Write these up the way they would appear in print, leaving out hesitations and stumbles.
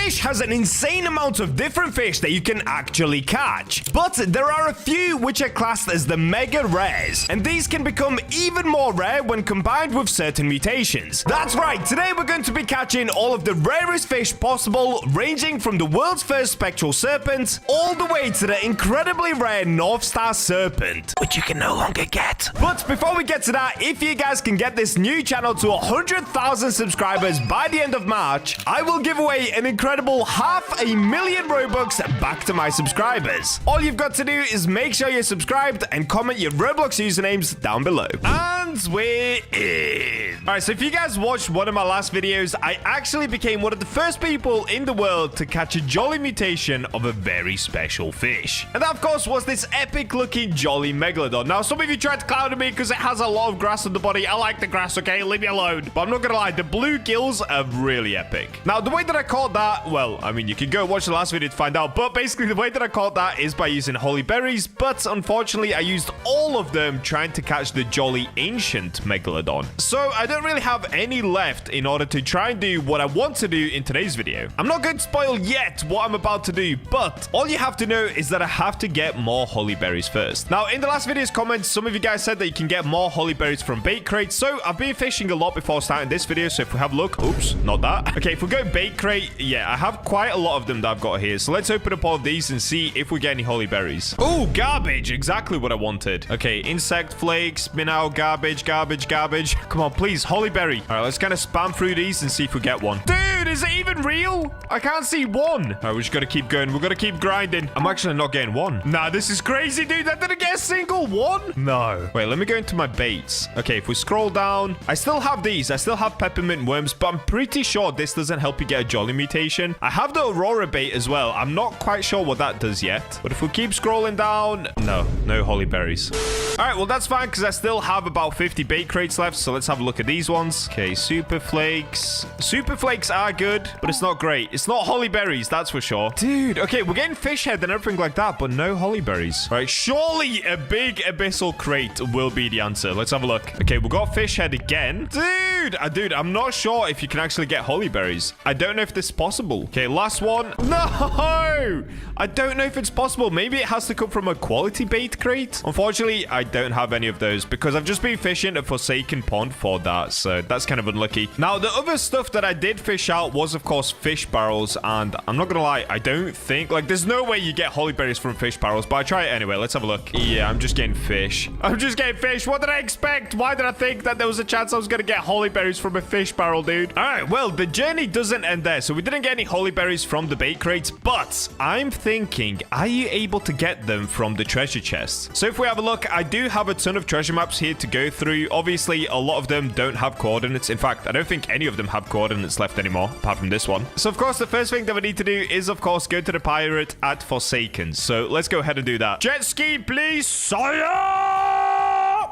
Fish has an insane amount of different fish that you can actually catch, but there are a few which are classed as the mega rares, and these can become even more rare when combined with certain mutations. That's right, today we're going to be catching all of the rarest fish possible, ranging from the world's first spectral serpent all the way to the incredibly rare North Star serpent, which you can no longer get. But before we get to that, if you guys can get this new channel to 100,000 subscribers by the end of March, I will give away an incredible 500,000 Robux back to my subscribers. All you've got to do is make sure you're subscribed and comment your Roblox usernames down below. And we're in. Alright, so if you guys watched one of my last videos, I actually became one of the first people in the world to catch a jolly mutation of a very special fish. And that, of course, was this epic looking jolly Megalodon. Now, some of you tried to clown me because it has a lot of grass on the body. I like the grass, okay? Leave me alone. But I'm not gonna lie, the blue gills are really epic. Now, the way that I caught that, well, I mean, you can go watch the last video to find out, but basically the way that I caught that is by using holy berries, but unfortunately I used all of them trying to catch the jolly ancient Megalodon. So I don't really have any left in order to try and do what I want to do in today's video. I'm not going to spoil yet what I'm about to do, but all you have to know is that I have to get more holy berries first. Now, in the last video's comments, some of you guys said that you can get more holy berries from bait crates, so I've been fishing a lot before starting this video, so if we have a look, oops, not that. Okay, if we go bait crate, yeah, I have quite a lot of them that I've got here, so let's open up all of these and see if we get any holy berries. Oh, garbage, exactly what I wanted. Okay, insect flakes, minnow, garbage. Come on, please, holy berry. All right, let's kind of spam through these and see if we get one. Dude, is it even real? I can't see one. All right, we just got to keep going. We've got to keep grinding. I'm actually not getting one. Nah, this is crazy, dude. I didn't get a single one. No. Wait, let me go into my baits. Okay, if we scroll down, I still have these. I still have peppermint worms, but I'm pretty sure this doesn't help you get a jolly mutation. I have the Aurora bait as well. I'm not quite sure what that does yet, but if we keep scrolling down, no holy berries. All right, well, that's fine because I still have about 50 bait crates left, so let's have a look at these ones. Okay, super flakes. Super flakes are good, but it's not great. It's not holy berries, that's for sure. Dude, okay, we're getting fish head and everything like that, but no holy berries. All right, surely a big abyssal crate will be the answer. Let's have a look. Okay, we got fish head again. Dude, I'm not sure if you can actually get holy berries. I don't know if this is possible. Okay, last one. No! I don't know if it's possible. Maybe it has to come from a quality bait crate. Unfortunately, I don't have any of those because I've just been fishing a Forsaken pond for that, so that's kind of unlucky. Now, the other stuff that I did fish out was, of course, fish barrels, and I'm not gonna lie, I don't think, like, there's no way you get holy berries from fish barrels, but I try it anyway. Let's have a look. Yeah, I'm just getting fish. I'm just getting fish. What did I expect? Why did I think that there was a chance I was gonna get holy berries from a fish barrel, dude? All right, well, the journey doesn't end there, so we didn't get any holy berries from the bait crates, but I'm thinking, are you able to get them from the treasure chests? So if we have a look, I do have a ton of treasure maps here to go through. Obviously, a lot of them don't have coordinates. In fact, I don't think any of them have coordinates left anymore, apart from this one. So, of course, the first thing that we need to do is, of course, go to the pirate at Forsaken. So let's go ahead and do that. Jet ski, please, sire!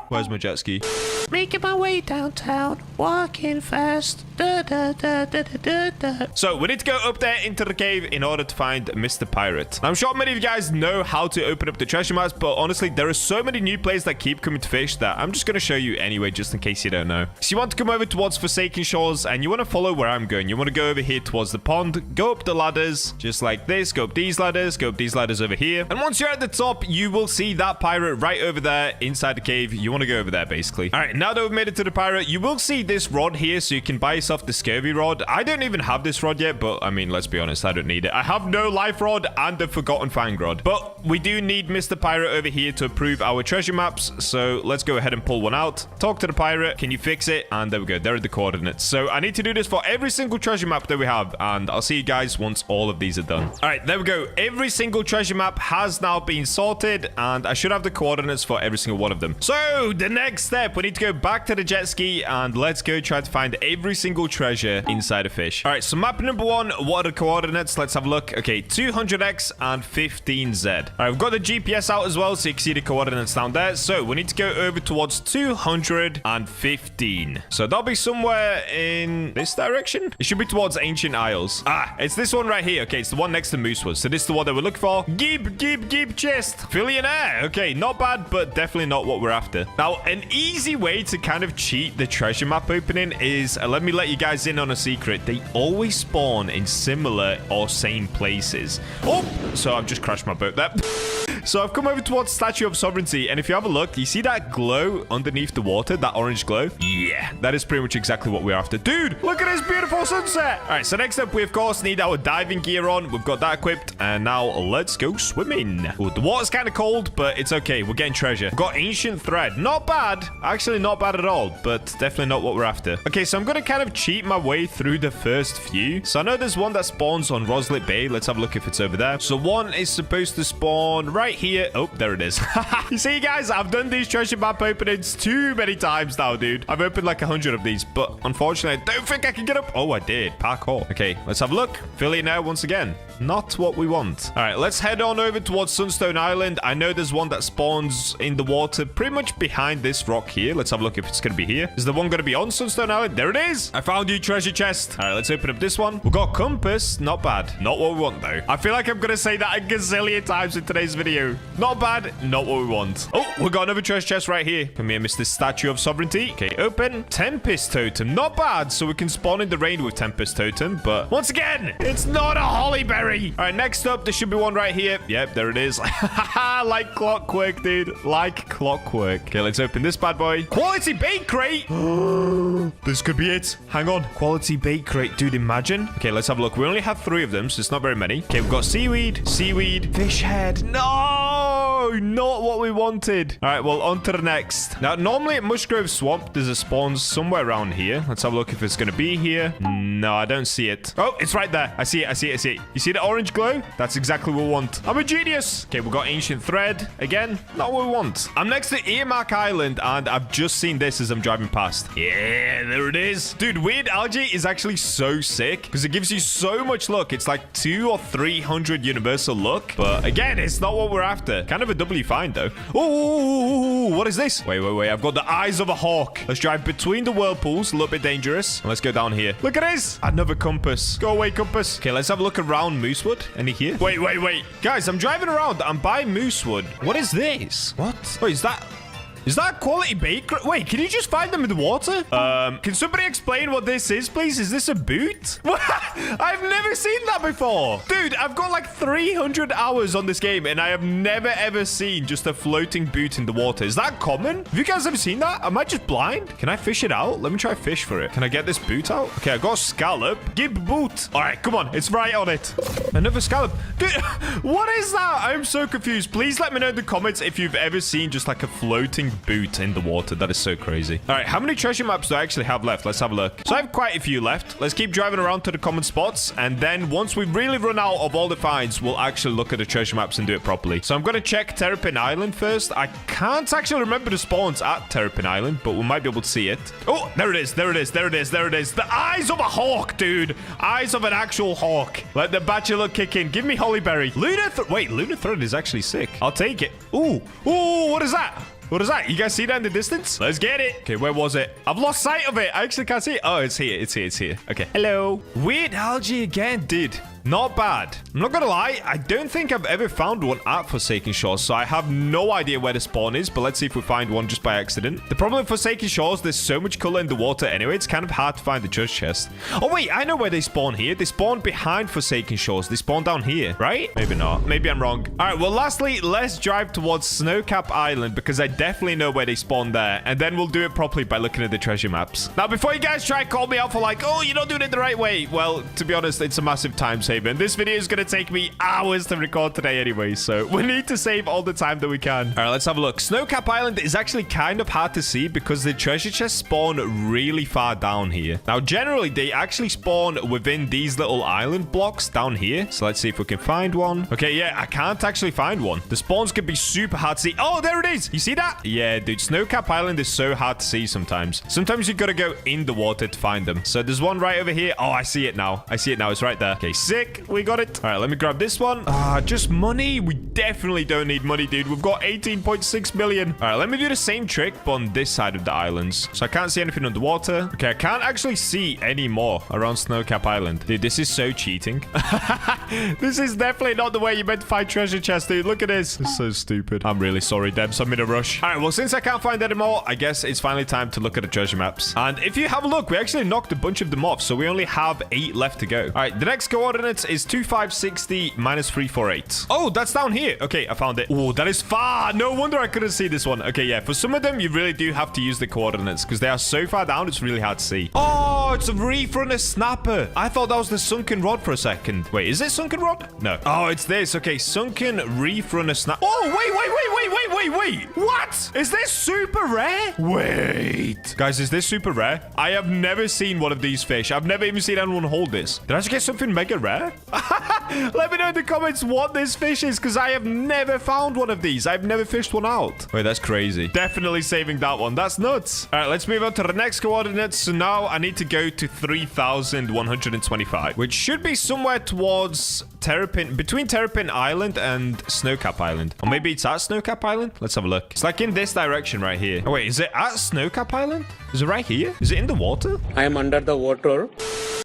Where's my jet ski? Making my way downtown, walking fast. So we need to go up there into the cave in order to find Mr. Pirate. Now, I'm sure many of you guys know how to open up the treasure maps, but honestly, there are so many new players that keep coming to fish that I'm just going to show you anyway, just in case you don't know. So you want to come over towards Forsaken Shores, and you want to follow where I'm going. You want to go over here towards the pond, go up the ladders, just like this, go up these ladders over here. And once you're at the top, you will see that pirate right over there inside the cave. You want to go over there, basically. All right, now that we've made it to the pirate, you will see this rod here, so you can buy yourself the scurvy rod. I don't even have this rod yet, but I mean, let's be honest, I don't need it. I have no life rod and the forgotten fang rod, but we do need Mr. Pirate over here to approve our treasure maps, so let's go ahead and pull one out. Talk to the pirate. Can you fix it? And there we go. There are the coordinates. So I need to do this for every single treasure map that we have, and I'll see you guys once all of these are done. All right, there we go. Every single treasure map has now been sorted, and I should have the coordinates for every single one of them. So the next step, we need to go back to the jet ski, and let's go try to find every single treasure inside a fish. All right, so map number one, what are the coordinates? Let's have a look. Okay, 200x and 15z. All right, we've got the GPS out as well, so you can see the coordinates down there. So we need to go over towards 215. So that'll be somewhere in this direction. It should be towards Ancient Isles. Ah, it's this one right here. Okay, it's the one next to Moosewood. So this is the one that we're looking for. Gib chest. Fillionaire. Okay, not bad, but definitely not what we're after. Now, an easy way to kind of cheat the treasure map opening is, let me let you guys in on a secret. They always spawn in similar or same places. Oh, so I've just crashed my boat there. So I've come over towards Statue of Sovereignty, and if you have a look, you see that glow underneath the water, that orange glow? Yeah, that is pretty much exactly what we're after. Dude, look at this beautiful sunset. All right, so next up, we, of course, need our diving gear on. We've got that equipped, and now let's go swimming. Ooh, the water's kind of cold, but it's okay. We're getting treasure. We've got ancient thread. Not bad. Actually, not bad at all, but definitely not what we're after. Okay, so I'm going to kind of cheat my way through the first few. So I know there's one that spawns on Roslet Bay. Let's have a look if it's over there. So one is supposed to spawn right here. Oh, there it is. You see, guys, I've done these treasure map openings too many times now, dude. I've opened like 100 of these, but unfortunately, I don't think I can get up. Oh, I did. Parkour. Okay, let's have a look. Fill now once again. Not what we want. All right, let's head on over towards Sunstone Island. I know there's one that spawns in the water pretty much behind this rock here. Let's have a look if it's going to be here. Is the one going to be on Sunstone Island? There it is. I found you, treasure chest. All right, let's open up this one. We've got compass. Not bad. Not what we want, though. I feel like I'm going to say that a gazillion times in today's video. Not bad. Not what we want. Oh, we got another treasure chest right here. Come here, Mr. Statue of Sovereignty. Okay, open. Tempest Totem. Not bad. So we can spawn in the rain with Tempest Totem. But once again, it's not a hollyberry. All right, next up, there should be one right here. Yep, there it is. Like clockwork, dude. Like clockwork. Okay, let's open this bad boy. Quality bait crate. This could be it. Hang on. Quality bait crate. Dude, imagine. Okay, let's have a look. We only have 3 of them, so it's not very many. Okay, we've got seaweed, fish head. No, not what we wanted. All right, well, on to the next. Now, normally at Mushgrove Swamp, there's a spawn somewhere around here. Let's have a look if it's going to be here. No, I don't see it. Oh, it's right there. I see it. You see the orange glow? That's exactly what we want. I'm a genius. Okay, we've got ancient thread. Again, not what we want. I'm next to Earmark Island, and I've just seen this as I'm driving past. Yeah, there it is. Dude, weird algae is actually so sick because it gives you so much luck. It's like 200 or 300 universal luck. But again, it's not what we're after. Kind of a doubly find, though. Oh, what is this? Wait. I've got the eyes of a hawk. Let's drive between the whirlpools. A little bit dangerous. And let's go down here. Look at this. Another compass. Go away, compass. Okay, let's have a look around Moosewood. Any here? Wait. Guys, I'm driving around. I'm by Moosewood. What is this? What? Wait, is that quality bait? Wait, can you just find them in the water? Can somebody explain what this is, please? Is this a boot? I've never seen that before. Dude, I've got like 300 hours on this game, and I have never, ever seen just a floating boot in the water. Is that common? Have you guys ever seen that? Am I just blind? Can I fish it out? Let me try fish for it. Can I get this boot out? Okay, I got a scallop. Give boot. All right, come on. It's right on it. Another scallop. Dude, what is that? I'm so confused. Please let me know in the comments if you've ever seen just like a floating boot in the water. That is so crazy. All right, how many treasure maps do I actually have left? Let's have a look. So I have quite a few left. Let's keep driving around to the common spots, and then once we really run out of all the finds, we'll actually look at the treasure maps and do it properly. So I'm going to check Terrapin Island first. I can't actually remember the spawns at Terrapin Island, but we might be able to see it. Oh, there it is. The eyes of a hawk, dude. Eyes of an actual hawk. Let the bachelor kick in. Give me Hollyberry. Lunar Thread is actually sick. I'll take it. Ooh, what is that? What is that? You guys see that in the distance? Let's get it. Okay, where was it? I've lost sight of it. I actually can't see it. Oh, it's here. Okay. Hello. Weird algae again, dude. Not bad. I'm not gonna lie, I don't think I've ever found one at Forsaken Shores, so I have no idea where the spawn is, but let's see if we find one just by accident. The problem with Forsaken Shores, there's so much color in the water anyway, it's kind of hard to find the treasure chest. Oh wait, I know where they spawn here. They spawn behind Forsaken Shores. They spawn down here, right? Maybe not. Maybe I'm wrong. All right, well, lastly, let's drive towards Snowcap Island because I definitely know where they spawn there, and then we'll do it properly by looking at the treasure maps. Now, before you guys try and call me out for like, oh, you're not doing it the right way. Well, to be honest, it's a massive time saver. And this video is going to take me hours to record today anyway, so we need to save all the time that we can. All right, let's have a look. Snowcap Island is actually kind of hard to see because the treasure chests spawn really far down here. Now, generally, they actually spawn within these little island blocks down here. So let's see if we can find one. Okay, yeah, I can't actually find one. The spawns can be super hard to see. Oh, there it is. You see that? Yeah, dude, Snowcap Island is so hard to see sometimes. Sometimes you got to go in the water to find them. So there's one right over here. Oh, I see it now. It's right there. Okay, sick. Sick. We got it. All right, let me grab this one. Just money. We definitely don't need money, dude. We've got 18.6 million. All right, let me do the same trick, but on this side of the islands. So I can't see anything underwater. Okay, I can't actually see any more around Snowcap Island. Dude, this is so cheating. This is definitely not the way you meant to find treasure chests, dude. Look at this. It's so stupid. I'm really sorry, Debs. I'm in a rush. All right, well, since I can't find any more, I guess it's finally time to look at the treasure maps. And if you have a look, we actually knocked a bunch of them off, so we only have 8 left to go. All right, the next coordinates is 2560 minus 348. Oh, that's down here. Okay, I found it. Oh, that is far. No wonder I couldn't see this one. Okay, yeah, for some of them, you really do have to use the coordinates because they are so far down, it's really hard to see. Oh, it's a reef runner snapper. I thought that was the sunken rod for a second. Wait, is it sunken rod? No. Oh, it's this. Okay, sunken reef runner snap. Oh, wait. What? Is this super rare? Wait. Guys, is this super rare? I have never seen one of these fish. I've never even seen anyone hold this. Did I just get something mega rare? Let me know in the comments what this fish is because I have never found one of these. I've never fished one out. Wait, that's crazy. Definitely saving that one. That's nuts. All right, let's move on to the next coordinates. So now I need to go to 3,125, which should be somewhere towards Terrapin, between Terrapin Island and Snowcap Island. Or maybe it's at Snowcap Island? Let's have a look. It's like in this direction right here. Oh, wait, is it at Snowcap Island? Is it right here? Is it in the water? I am under the water.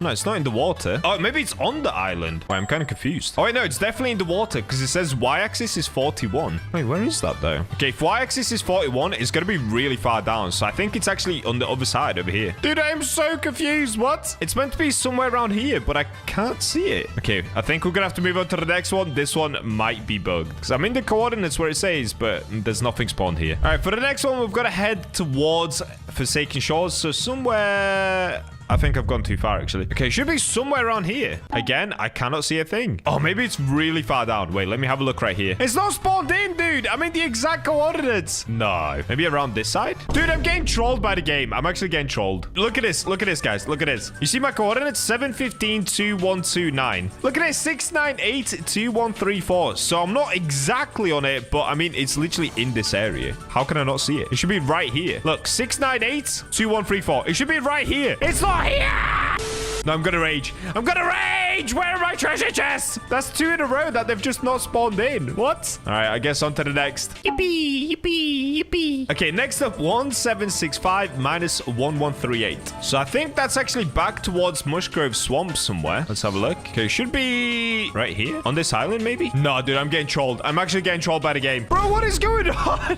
No, it's not in the water. Oh, maybe it's on the island. Wait, I'm kind of confused. Oh, wait, no, it's definitely in the water because it says y-axis is 41. Wait, where is that, though? Okay, if y-axis is 41, it's going to be really far down. So I think it's actually on the other side over here. Dude, I am so confused. What? It's meant to be somewhere around here, but I can't see it. Okay, I think we're going to have to move on to the next one. This one might be bugged because I'm in the coordinates where it says, but there's nothing spawned here. All right, for the next one, we've got to head towards Forsaken Shores. So somewhere... I think I've gone too far, actually. Okay, should be somewhere around here. Again, I cannot see a thing. Oh, maybe it's really far down. Wait, let me have a look right here. It's not spawned in, dude. I'm in the exact coordinates. No. Maybe around this side? Dude, I'm getting trolled by the game. I'm actually getting trolled. Look at this. Look at this, guys. Look at this. You see my coordinates? 715, 2129. Look at this. 698, 2134. So I'm not exactly on it, but I mean, it's literally in this area. How can I not see it? It should be right here. Look, 698, 2134. It should be right here. It's not here! No, I'm gonna rage. I'm gonna rage! Where are my treasure chests? That's 2 in a row that they've just not spawned in. What? All right, I guess on to the next. Yippee, yippee, yippee. Okay, next up, 1765 minus 1138. So I think that's actually back towards Mushgrove Swamp somewhere. Let's have a look. Okay, should be right here on this island, maybe? No, dude, I'm getting trolled. I'm actually getting trolled by the game. Bro, what is going on?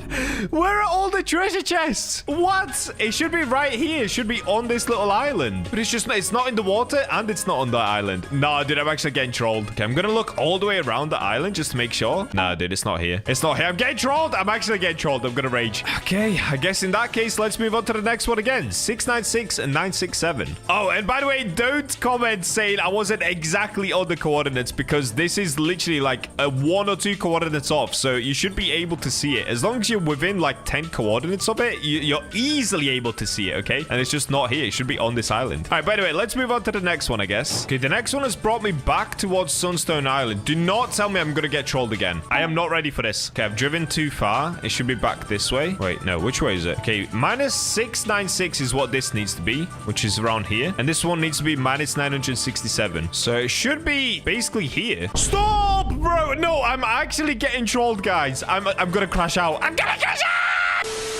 Where are all the treasure chests? What? It should be right here. It should be on this little island. But it's not in the water and it's not on the island. Nah, dude, I'm actually getting trolled. Okay, I'm gonna look all the way around the island just to make sure. Nah, dude, it's not here. It's not here. I'm getting trolled. I'm actually getting trolled. I'm gonna rage. Okay, I guess in that case, let's move on to the next one again. 696 and 967. Oh, and by the way, don't comment saying I wasn't exactly on the coordinates because this is literally like a 1 or 2 coordinates off. So you should be able to see it. As long as you're within like 10 coordinates of it, you're easily able to see it, okay? And it's just not here. It should be on this island. All right, by the way, let's move on to the next one, I guess. Okay, the next one has brought me back towards Sunstone Island. Do not tell me I'm gonna get trolled again. I am not ready for this. Okay, I've driven too far. It should be back this way. Wait, no, which way is it? Okay, minus 696 is what this needs to be, which is around here. And this one needs to be minus 967. So it should be basically here. Stop, bro. No, I'm actually getting trolled, guys. I'm gonna crash out. I'm gonna crash out!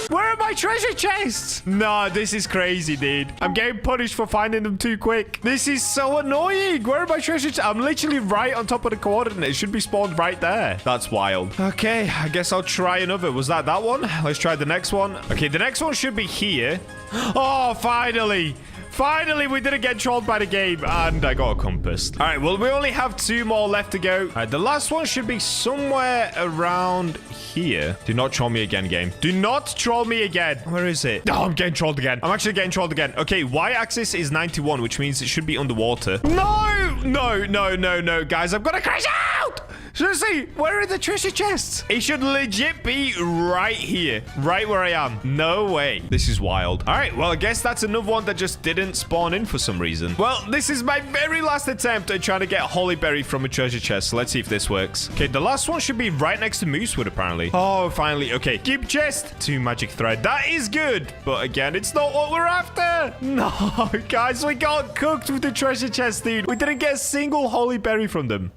Where are my treasure chests? Nah, this is crazy, dude. I'm getting punished for finding them too quick. This is so annoying. Where are my treasure chests? I'm literally right on top of the coordinate. It should be spawned right there. That's wild. Okay, I guess I'll try another. Was that one? Let's try the next one. Okay, the next one should be here. Oh, finally. Finally, we didn't get trolled by the game, and I got a compass. All right, well, we only have 2 more left to go. All right, the last one should be somewhere around here. Do not troll me again, game. Do not troll me again. Where is it? Oh, I'm getting trolled again. I'm actually getting trolled again. Okay, y-axis is 91, which means it should be underwater. No, guys, I'm gonna crash out. Seriously, where are the treasure chests? It should legit be right here. Right where I am. No way. This is wild. All right, well, I guess that's another one that just didn't spawn in for some reason. Well, this is my very last attempt at trying to get Hollyberry from a treasure chest. So let's see if this works. Okay, the last one should be right next to Moosewood, apparently. Oh, finally. Okay, keep chest. 2 magic thread. That is good. But again, it's not what we're after. No, guys, we got cooked with the treasure chest, dude. We didn't get a single Hollyberry from them.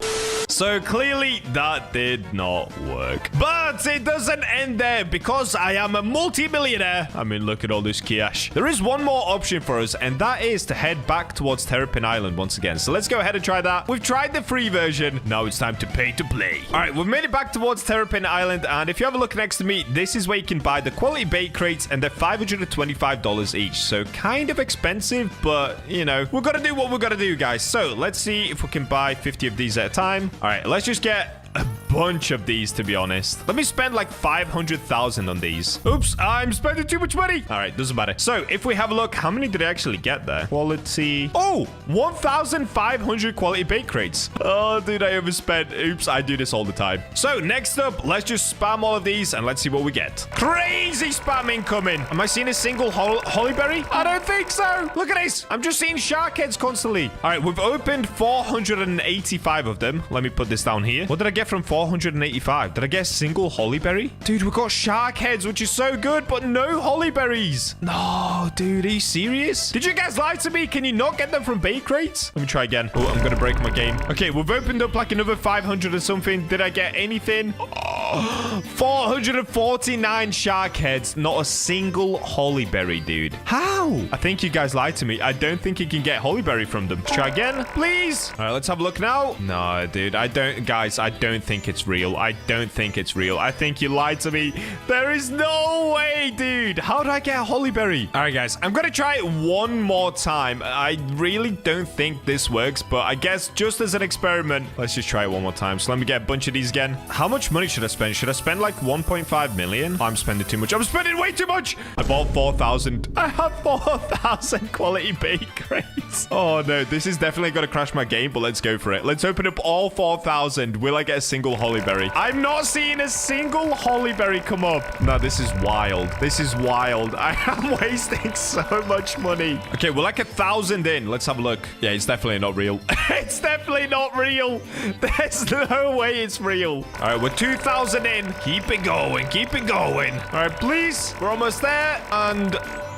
So clearly that did not work. But it doesn't end there because I am a multi-millionaire. I mean, look at all this cash. There is one more option for us, and that is to head back towards Terrapin Island once again. So let's go ahead and try that. We've tried the free version. Now it's time to pay to play. All right, we've made it back towards Terrapin Island, and if you have a look next to me, this is where you can buy the quality bait crates, and they're $525 each. So kind of expensive, but, you know, we've got to do what we've got to do, guys. So let's see if we can buy 50 of these at a time. All right, let's just get a bunch of these, to be honest. Let me spend like 500,000 on these. Oops, I'm spending too much money. All right, doesn't matter. So if we have a look, how many did I actually get there? Quality. Oh, 1,500 quality bait crates. Oh, dude, I overspent. Oops, I do this all the time. So next up, let's just spam all of these and let's see what we get. Crazy spam incoming. Am I seeing a single Hollyberry? I don't think so. Look at this. I'm just seeing shark heads constantly. All right, we've opened 485 of them. Let me put this down here. What did I get from 485? Did I get a single Hollyberry? Dude, we got shark heads, which is so good, but no Hollyberries. No, dude, are you serious? Did you guys lie to me? Can you not get them from bait crates? Let me try again. Oh, I'm gonna break my game. Okay, we've opened up like another 500 or something. Did I get anything? Oh, 449 shark heads. Not a single Hollyberry, dude. How? I think you guys lied to me. I don't think you can get Hollyberry from them. Let's try again, please. All right, let's have a look now. No, dude, I don't, guys, I don't think it's real. I don't think it's real. I think you lied to me. There is no way, dude. How did I get a Hollyberry? All right, guys, I'm gonna try it one more time. I really don't think this works, but I guess just as an experiment, let's just try it one more time. So let me get a bunch of these again. How much money should I spend? Should I spend like 1.5 million? I'm spending too much. I'm spending way too much. I bought 4,000. I have 4,000 quality bait crates. Oh no, this is definitely gonna crash my game, but let's go for it. Let's open up all 4,000. Will I get a single Hollyberry? I'm not seeing a single Hollyberry come up. No, this is wild. This is wild. I am wasting so much money. Okay, we're like 1,000 in. Let's have a look. Yeah, it's definitely not real. It's definitely not real. There's no way it's real. All right, we're 2,000 in. Keep it going. Keep it going. All right, please. We're almost there. And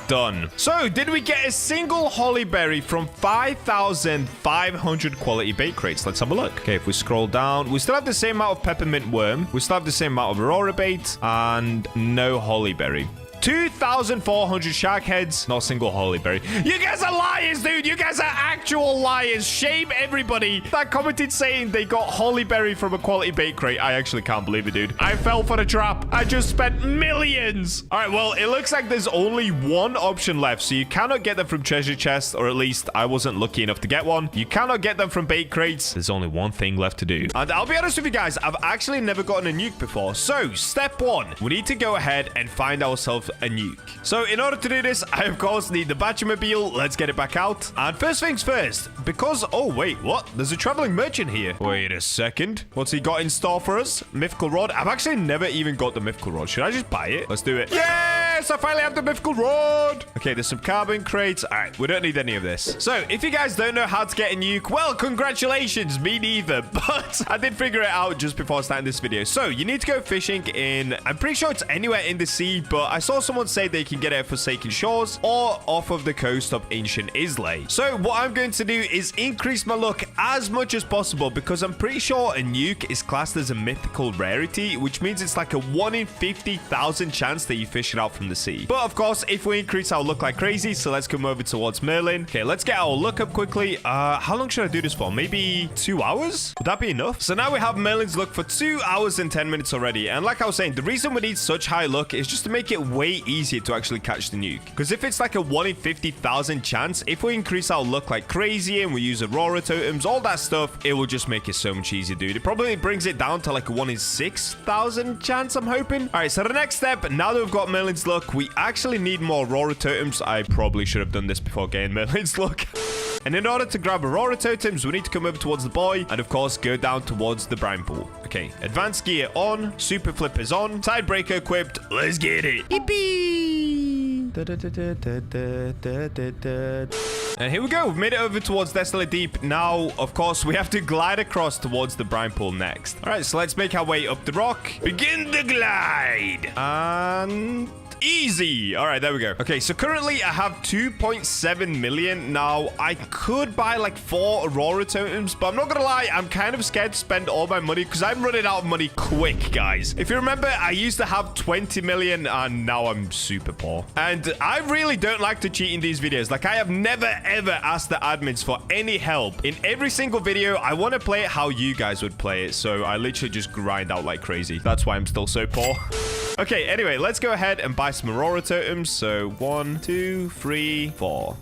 done. So, did we get a single Hollyberry from 5,500 quality bait crates? Let's have a look. Okay, if we scroll down, we still have the same amount of peppermint worm. We still have the same amount of aurora bait and no Hollyberry. 2,400 shark heads, not a single Hollyberry. You guys are liars, dude. You guys are actual liars. Shame everybody that commented saying they got Hollyberry from a quality bait crate. I actually can't believe it, dude. I fell for the trap. I just spent millions. All right, well, it looks like there's only one option left. So you cannot get them from treasure chests, or at least I wasn't lucky enough to get one. You cannot get them from bait crates. There's only one thing left to do. And I'll be honest with you guys, I've actually never gotten a nuke before. So step one, we need to go ahead and find ourselves a nuke. So in order to do this, I of course need the Batchamobile. Let's get it back out. And first things first, because... Oh, wait, what? There's a traveling merchant here. Wait a second. What's he got in store for us? Mythical Rod. I've actually never even got the Mythical Rod. Should I just buy it? Let's do it. Yes, I finally have the Mythical Rod. Okay, there's some carbon crates. All right, we don't need any of this. So if you guys don't know how to get a nuke, well, congratulations. Me neither. But I did figure it out just before starting this video. So you need to go fishing in... I'm pretty sure it's anywhere in the sea, but I saw someone say they can get it at Forsaken Shores or off of the coast of Ancient Islay. So what I'm going to do is increase my luck as much as possible because I'm pretty sure a nuke is classed as a mythical rarity, which means it's like a 1 in 50,000 chance that you fish it out from the sea. But of course, if we increase our luck like crazy, so let's come over towards Merlin. Okay, let's get our luck up quickly. How long should I do this for? Maybe 2 hours? Would that be enough? So now we have Merlin's luck for 2 hours and 10 minutes already. And like I was saying, the reason we need such high luck is just to make it way easier to actually catch the nuke. Because if it's like a 1 in 50,000 chance, if we increase our luck like crazy and we use aurora totems, all that stuff, it will just make it so much easier, dude. It probably brings it down to like a 1 in 6,000 chance, I'm hoping. All right, so the next step, now that we've got Merlin's luck, we actually need more aurora totems. I probably should have done this before getting Merlin's luck. And in order to grab Aurora Totems, we need to come over towards the boy and, of course, go down towards the brine pool. Okay, advanced gear on, super flippers on, tidebreaker equipped. Let's get it. Yippee! And here we go. We've made it over towards Destiny Deep. Now, of course, we have to glide across towards the brine pool next. All right, so let's make our way up the rock. Begin the glide. And... easy. All right, there we go. Okay, so currently I have 2.7 million. Now, I could buy like 4 Aurora Totems, but I'm not gonna lie, I'm kind of scared to spend all my money because I'm running out of money quick, guys. If you remember, I used to have 20 million and now I'm super poor. And I really don't like to cheat in these videos. Like, I have never, ever asked the admins for any help. In every single video, I want to play it how you guys would play it. So I literally just grind out like crazy. That's why I'm still so poor. Okay, anyway, let's go ahead and buy some Aurora Totems. So 1, 2, 3, 4.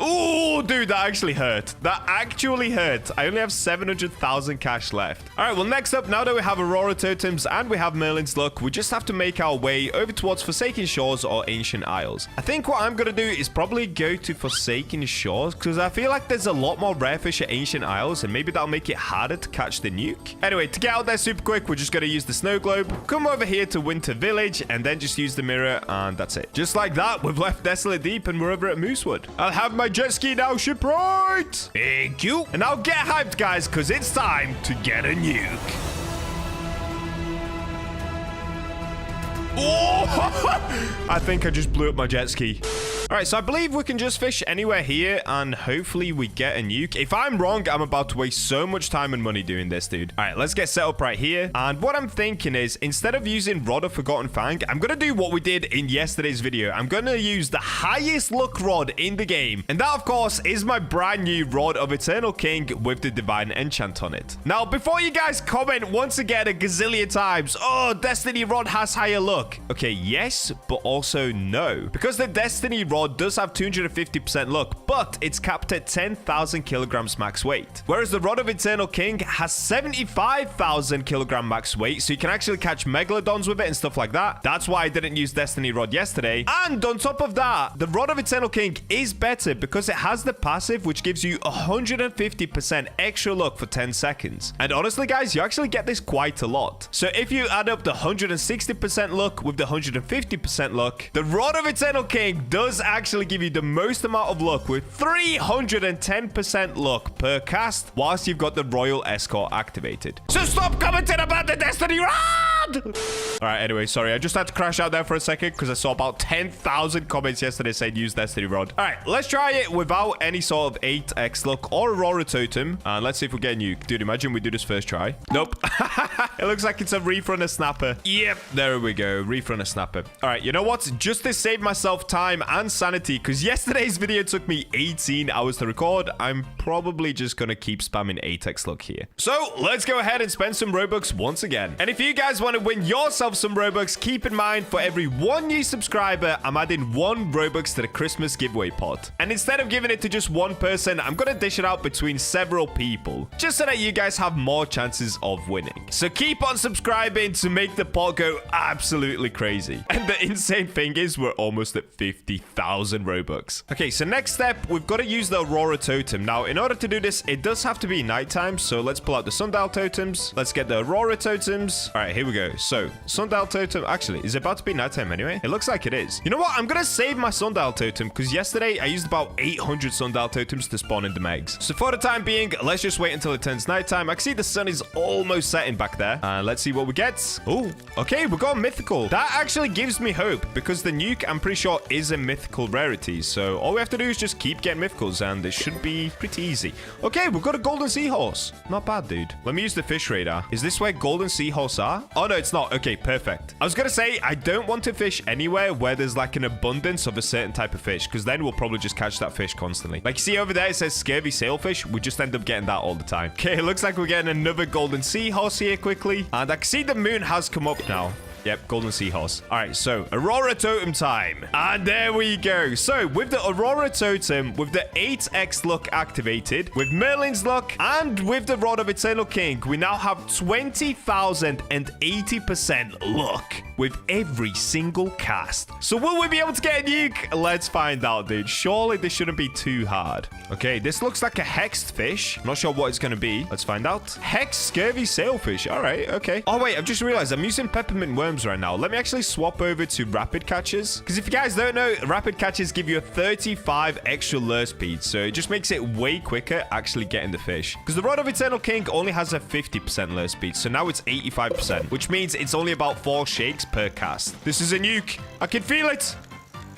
Oh, dude, that actually hurt. That actually hurt. I only have 700,000 cash left. All right, well, next up, now that we have Aurora Totems and we have Merlin's Luck, we just have to make our way over towards Forsaken Shores or Ancient Isles. I think what I'm going to do is probably go to Forsaken Shores because I feel like there's a lot more rare fish at Ancient Isles and maybe that'll make it harder to catch the nuke. Anyway, to get out there super quick, we're just going to use the snow globe, come over here to Winter Village, and then just use the mirror, and that's it. Just like that, we've left Desolate Deep and we're over at Moosewood. I'll have my jet ski now, shipwright. Thank you. And now get hyped, guys, because it's time to get a nuke. Oh! I think I just blew up my jet ski. All right, so I believe we can just fish anywhere here, and hopefully we get a nuke. If I'm wrong, I'm about to waste so much time and money doing this, dude. All right, let's get set up right here. And what I'm thinking is, instead of using Rod of Forgotten Fang, I'm going to do what we did in yesterday's video. I'm going to use the highest luck rod in the game. And that, of course, is my brand new Rod of Eternal King with the Divine Enchant on it. Now, before you guys comment once again a gazillion times, oh, Destiny Rod has higher luck. Okay, yes, but also no. Because the Destiny Rod does have 250% luck, but it's capped at 10,000 kilograms max weight. Whereas the Rod of Eternal King has 75,000 kilogram max weight, so you can actually catch Megalodons with it and stuff like that. That's why I didn't use Destiny Rod yesterday. And on top of that, the Rod of Eternal King is better because it has the passive, which gives you 150% extra luck for 10 seconds. And honestly, guys, you actually get this quite a lot. So if you add up the 160% luck with the 150% luck, the Rod of Eternal King does actually give you the most amount of luck with 310% luck per cast whilst you've got the Royal Escort activated. So stop commenting about the Destiny Rod! All right, anyway, sorry. I just had to crash out there for a second because I saw about 10,000 comments yesterday saying use Destiny Rod. All right, let's try it without any sort of 8x luck or Aurora Totem. And let's see if we get a nuke. Dude, imagine we do this first try. Nope. It looks like it's a reef runner snapper. Yep, there we go. Reef runner snapper. All right, you know what? Just to save myself time and sanity, because yesterday's video took me 18 hours to record, I'm probably just going to keep spamming 8x luck here. So let's go ahead and spend some Robux once again. And if you guys want to win yourself some Robux, keep in mind for every 1 new subscriber, I'm adding 1 Robux to the Christmas giveaway pot. And instead of giving it to just one person, I'm going to dish it out between several people, just so that you guys have more chances of winning. So keep on subscribing to make the pot go absolutely crazy. And the insane thing is we're almost at 50,000 Robux. Okay, so next step, we've got to use the Aurora Totem. Now, in order to do this, it does have to be nighttime. So let's pull out the Sundial Totems. Let's get the Aurora Totems. All right, here we go. So Sundial Totem, actually, is it about to be nighttime anyway? It looks like it is. You know what? I'm going to save my Sundial Totem because yesterday I used about 800 Sundial Totems to spawn in the Megs. So for the time being, let's just wait until it turns nighttime. I can see the sun is almost setting back there. Let's see what we get. Oh, okay, we got mythical. That actually gives me hope because the nuke, I'm pretty sure, is a mythical rarity. So all we have to do is just keep getting mythicals and it should be pretty easy. Okay, we've got a golden seahorse. Not bad, dude. Let me use the fish radar. Is this where golden seahorse are? Oh, no, it's not. Okay, perfect. I was going to say, I don't want to fish anywhere where there's like an abundance of a certain type of fish because then we'll probably just catch that fish constantly. Like, you see over there, it says scurvy sailfish. We just end up getting that all the time. Okay, it looks like we're getting another golden seahorse here quickly. And I can see the moon has come up now. Yep, golden seahorse. All right, so Aurora Totem time. And there we go. So with the Aurora Totem, with the 8x luck activated, with Merlin's luck, and with the Rod of Eternal King, we now have 20,080% luck. with every single cast. So will we be able to get a nuke? Let's find out, dude. Surely this shouldn't be too hard. Okay, this looks like a hexed fish. Not sure what it's going to be. Let's find out. Hexed scurvy sailfish. All right, okay. Oh, wait, I've just realized I'm using peppermint worms right now. Let me actually swap over to rapid catches. Because if you guys don't know, rapid catches give you a 35 extra lure speed. So it just makes it way quicker actually getting the fish. Because the Rod of Eternal King only has a 50% lure speed. So now it's 85%, which means it's only about 4 shakes per cast. This is a nuke. I can feel it.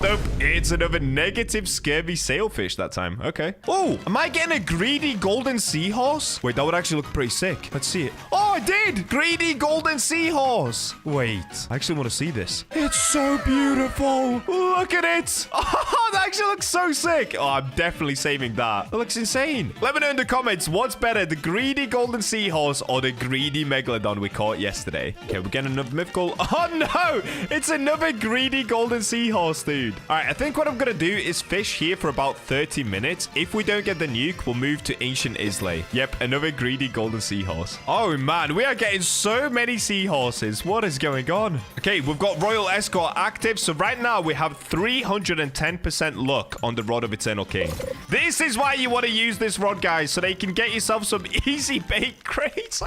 Nope, it's another negative scurvy sailfish that time. Okay. Oh, am I getting a greedy golden seahorse? Wait, that would actually look pretty sick. Let's see it. Oh, I did! Greedy golden seahorse. Wait, I actually want to see this. It's so beautiful. Look at it. Oh, that actually looks so sick. Oh, I'm definitely saving that. That looks insane. Let me know in the comments, what's better, the greedy golden seahorse or the greedy megalodon we caught yesterday? Okay, we're getting another mythical. Oh, no! It's another greedy golden seahorse, dude. All right, I think what I'm going to do is fish here for about 30 minutes. If we don't get the nuke, we'll move to Ancient Islay. Yep, another greedy golden seahorse. Oh, man, we are getting so many seahorses. What is going on? Okay, we've got Royal Escort active. So right now, we have 310% luck on the Rod of Eternal King. This is why you want to use this rod, guys, so that you can get yourself some easy bait crates.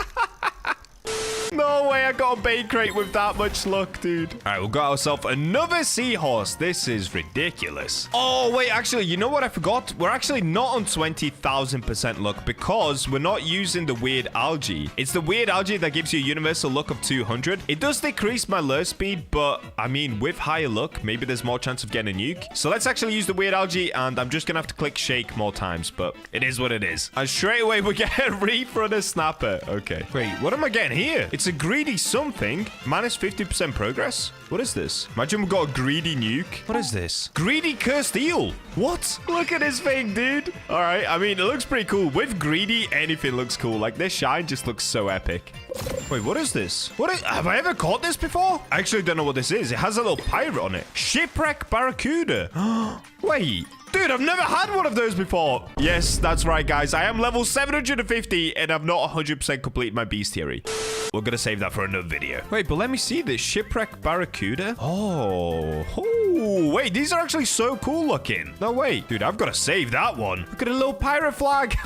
No way I got a bait crate with that much luck, dude. All right, we've got ourselves another seahorse. This is ridiculous. Oh, wait, actually, you know what I forgot? We're actually not on 20,000% luck because we're not using the weird algae. It's the weird algae that gives you a universal luck of 200. It does decrease my lure speed, but I mean, with higher luck, maybe there's more chance of getting a nuke. So let's actually use the weird algae, and I'm just going to have to click shake more times, but it is what it is. And straight away, we get a reef runner snapper. Okay. Wait, what am I getting here? It's a greedy something. Minus 50% progress. What is this? Imagine we've got a greedy nuke. What is this? Greedy cursed eel. What? Look at this thing, dude. All right. I mean, it looks pretty cool. With greedy, anything looks cool. Like this shine just looks so epic. Wait, what is this? Have I ever caught this before? I actually don't know what this is. It has a little pirate on it. Shipwreck barracuda. Wait. Dude, I've never had one of those before. Yes, that's right, guys. I am level 750 and I've not 100% completed my bestiary. We're going to save that for another video. Wait, but let me see this. Shipwreck barracuda. Oh, wait, these are actually so cool looking. No, wait. Dude, I've got to save that one. Look at a little pirate flag.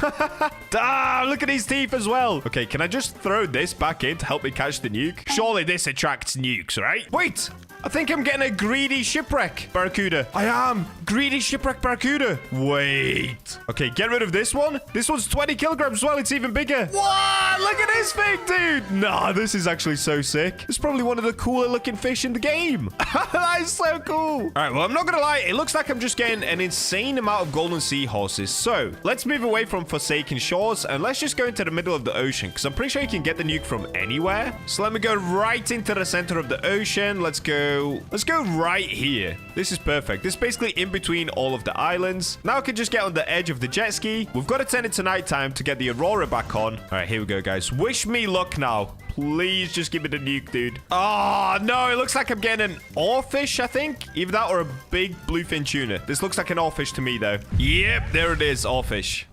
Damn, look at his teeth as well. Okay, can I just throw this back in to help me catch the nuke? Surely this attracts nukes, right? Wait. I think I'm getting a greedy shipwreck barracuda. I am. Greedy shipwreck barracuda. Wait. Okay, get rid of this one. This one's 20 kilograms as well. It's even bigger. What? Look at this thing, dude. Nah, this is actually so sick. It's probably one of the cooler looking fish in the game. That is so cool. All right, well, I'm not going to lie. It looks like I'm just getting an insane amount of golden seahorses. So let's move away from Forsaken Shores and let's just go into the middle of the ocean because I'm pretty sure you can get the nuke from anywhere. So let me go right into the center of the ocean. Let's go right here. This is perfect. This is basically in between all of the islands. Now I can just get on the edge of the jet ski. We've got to turn it to nighttime to get the aurora back on. All right, here we go, guys. Wish me luck now. Please just give me the nuke, dude. Oh, no. It looks like I'm getting an oarfish, I think. Either that or a big bluefin tuna. This looks like an oarfish to me, though. Yep, there it is. Oarfish.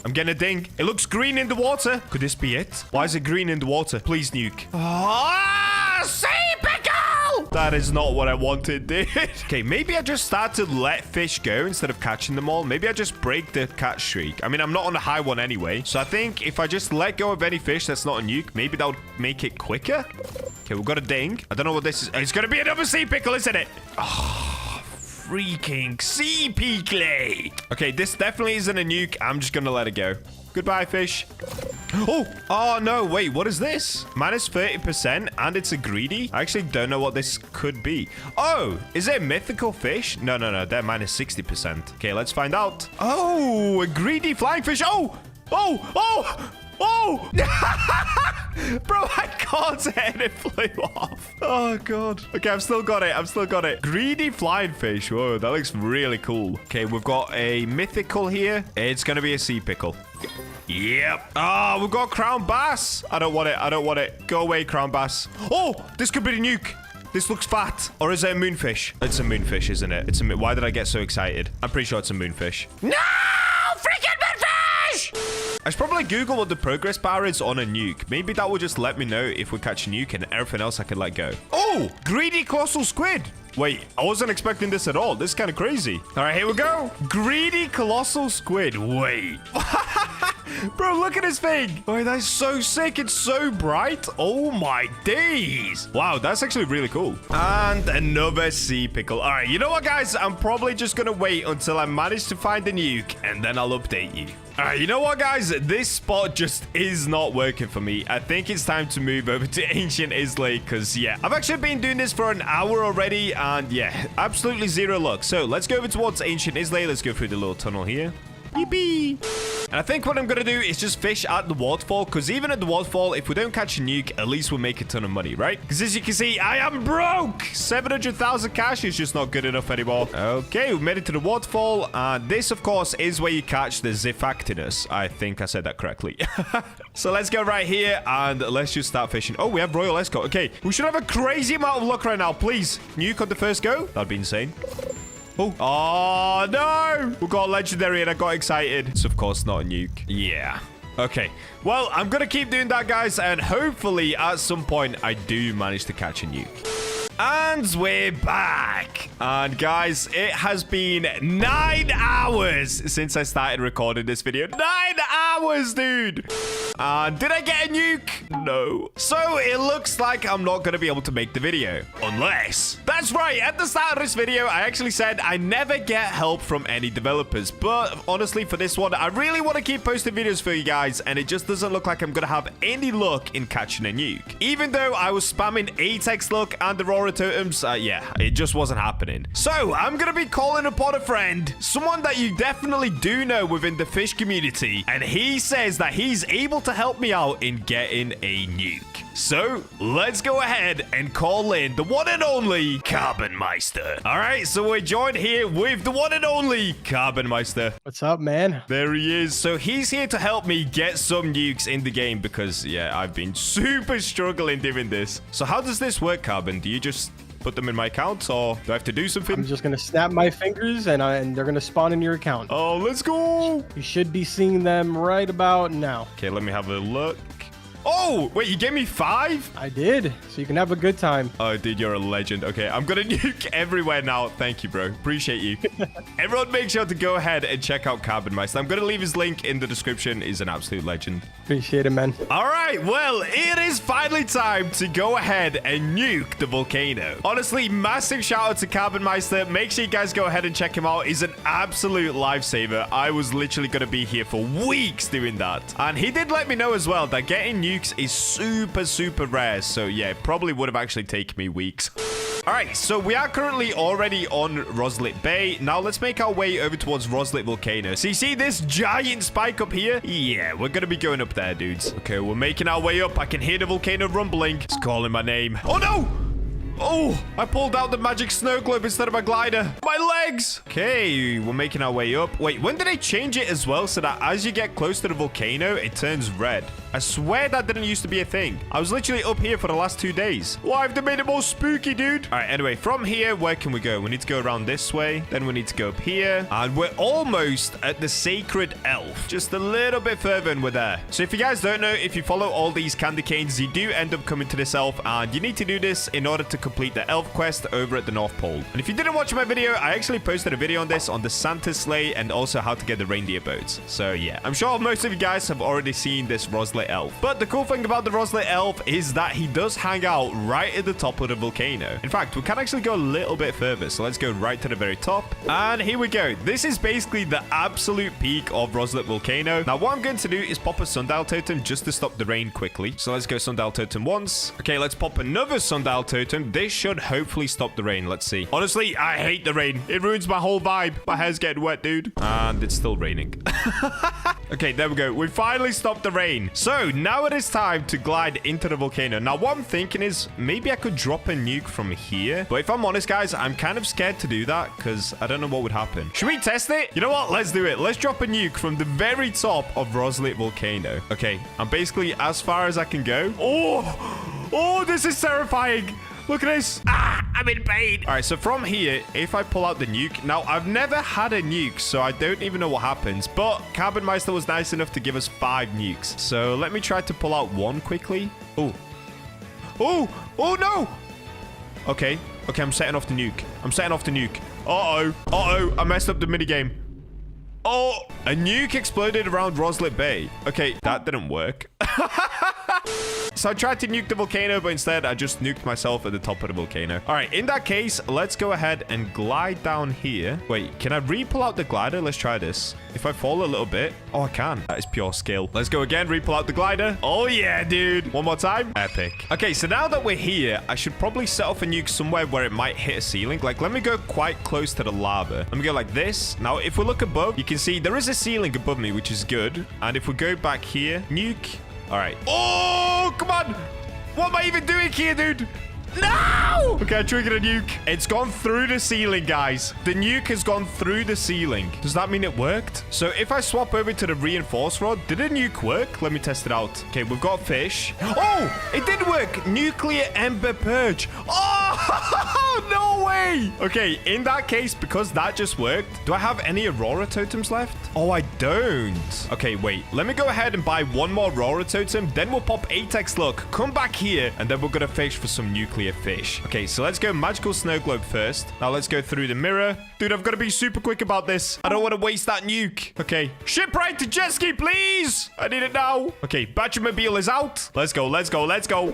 I'm getting a ding. It looks green in the water. Could this be it? Why is it green in the water? Please nuke. Ah, sea pickle! That is not what I wanted, dude. Okay, maybe I just start to let fish go instead of catching them all. Maybe I just break the catch streak. I mean, I'm not on a high one anyway. So I think if I just let go of any fish that's not a nuke, maybe that would make it quicker. Okay, we've got a ding. I don't know what this is. It's going to be another sea pickle, isn't it? Oh, freaking sea pickle. Okay, this definitely isn't a nuke. I'm just going to let it go. Goodbye, fish. Oh, no. Wait, what is this? Minus 30% and it's a greedy? I actually don't know what this could be. Oh, is it a mythical fish? No. They're minus 60%. Okay, let's find out. Oh, a greedy flying fish. Oh! Bro, I caught it and it flew off. Oh, God. Okay, I've still got it. Greedy flying fish. Whoa, that looks really cool. Okay, we've got a mythical here. It's going to be a sea pickle. Yep. Oh, we've got crown bass. I don't want it. Go away, crown bass. Oh, this could be the nuke. This looks fat. Or is it a moonfish? It's a moonfish, isn't it? Why did I get so excited? I'm pretty sure it's a moonfish. No! Freaking moonfish! I should probably Google what the progress bar is on a nuke. Maybe that will just let me know if we catch a nuke and everything else I can let go. Oh, greedy colossal squid. Wait, I wasn't expecting this at all. This is kind of crazy. All right, here we go. Greedy colossal squid. Wait. Bro, look at this thing. Oh, that's so sick. It's so bright. Oh, my days. Wow, that's actually really cool. And another sea pickle. All right, you know what, guys? I'm probably just going to wait until I manage to find a nuke, and then I'll update you. All right, you know what, guys? This spot just is not working for me. I think it's time to move over to Ancient Islay because, yeah, I've actually been doing this for an hour already, and, yeah, absolutely zero luck. So let's go over towards Ancient Islay. Let's go through the little tunnel here. Yippee! And I think what I'm going to do is just fish at the waterfall, because even at the waterfall, if we don't catch a nuke, at least we'll make a ton of money, right? Because as you can see, I am broke! 700,000 cash is just not good enough anymore. Okay, we made it to the waterfall, and this, of course, is where you catch the Zifactinus. I think I said that correctly. So let's go right here, and let's just start fishing. Oh, we have Royal Escort. Okay, we should have a crazy amount of luck right now, please. Nuke on the first go? That'd be insane. Oh, no! We got a legendary and I got excited. It's, of course, not a nuke. Yeah. Okay. Well, I'm going to keep doing that, guys. And hopefully, at some point, I do manage to catch a nuke. And we're back. And guys, it has been 9 hours since I started recording this video. 9 hours, dude. And did I get a nuke? No. So it looks like I'm not going to be able to make the video. Unless. That's right. At the start of this video, I actually said I never get help from any developers. But honestly, for this one, I really want to keep posting videos for you guys. And it just doesn't look like I'm going to have any luck in catching a nuke. Even though I was spamming 8x luck and the Aurora totems, yeah, it just wasn't happening. So I'm going to be calling upon a friend, someone that you definitely do know within the fish community. And he says that he's able to help me out in getting a nuke. So let's go ahead and call in the one and only Carbonmeister. All right, so we're joined here with the one and only Carbonmeister. What's up, man? There he is. So he's here to help me get some nukes in the game because, yeah, I've been super struggling doing this. So how does this work, Carbon? Do you just put them in my account, or do I have to do something? I'm just gonna snap my fingers and they're gonna spawn in your account. Oh, let's go. You should be seeing them right about now. Okay, let me have a look. Oh, wait, you gave me 5? I did, so you can have a good time. Oh, dude, you're a legend. Okay, I'm gonna nuke everywhere now. Thank you, bro. Appreciate you. Everyone make sure to go ahead and check out Carbonmeister. I'm gonna leave his link in the description. He's an absolute legend. Appreciate it, man. All right, well, it is finally time to go ahead and nuke the volcano. Honestly, massive shout out to Carbonmeister. Make sure you guys go ahead and check him out. He's an absolute lifesaver. I was literally gonna be here for weeks doing that. And he did let me know as well that getting nukes is super rare, so yeah, it probably would have actually taken me weeks. All right, so we are currently already on Roslit Bay. Now let's make our way over towards Roslit Volcano. So you see this giant spike up here? Yeah, we're gonna be going up there, dudes. Okay, we're making our way up. I can hear the volcano rumbling. It's calling my name. Oh no! Oh, I pulled out the magic snow globe instead of my glider. My legs. Okay, we're making our way up. Wait, when did they change it as well so that as you get close to the volcano, it turns red? I swear that didn't used to be a thing. I was literally up here for the last 2 days. Why have they made it more spooky, dude? All right, anyway, from here, where can we go? We need to go around this way. Then we need to go up here. And we're almost at the Sacred Elf. Just a little bit further and we're there. So if you guys don't know, if you follow all these candy canes, you do end up coming to this elf. And you need to do this in order to complete the elf quest over at the North Pole. And if you didn't watch my video, I actually posted a video on this on the Santa sleigh and also how to get the reindeer boats. So yeah, I'm sure most of you guys have already seen this Roslit elf. But the cool thing about the Roslit elf is that he does hang out right at the top of the volcano. In fact, we can actually go a little bit further. So let's go right to the very top. And here we go. This is basically the absolute peak of Roslit Volcano. Now, what I'm going to do is pop a sundial totem just to stop the rain quickly. So let's go sundial totem once. Okay, let's pop another sundial totem. This should hopefully stop the rain. Let's see. Honestly, I hate the rain. It ruins my whole vibe. My hair's getting wet, dude. And it's still raining. Okay, there we go. We finally stopped the rain. So now it is time to glide into the volcano. Now, what I'm thinking is maybe I could drop a nuke from here. But if I'm honest, guys, I'm kind of scared to do that because I don't know what would happen. Should we test it? You know what? Let's do it. Let's drop a nuke from the very top of Roslit Volcano. Okay, I'm basically as far as I can go. Oh, this is terrifying. Look at this. Ah! I'm in pain. All right, so from here, if I pull out the nuke, now I've never had a nuke, so I don't even know what happens, but Carbon Meister was nice enough to give us 5 nukes. So let me try to pull out one quickly. Oh, no. Okay, I'm setting off the nuke. Uh-oh, I messed up the minigame. Oh, a nuke exploded around Roslet Bay. Okay, that didn't work. So I tried to nuke the volcano, but instead I just nuked myself at the top of the volcano. All right, in that case, let's go ahead and glide down here. Wait, can I re-pull out the glider? Let's try this. If I fall a little bit. Oh, I can. That is pure skill. Let's go again. Re-pull out the glider. Oh, yeah, dude. One more time. Epic. Okay, so now that we're here, I should probably set off a nuke somewhere where it might hit a ceiling. Like, let me go quite close to the lava. Let me go like this. Now, if we look above, you can see there is a ceiling above me, which is good. And if we go back here, nuke. All right. Oh, come on. What am I even doing here, dude? No! Okay, I triggered a nuke. It's gone through the ceiling, guys. The nuke has gone through the ceiling. Does that mean it worked? So if I swap over to the reinforced rod, did the nuke work? Let me test it out. Okay, we've got fish. Oh, it did work. Nuclear ember purge. Oh, no way. Okay, in that case, because that just worked, do I have any Aurora totems left? Oh, I don't. Okay, wait. Let me go ahead and buy one more Aurora totem. Then we'll pop 8x luck. Come back here, and then we're going to fish for some nuclear fish. Okay, so let's go magical snow globe first. Now let's go through the mirror. Dude, I've got to be super quick about this. I don't want to waste that nuke. Okay, shipwright to jet ski, please. I need it now. Okay, Batchamobile is out. Let's go.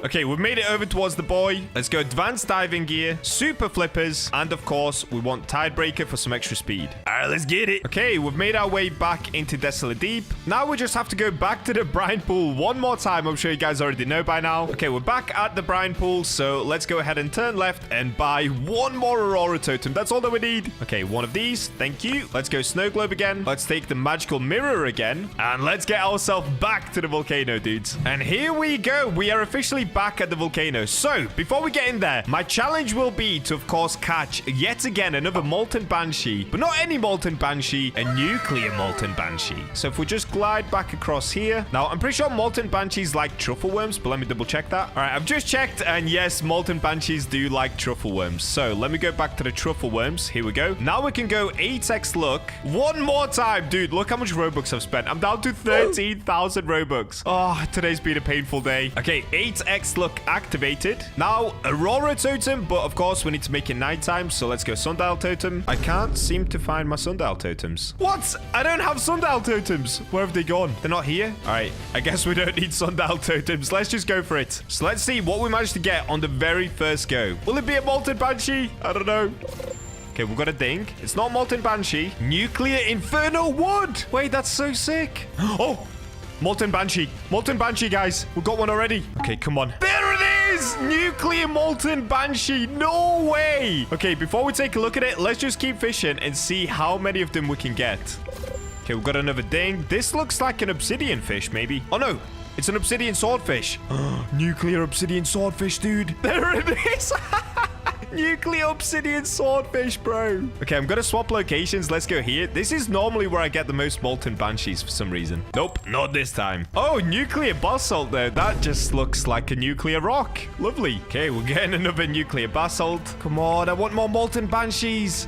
Okay, we've made it over towards the boy. Let's go advanced diving gear, super flippers, and of course, we want tidebreaker for some extra speed. All right, let's get it. Okay, we've made our way back into Desolate Deep. Now we just have to go back to the brine pool one more time. I'm sure you guys already know by now. Okay, we're back at the brine pool, so let's go ahead and turn left and buy one more Aurora totem. That's all that we need. Okay, one of these. Thank you. Let's go snow globe again. Let's take the magical mirror again. And let's get ourselves back to the volcano, dudes. And here we go. We are officially back at the volcano. So, before we get in there, my challenge will be to, of course, catch yet again another molten banshee. But not any molten banshee, a nuclear molten banshee. So if we just glide back across here. Now, I'm pretty sure molten banshees like truffle worms, but let me double check that. All right, I've just checked, and yes, molten banshees do like truffle worms. So let me go back to the truffle worms. Here we go. Now we can go 8x luck one more time. Dude, look how much Robux I've spent. I'm down to 13,000 Robux. Oh, today's been a painful day. Okay, 8x luck activated. Now, Aurora totem, but of course, we need to make it nighttime. So let's go sundial totem. I can't seem to find my sundial totems. What? I don't have sundial totems. Where have they gone? They're not here? All right, I guess we don't need sundial totems. Let's just go for it. So let's see what we managed to get on the very first go. Will it be a molten banshee? I don't know. Okay, we've got a ding. It's not molten banshee. Nuclear inferno wood. Wait, that's so sick. Oh, molten banshee. Molten banshee, guys. We've got one already. Okay, come on. There it is. Nuclear molten banshee. No way. Okay, before we take a look at it, let's just keep fishing and see how many of them we can get. Okay, we've got another ding. This looks like an obsidian fish, maybe. Oh, no. It's an obsidian swordfish. Nuclear obsidian swordfish, dude. There it is. Nuclear obsidian swordfish, bro. Okay, I'm gonna swap locations. Let's go here. This is normally where I get the most molten banshees for some reason. Nope, not this time. Oh, nuclear basalt there. That just looks like a nuclear rock. Lovely. Okay, we're getting another nuclear basalt. Come on, I want more molten banshees.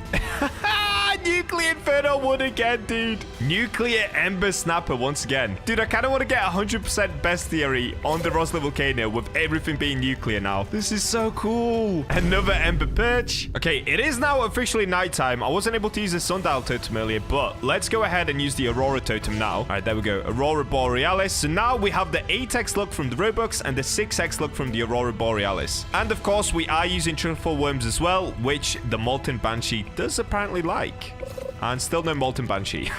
Nuclear inferno wood again, dude. Nuclear ember snapper once again. Dude, I kind of want to get 100% bestiary on the Rosler volcano with everything being nuclear now. This is so cool. Another ember perch. Okay, it is now officially nighttime. I wasn't able to use the sundial totem earlier, but let's go ahead and use the Aurora totem now. All right, there we go. Aurora Borealis. So now we have the 8x luck from the Robux and the 6x luck from the Aurora Borealis. And of course, we are using truffle worms as well, which the molten banshee does apparently like. And still no molten banshee.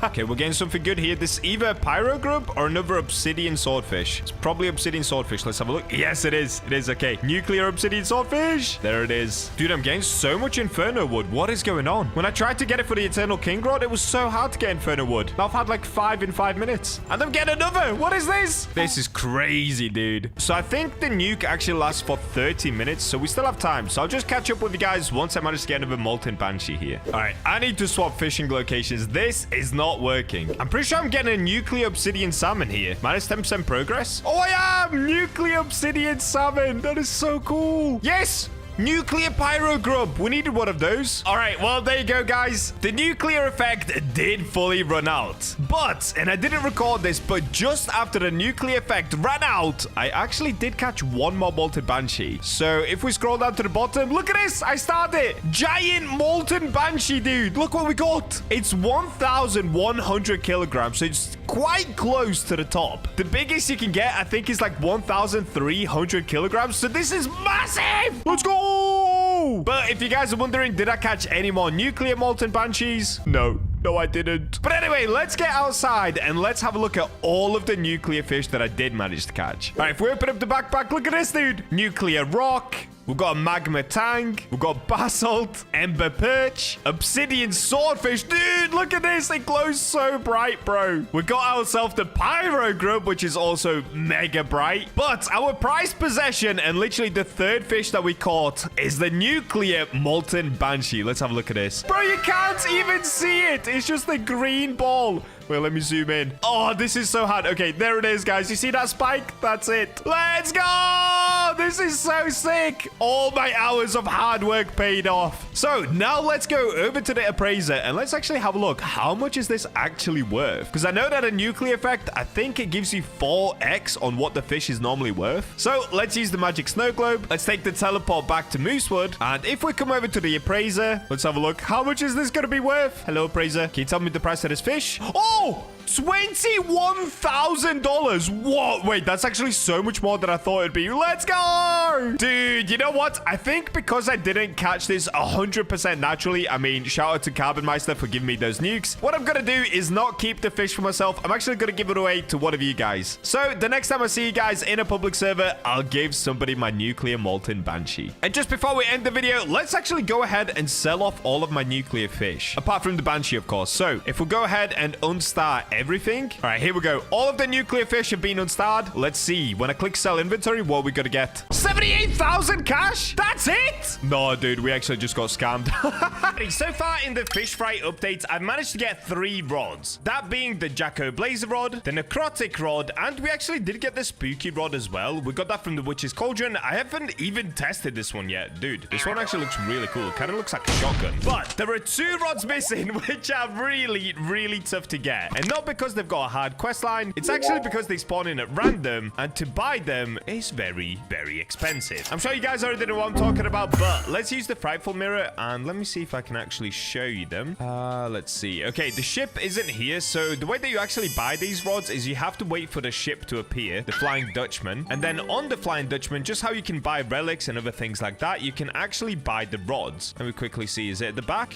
Okay, we're getting something good here. This is either a pyro grub or another obsidian swordfish. It's probably obsidian swordfish. Let's have a look. Yes, it is. It is. Okay. Nuclear obsidian swordfish. There it is. Dude, I'm getting so much inferno wood. What is going on? When I tried to get it for the eternal king rod, it was so hard to get inferno wood. Now I've had like 5 in 5 minutes. And I'm getting another. What is this? This is crazy, dude. So I think the nuke actually lasts for 30 minutes. So we still have time. So I'll just catch up with you guys once I manage to get another molten banshee here. All right. I need to swap fishing locations. This is not working. I'm pretty sure I'm getting a nuclear obsidian salmon here. Minus 10% progress. Oh, I am! Nuclear obsidian salmon. That is so cool. Yes! Nuclear pyro grub. We needed one of those. All right, well, there you go, guys. The nuclear effect did fully run out. But, and I didn't record this, but just after the nuclear effect ran out, I actually did catch one more molten banshee. So if we scroll down to the bottom, look at this. I started. Giant molten banshee, dude. Look what we got. It's 1,100 kilograms. So it's quite close to the top. The biggest you can get, I think, is like 1,300 kilograms. So this is massive. Let's go. But if you guys are wondering, did I catch any more nuclear molten banshees? No, I didn't. But anyway, let's get outside and let's have a look at all of the nuclear fish that I did manage to catch. All right, if we open up the backpack, look at this, dude. Nuclear rock. We've got a magma tang. We've got basalt, ember perch, obsidian swordfish. Dude, look at this. It glows so bright, bro. We got ourselves the pyro grub, which is also mega bright. But our prized possession and literally the third fish that we caught is the nuclear molten banshee. Let's have a look at this. Bro, you can't even see it. It's just the green ball. Wait, let me zoom in. Oh, this is so hard. Okay, there it is, guys. You see that spike? That's it. Let's go! This is so sick. All my hours of hard work paid off. So now let's go over to the appraiser and let's actually have a look. How much is this actually worth? Because I know that a nuclear effect, I think it gives you 4x on what the fish is normally worth. So let's use the magic snow globe. Let's take the teleport back to Moosewood. And if we come over to the appraiser, let's have a look. How much is this going to be worth? Hello, appraiser. Can you tell me the price of this fish? Oh! $21,000. What? Wait, that's actually so much more than I thought it'd be. Let's go! Dude, you know what? I think because I didn't catch this 100% naturally, I mean, shout out to Carbonmeister for giving me those nukes. What I'm gonna do is not keep the fish for myself. I'm actually gonna give it away to one of you guys. So the next time I see you guys in a public server, I'll give somebody my nuclear molten banshee. And just before we end the video, let's actually go ahead and sell off all of my nuclear fish. Apart from the banshee, of course. So if we go ahead and unstar everything. All right, here we go. All of the nuclear fish have been unstarred. Let's see. When I click sell inventory, what are we gonna get? 78,000 cash? That's it? No, dude, we actually just got scammed. So far in the fish fry updates, I've managed to get 3 rods. That being the Jacko Blazer Rod, the Necrotic Rod, and we actually did get the Spooky Rod as well. We got that from the Witch's Cauldron. I haven't even tested this one yet. Dude, this one actually looks really cool. Kind of looks like a shotgun. But there are 2 rods missing, which are really, really tough to get. And not because they've got a hard quest line. It's actually because they spawn in at random, and to buy them is very, very expensive. I'm sure you guys already know what I'm talking about, but let's use the Frightful mirror, and let me see if I can actually show you them. Let's see. Okay, the ship isn't here, so the way that you actually buy these rods is you have to wait for the ship to appear, the Flying Dutchman, and then on the Flying Dutchman, just how you can buy relics and other things like that, you can actually buy the rods. Let me quickly see. Is it at the back?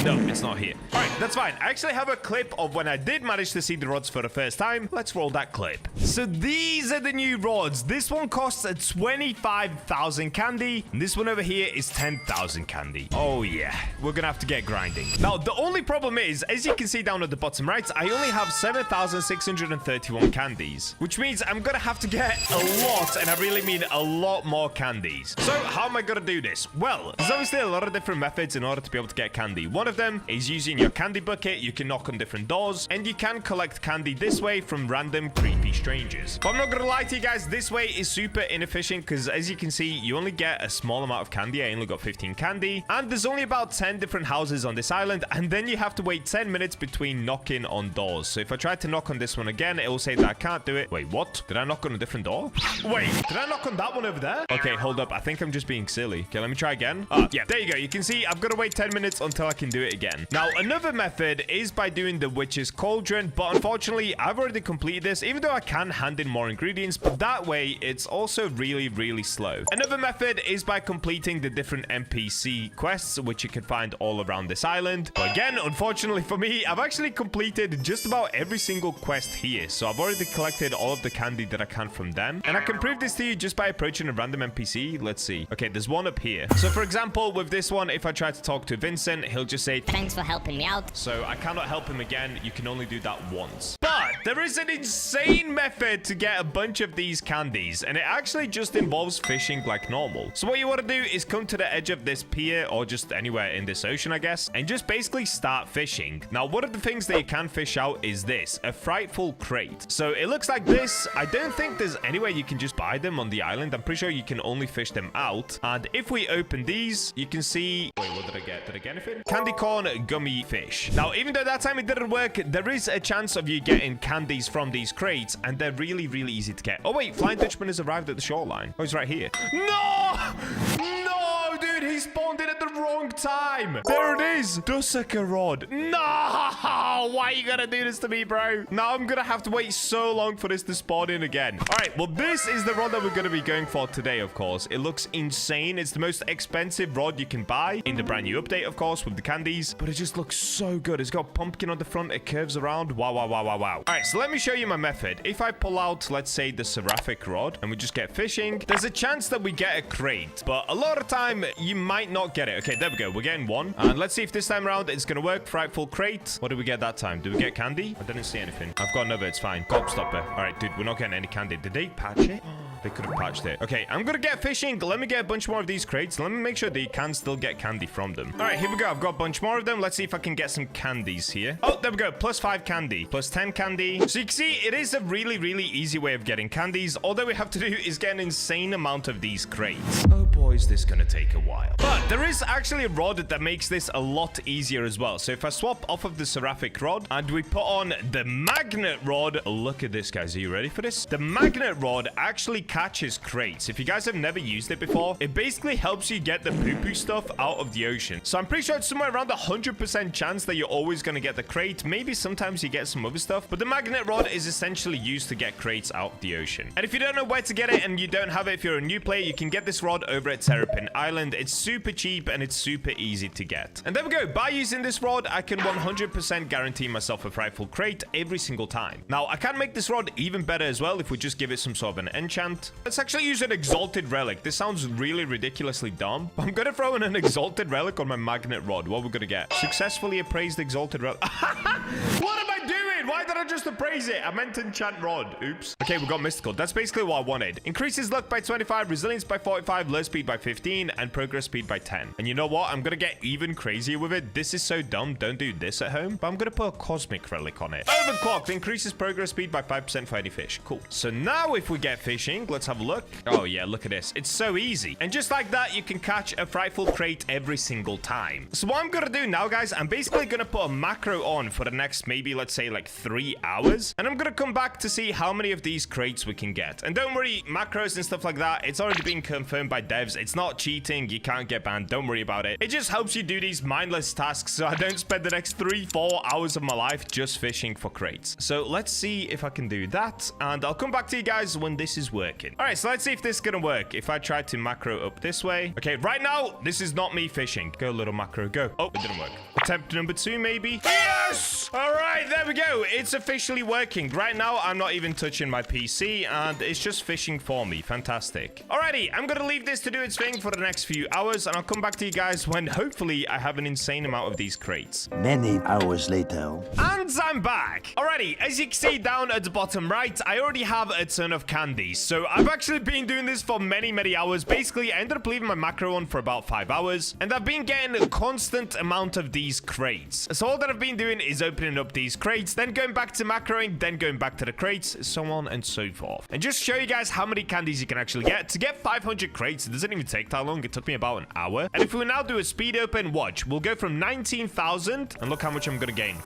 No, it's not here. All right, that's fine. I actually have a clip of when I did manage to see the rods for the first time. Let's roll that clip. So these are the new rods. This one costs 25,000 candy, and this one over here is 10,000 candy. Oh yeah, we're gonna have to get grinding. Now the only problem is, as you can see down at the bottom right, I only have 7,631 candies, which means I'm gonna have to get a lot, and I really mean a lot more candies. So how am I gonna do this? Well, there's obviously a lot of different methods in order to be able to get candy. One of them is using your candy bucket. You can knock on different doors, and you can collect candy this way from random creepy strangers. But I'm not gonna lie to you guys, this way is super inefficient because as you can see, you only get a small amount of candy. I only got 15 candy, and there's only about 10 different houses on this island, and then you have to wait 10 minutes between knocking on doors. So if I try to knock on this one again, it will say that I can't do it. Wait, what? Did I knock on a different door? Wait, did I knock on that one over there? Okay, hold up. I think I'm just being silly. Okay, let me try again. Yeah, there you go. You can see I've got to wait 10 minutes until I can do it again. Now, another method is by doing the Witch's Cauldron, but unfortunately, I've already completed this, even though I can hand in more ingredients, but that way, it's also really slow. Another method is by completing the different NPC quests, which you can find all around this island. But again, unfortunately for me, I've actually completed just about every single quest here, so I've already collected all of the candy that I can from them, and I can prove this to you just by approaching a random NPC. Let's see. Okay, there's one up here. So for example, with this one, if I try to talk to Vincent, he'll just say, "Thanks for helping me out." So I cannot help him again. You can only do that once. But There is an insane method to get a bunch of these candies, and it actually just involves fishing like normal. So what you want to do is come to the edge of this pier, or just anywhere in this ocean, I guess, and just basically start fishing. Now, one of the things that you can fish out is this, a Frightful crate. So it looks like this. I don't think there's any way you can just buy them on the island. I'm pretty sure you can only fish them out. And if we open these, you can see... Wait, what did I get? Did I get anything? Candy corn gummy fish. Now, even though that time it didn't work, there is a chance of you getting candies from these crates, and they're really, really easy to get. Oh, wait, Flying Dutchman has arrived at the shoreline. Oh, he's right here. No! No, dude, he spawned in at the wrong time. There it is. Dusk Rod. No! Why are you gonna do this to me, bro? Now I'm gonna have to wait so long for this to spawn in again. All right, well, this is the rod that we're gonna be going for today, of course. It looks insane. It's the most expensive rod you can buy in the brand new update, of course, with the candies, but it just looks so good. It's got pumpkin on the front. It curves around. Wow, wow, wow, wow, wow. All right, so let me show you my method. If I pull out, let's say, the seraphic rod, and we just get fishing, there's a chance that we get a crate, but a lot of time you might not get it. Okay, there we go. We're getting one, and let's see if this time around it's gonna work. Frightful crate. What did we get that time? Did we get candy? I didn't see anything. I've got another. It's fine. Gobstopper. All right, dude, we're not getting any candy. Did they patch it? They could have patched it. Okay, I'm gonna get fishing. Let me get a bunch more of these crates. Let me make sure that you can still get candy from them. All right, here we go. I've got a bunch more of them. Let's see if I can get some candies here. Oh, there we go. Plus 5 candy. Plus 10 candy. So you can see it is a really, really easy way of getting candies. All that we have to do is get an insane amount of these crates. Oh boy, is this gonna take a while. But there is actually a rod that makes this a lot easier as well. So if I swap off of the seraphic rod and we put on the magnet rod, look at this, guys. Are you ready for this? The magnet rod actually catches crates. If you guys have never used it before, it basically helps you get the poo-poo stuff out of the ocean. So I'm pretty sure it's somewhere around 100% chance that you're always going to get the crate. Maybe sometimes you get some other stuff, but the magnet rod is essentially used to get crates out of the ocean. And if you don't know where to get it and you don't have it, if you're a new player, you can get this rod over at Terrapin Island. It's super cheap and it's super easy to get. And there we go. By using this rod, I can 100% guarantee myself a Frightful crate every single time. Now, I can make this rod even better as well if we just give it some sort of an enchant. Let's actually use an exalted relic. This sounds really ridiculously dumb, but I'm gonna throw in an exalted relic on my magnet rod. What we're gonna get? Successfully appraised exalted relic. What am I doing? Why did I just appraise it? I meant enchant rod. Oops. Okay, we got mystical. That's basically what I wanted. Increases luck by 25, resilience by 45, low speed by 15, and progress speed by 10. And you know what? I'm gonna get even crazier with it. This is so dumb. Don't do this at home, but I'm gonna put a cosmic relic on it. Overclocked increases progress speed by 5% for any fish. Cool. So now if we get fishing, let's have a look. Oh yeah, look at this. It's so easy. And just like that, you can catch a Frightful crate every single time. So what I'm gonna do now, guys, I'm basically gonna put a macro on for the next, maybe, let's say, like 3 hours. And I'm gonna come back to see how many of these crates we can get. And don't worry, macros and stuff like that, it's already been confirmed by devs. It's not cheating. You can't get banned. Don't worry about it. It just helps you do these mindless tasks so I don't spend the next 3-4 hours of my life just fishing for crates. So let's see if I can do that. And I'll come back to you guys when this is working. All right, so let's see if this is gonna work. If I try to macro up this way. Okay, right now, this is not me fishing. Go, little macro, go. Oh, it didn't work. Attempt number 2, maybe. Yes! All right, there we go. It's officially working. Right now, I'm not even touching my PC, and it's just fishing for me. Fantastic. Alrighty, I'm gonna leave this to do its thing for the next few hours, and I'll come back to you guys when, hopefully, I have an insane amount of these crates. Many hours later. And I'm back. Alrighty, as you can see down at the bottom right, I already have a ton of candies. So I've actually been doing this for many hours. Basically, I ended up leaving my macro on for about 5 hours, and I've been getting a constant amount of these crates. So all that I've been doing is opening up these crates, then going back to macroing, then going back to the crates, so on and so forth. And just show you guys how many candies you can actually get. To get 500 crates, it doesn't even take that long. It took me about an hour. And if we now do a speed open, watch, we'll go from 19,000, and look how much I'm gonna gain.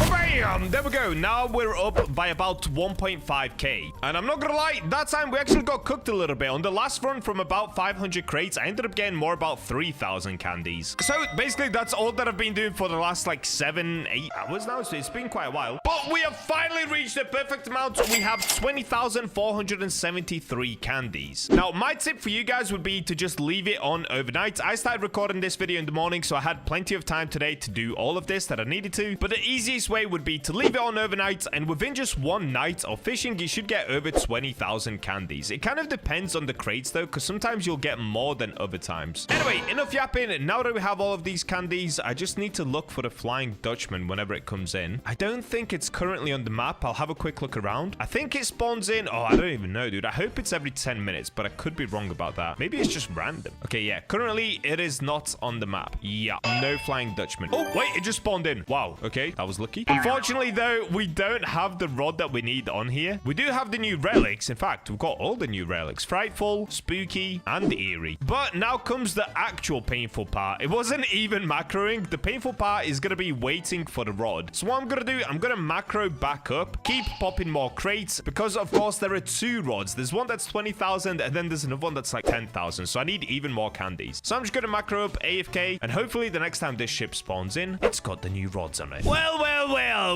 Bam! There we go. Now we're up by about 1.5k. And I'm not gonna lie, that time we actually got cooked a little bit. On the last run from about 500 crates, I ended up getting more about 3,000 candies. So basically, that's all that I've been doing for the last like 7-8 hours now. So it's been quite a while. But we have finally reached the perfect amount. We have 20,473 candies. Now, my tip for you guys would be to just leave it on overnight. I started recording this video in the morning, so I had plenty of time today to do all of this that I needed to. But the easiest way would be be to leave it on overnight, and within just one night of fishing, you should get over 20,000 candies. It kind of depends on the crates though, because sometimes you'll get more than other times. Anyway, enough yapping. Now that we have all of these candies, I just need to look for the Flying Dutchman whenever it comes in. I don't think it's currently on the map. I'll have a quick look around. I think it spawns in. Oh, I don't even know, dude. I hope it's every 10 minutes, but I could be wrong about that. Maybe it's just random. Okay, yeah. Currently, it is not on the map. Yeah, no Flying Dutchman. Oh, wait, it just spawned in. Wow. Okay, that was lucky. Unfortunately, though, we don't have the rod that we need on here. We do have the new relics. In fact, we've got all the new relics. Frightful, Spooky, and Eerie. But now comes the actual painful part. It wasn't even macroing. The painful part is going to be waiting for the rod. So what I'm going to do, I'm going to macro back up, keep popping more crates, because of course there are two rods. There's one that's 20,000 and then there's another one that's like 10,000. So I need even more candies. So I'm just going to macro up AFK, and hopefully the next time this ship spawns in, it's got the new rods on it. Well,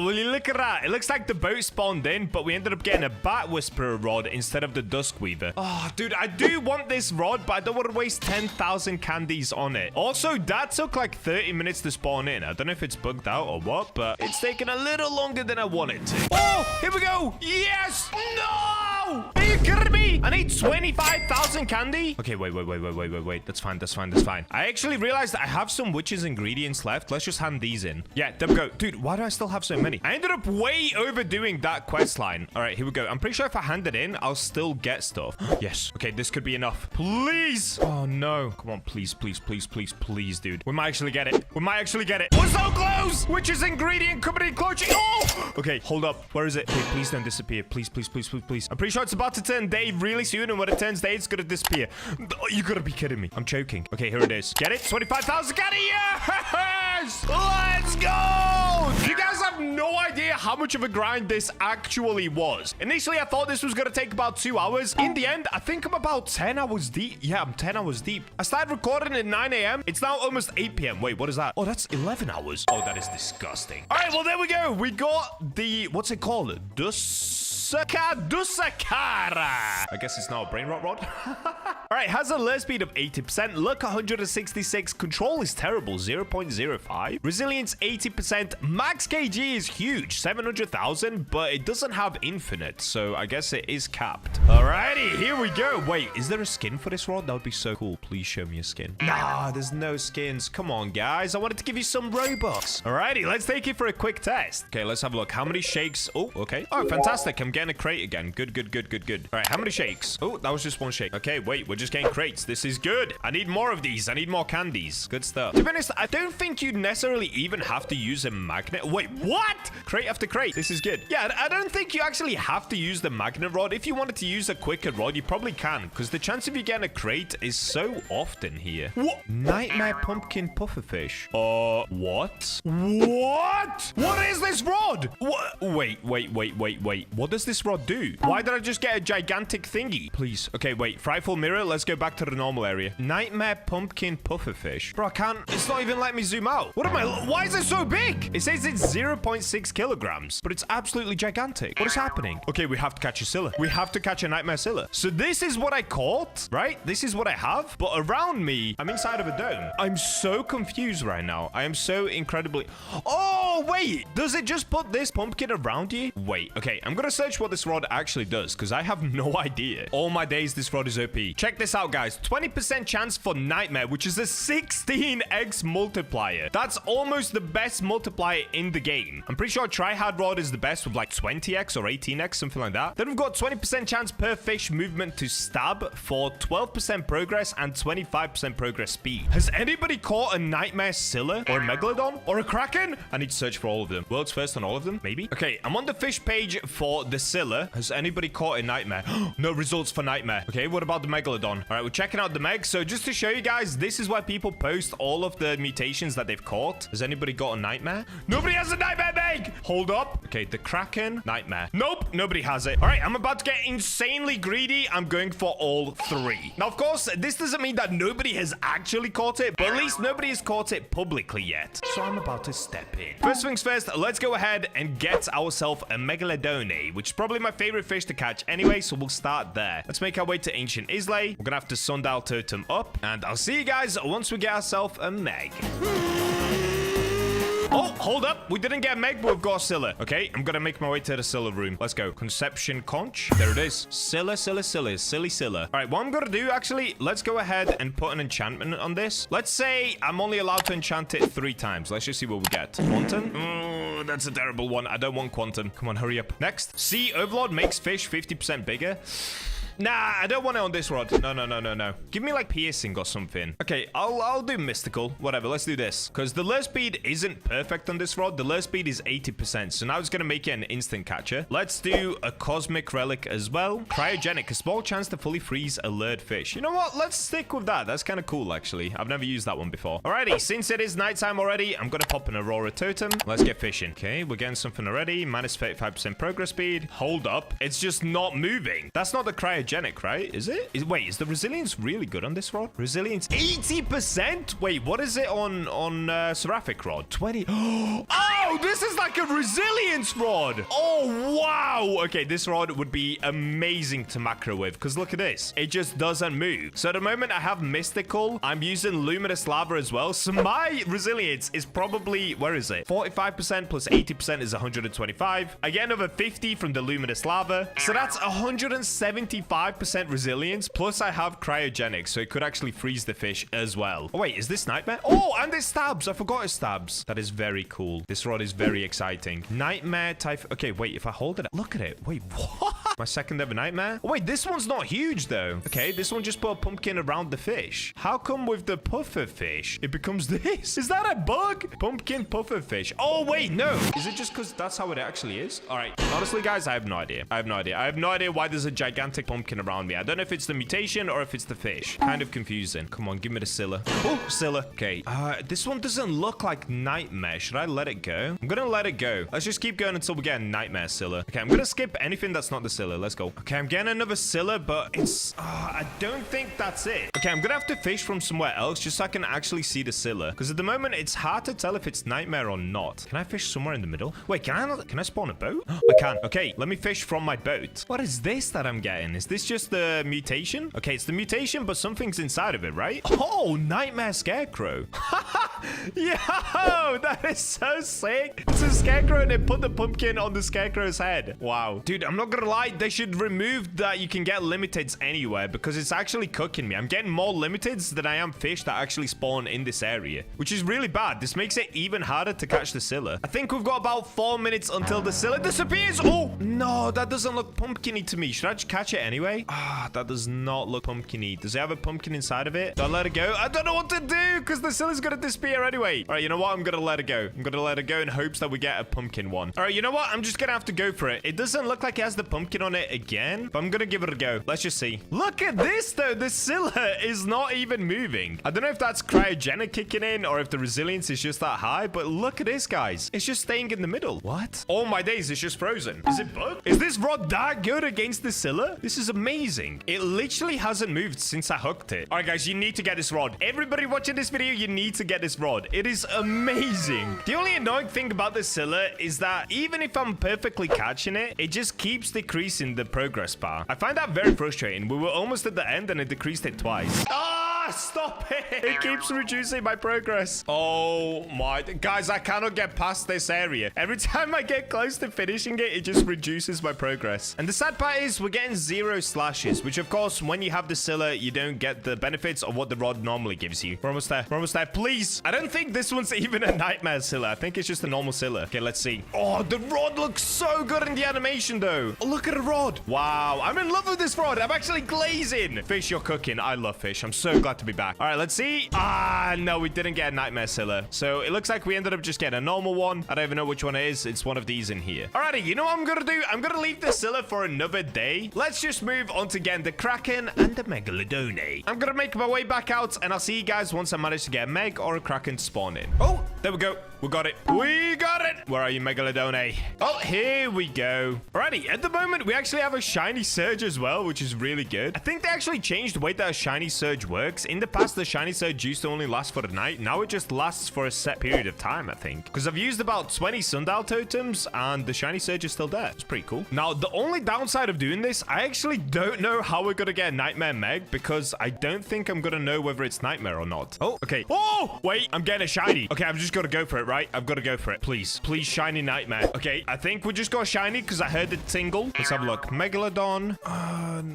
will you look at that? It looks like the boat spawned in, but we ended up getting a Bat Whisperer rod instead of the Dusk Weaver. Oh, dude, I do want this rod, but I don't want to waste 10,000 candies on it. Also, that took like 30 minutes to spawn in. I don't know if it's bugged out or what, but it's taken a little longer than I wanted to. Oh, here we go. Yes. No. Are you kidding me? I need 25,000 candy. Okay, wait. That's fine. I actually realized I have some witches ingredients left. Let's just hand these in. Yeah, there we go. Dude, why do I still have so many? I ended up way overdoing that quest line. All right, here we go. I'm pretty sure if I hand it in, I'll still get stuff. Yes. Okay, this could be enough. Please. Oh, no. Come on, please, dude. We might actually get it. We're so close. Witch's ingredient coming in close. Oh! Okay, hold up. Where is it? Okay, please don't disappear. Please. I'm pretty sure it's about to turn day really soon, and when it turns day, it's gonna disappear. Oh, you gotta be kidding me. I'm choking. Okay, here it is. Get it? 25,000 candy. Yes! Let's go! You guys have no idea how much of a grind this actually was. Initially, I thought this was gonna take about 2 hours. In the end, I think I'm about 10 hours deep. Yeah, I'm 10 hours deep. I started recording at 9 a.m. It's now almost 8 p.m. Wait, what is that? Oh, that's 11 hours. Oh, that is disgusting. All right, well, there we go. We got the, what's it called? Dusakara. I guess it's now a brain rot rod. All right, has a alert speed of 80%, luck 166, control is terrible, 0.05, resilience 80%, max kg is huge, 700,000, but it doesn't have infinite, so I guess it is capped. Alrighty, here we go. Wait, is there a skin for this rod? That would be so cool. Please show me a skin. Nah, there's no skins. Come on, guys. I wanted to give you some Robux. Alrighty, let's take it for a quick test. Okay, let's have a look. How many shakes? Oh, okay. Oh, fantastic. I'm getting a crate again. Good. All right, how many shakes? Oh, that was just one shake. Okay, wait, we're just getting crates. This is good. I need more of these. I need more candies. Good stuff. To be honest, I don't think you necessarily even have to use a magnet. Wait, what? Crate after crate. This is good. Yeah, I don't think you actually have to use the magnet rod. If you wanted to use a quicker rod, you probably can, because the chance of you getting a crate is so often here. What? Nightmare pumpkin pufferfish. What? What is this rod? What? Wait. What does this rod do? Why did I just get a gigantic thingy? Please. Okay, wait. Frightful mirror. Let's go back to the normal area. Nightmare pumpkin pufferfish. Bro, I can't. It's not even letting me zoom out. What am I? Why is it so big? It says it's 0.6 kilograms, but it's absolutely gigantic. What is happening? Okay, we have to catch a Scylla. We have to catch a nightmare Scylla. So this is what I caught, right? This is what I have. But around me, I'm inside of a dome. I'm so confused right now. I am so incredibly... Oh, wait. Does it just put this pumpkin around you? Wait. Okay, I'm gonna search what this rod actually does, because I have no idea. All my days, this rod is OP. Check this out, guys. 20% chance for nightmare, which is a 16x multiplier. That's almost the best multiplier in the game. I'm pretty sure tryhard rod is the best with like 20x or 18x, something like that. Then we've got 20% chance per fish movement to stab for 12% progress and 25% progress speed. Has anybody caught a nightmare Scylla or a Megalodon or a Kraken? I need to search for all of them. World's first on all of them, maybe? Okay, I'm on the fish page for the Scylla. Has anybody caught a nightmare? No results for nightmare. Okay, what about the Megalodon? All right, we're checking out the Meg. So just to show you guys, this is why people post all of the mutations that they've caught. Has anybody got a nightmare? Nobody has a nightmare, Meg! Hold up. Okay, the Kraken, nightmare. Nope, nobody has it. All right, I'm about to get insanely greedy. I'm going for all three. Now, of course, this doesn't mean that nobody has actually caught it, but at least nobody has caught it publicly yet. So I'm about to step in. First things first, let's go ahead and get ourselves a Megalodon, which is probably my favorite fish to catch anyway, so we'll start there. Let's make our way to Ancient Islay. We're gonna have to Sundial Totem up, and I'll see you guys once we get ourselves a Meg. Oh, hold up. We didn't get Meg, but we've got Scylla. Okay, I'm gonna make my way to the Scylla room. Let's go. Conception conch. There it is. Scylla, Scylla, Scylla. Silly Scylla. All right, what I'm gonna do, actually, let's go ahead and put an enchantment on this. Let's say I'm only allowed to enchant it 3 times. Let's just see what we get. Quantum? Oh, that's a terrible one. I don't want quantum. Come on, hurry up. Next. Sea Overlord makes fish 50% bigger. Nah, I don't want it on this rod. No. Give me like piercing or something. Okay, I'll do mystical. Whatever, let's do this. Because the lure speed isn't perfect on this rod. The lure speed is 80%. So now it's going to make it an instant catcher. Let's do a cosmic relic as well. Cryogenic, a small chance to fully freeze a lured fish. You know what? Let's stick with that. That's kind of cool, actually. I've never used that one before. Alrighty, since it is nighttime already, I'm going to pop an Aurora totem. Let's get fishing. Okay, we're getting something already. Minus 35% progress speed. Hold up. It's just not moving. That's not the cryogenic, right? Is it? Wait, is the resilience really good on this rod? Resilience 80%? Wait, what is it on Seraphic rod? 20. Oh, this is like a resilience rod. Oh, wow. Okay, this rod would be amazing to macro with because look at this. It just doesn't move. So at the moment I have mystical. I'm using luminous lava as well. So my resilience is probably, where is it? 45% plus 80% is 125. I get another 50 from the luminous lava. So that's 175% resilience. Plus I have cryogenic. So it could actually freeze the fish as well. Oh, wait, is this nightmare? Oh, and it stabs. I forgot it stabs. That is very cool. This rod is very exciting. Nightmare type. Okay, wait, if I hold it. Look at it. Wait, what? My second ever nightmare? Oh, wait, this one's not huge though. Okay, this one just put a pumpkin around the fish. How come with the puffer fish, it becomes this? Is that a bug? Pumpkin puffer fish. Oh, wait, no. Is it just because that's how it actually is? All right. Honestly, guys, I have no idea. I have no idea why there's a gigantic pumpkin around me. I don't know if it's the mutation or if it's the fish. Kind of confusing. Come on, give me the Scylla. Oh, Scylla. Okay. This one doesn't look like nightmare. Should I let it go? I'm gonna let it go. Let's just keep going until we get a nightmare Scylla. Okay, I'm gonna skip anything that's not the Scylla. Let's go. Okay, I'm getting another Scylla, but it's... I don't think that's it. Okay, I'm gonna have to fish from somewhere else just so I can actually see the Scylla. Because at the moment, it's hard to tell if it's nightmare or not. Can I fish somewhere in the middle? Wait, can I spawn a boat? I can. Okay, let me fish from my boat. What is this that I'm getting? Is this just the mutation? Okay, it's the mutation, but something's inside of it, right? Oh, nightmare scarecrow. Yo, that is so sick. It's a scarecrow and they put the pumpkin on the scarecrow's head. Wow. Dude, I'm not gonna lie. They should remove that you can get limiteds anywhere because it's actually cooking me. I'm getting more limiteds than I am fish that actually spawn in this area, which is really bad. This makes it even harder to catch the Scylla. I think we've got about 4 minutes until the Scylla disappears. Oh, no, that doesn't look pumpkin-y to me. Should I just catch it anyway? That does not look pumpkin-y. Does it have a pumpkin inside of it? Do I let it go? I don't know what to do because the Scylla's gonna disappear anyway. All right, you know what? I'm gonna let it go. I'm gonna let it go in hopes that we get a pumpkin one. All right, you know what? I'm just gonna have to go for it. It doesn't look like it has the pumpkin on it again, but I'm gonna give it a go. Let's just see. Look at this, though. The Scylla is not even moving. I don't know if that's cryogenic kicking in or if the resilience is just that high, but look at this, guys. It's just staying in the middle. What? Oh, my days. It's just frozen. Is it bugged? Is this rod that good against the Scylla? This is amazing. It literally hasn't moved since I hooked it. All right, guys, you need to get this rod. Everybody watching this video, you need to get this rod. It is amazing. The only annoying thing about the Scylla is that even if I'm perfectly catching it, it just keeps decreasing the progress bar. I find that very frustrating. We were almost at the end and it decreased it twice. Stop it. It keeps reducing my progress. Oh my... Guys, I cannot get past this area. Every time I get close to finishing it, it just reduces my progress. And the sad part is we're getting 0 slashes, which of course, when you have the Scylla, you don't get the benefits of what the rod normally gives you. We're almost there. We're almost there. Please. I don't think this one's even a nightmare Scylla. I think it's just a normal Scylla. Okay, let's see. Oh, the rod looks so good in the animation, though. Oh, look at the rod. Wow. I'm in love with this rod. I'm actually glazing. Fish, you're cooking. I love fish. I'm so glad to be back. All right, let's see. No, we didn't get a nightmare Scylla. So it looks like we ended up just getting a normal one. I don't even know which one it is. It's one of these in here. Alrighty, you know what I'm gonna do? I'm gonna leave the Scylla for another day. Let's just move on to getting the Kraken and the Megalodon. I'm gonna make my way back out and I'll see you guys once I manage to get a Meg or a Kraken to spawn in. Oh, there we go. We got it. We got it. Where are you, Megalodon? Oh, here we go. Alrighty, at the moment, we actually have a shiny surge as well, which is really good. I think they actually changed the way that a shiny surge works. In the past, the shiny surge used to only last for the night. Now it just lasts for a set period of time, I think. Because I've used about 20 sundial totems and the shiny surge is still there. It's pretty cool. Now, the only downside of doing this, I actually don't know how we're going to get a Nightmare Meg because I don't think I'm going to know whether it's Nightmare or not. Oh, okay. Oh, wait, I'm getting a shiny. Okay, I'm just just got to go for it, right? I've got to go for it. Please. Please, shiny nightmare. Okay, I think we just got shiny because I heard it tingle. Let's have a look. Megalodon.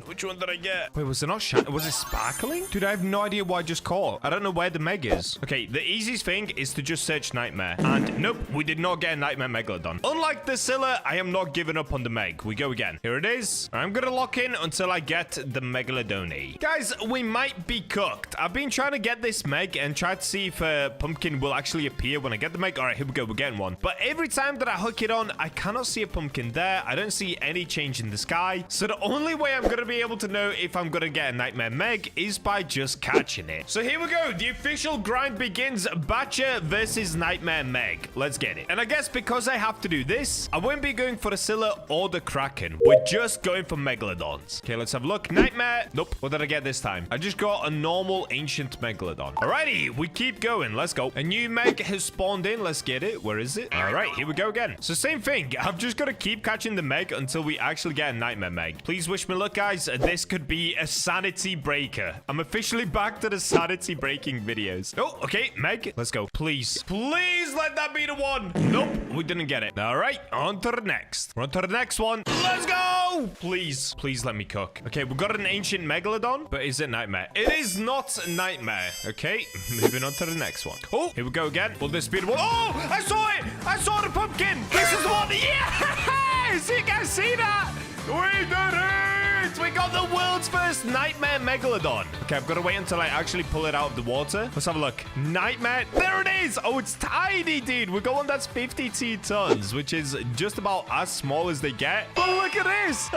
Which one did I get? Wait, was it not shiny? Was it sparkling? Dude, I have no idea what I just caught. I don't know where the meg is. Okay, the easiest thing is to just search nightmare. And nope, we did not get a nightmare Megalodon. Unlike the Scylla, I am not giving up on the meg. We go again. Here it is. I'm gonna lock in until I get the Megalodon. Guys, we might be cooked. I've been trying to get this meg and try to see if a pumpkin will actually appear when I get the meg. All right, here we go. We're getting one. But every time that I hook it on, I cannot see a pumpkin there. I don't see any change in the sky. So the only way I'm gonna be able to know if I'm gonna get a nightmare meg is by just catching it. So here we go. The official grind begins. Bacha versus nightmare meg. Let's get it. And I guess because I have to do this, I won't be going for the Scylla or the Kraken. We're just going for Megalodons. Okay, let's have a look. Nightmare. Nope. What did I get this time? I just got a normal ancient Megalodon. Alrighty, we keep going. Let's go. A new meg has spawned in. Let's get it. Where is it? All right, here we go again. So same thing. I've just got to keep catching the meg until we actually get a nightmare meg. Please wish me luck, guys. This could be a sanity breaker. I'm officially back to the sanity breaking videos. Oh, okay, meg. Let's go. Please. Please let that be the one. Nope, we didn't get it. All right, on to the next. We're on to the next one. Let's go. Please. Please let me cook. Okay, we got an ancient Megalodon, but is it nightmare? It is not nightmare. Okay, moving on to the next one. Oh, here we go again. Will this be the one? Oh, I saw it. I saw the pumpkin. This is the one. Yes! You guys see that? We did it! We got the world's first nightmare Megalodon. Okay, I've got to wait until I actually pull it out of the water. Let's have a look. Nightmare. There it is. Oh, it's tiny, dude. We got one that's 52 tons, which is just about as small as they get. Oh, look at this.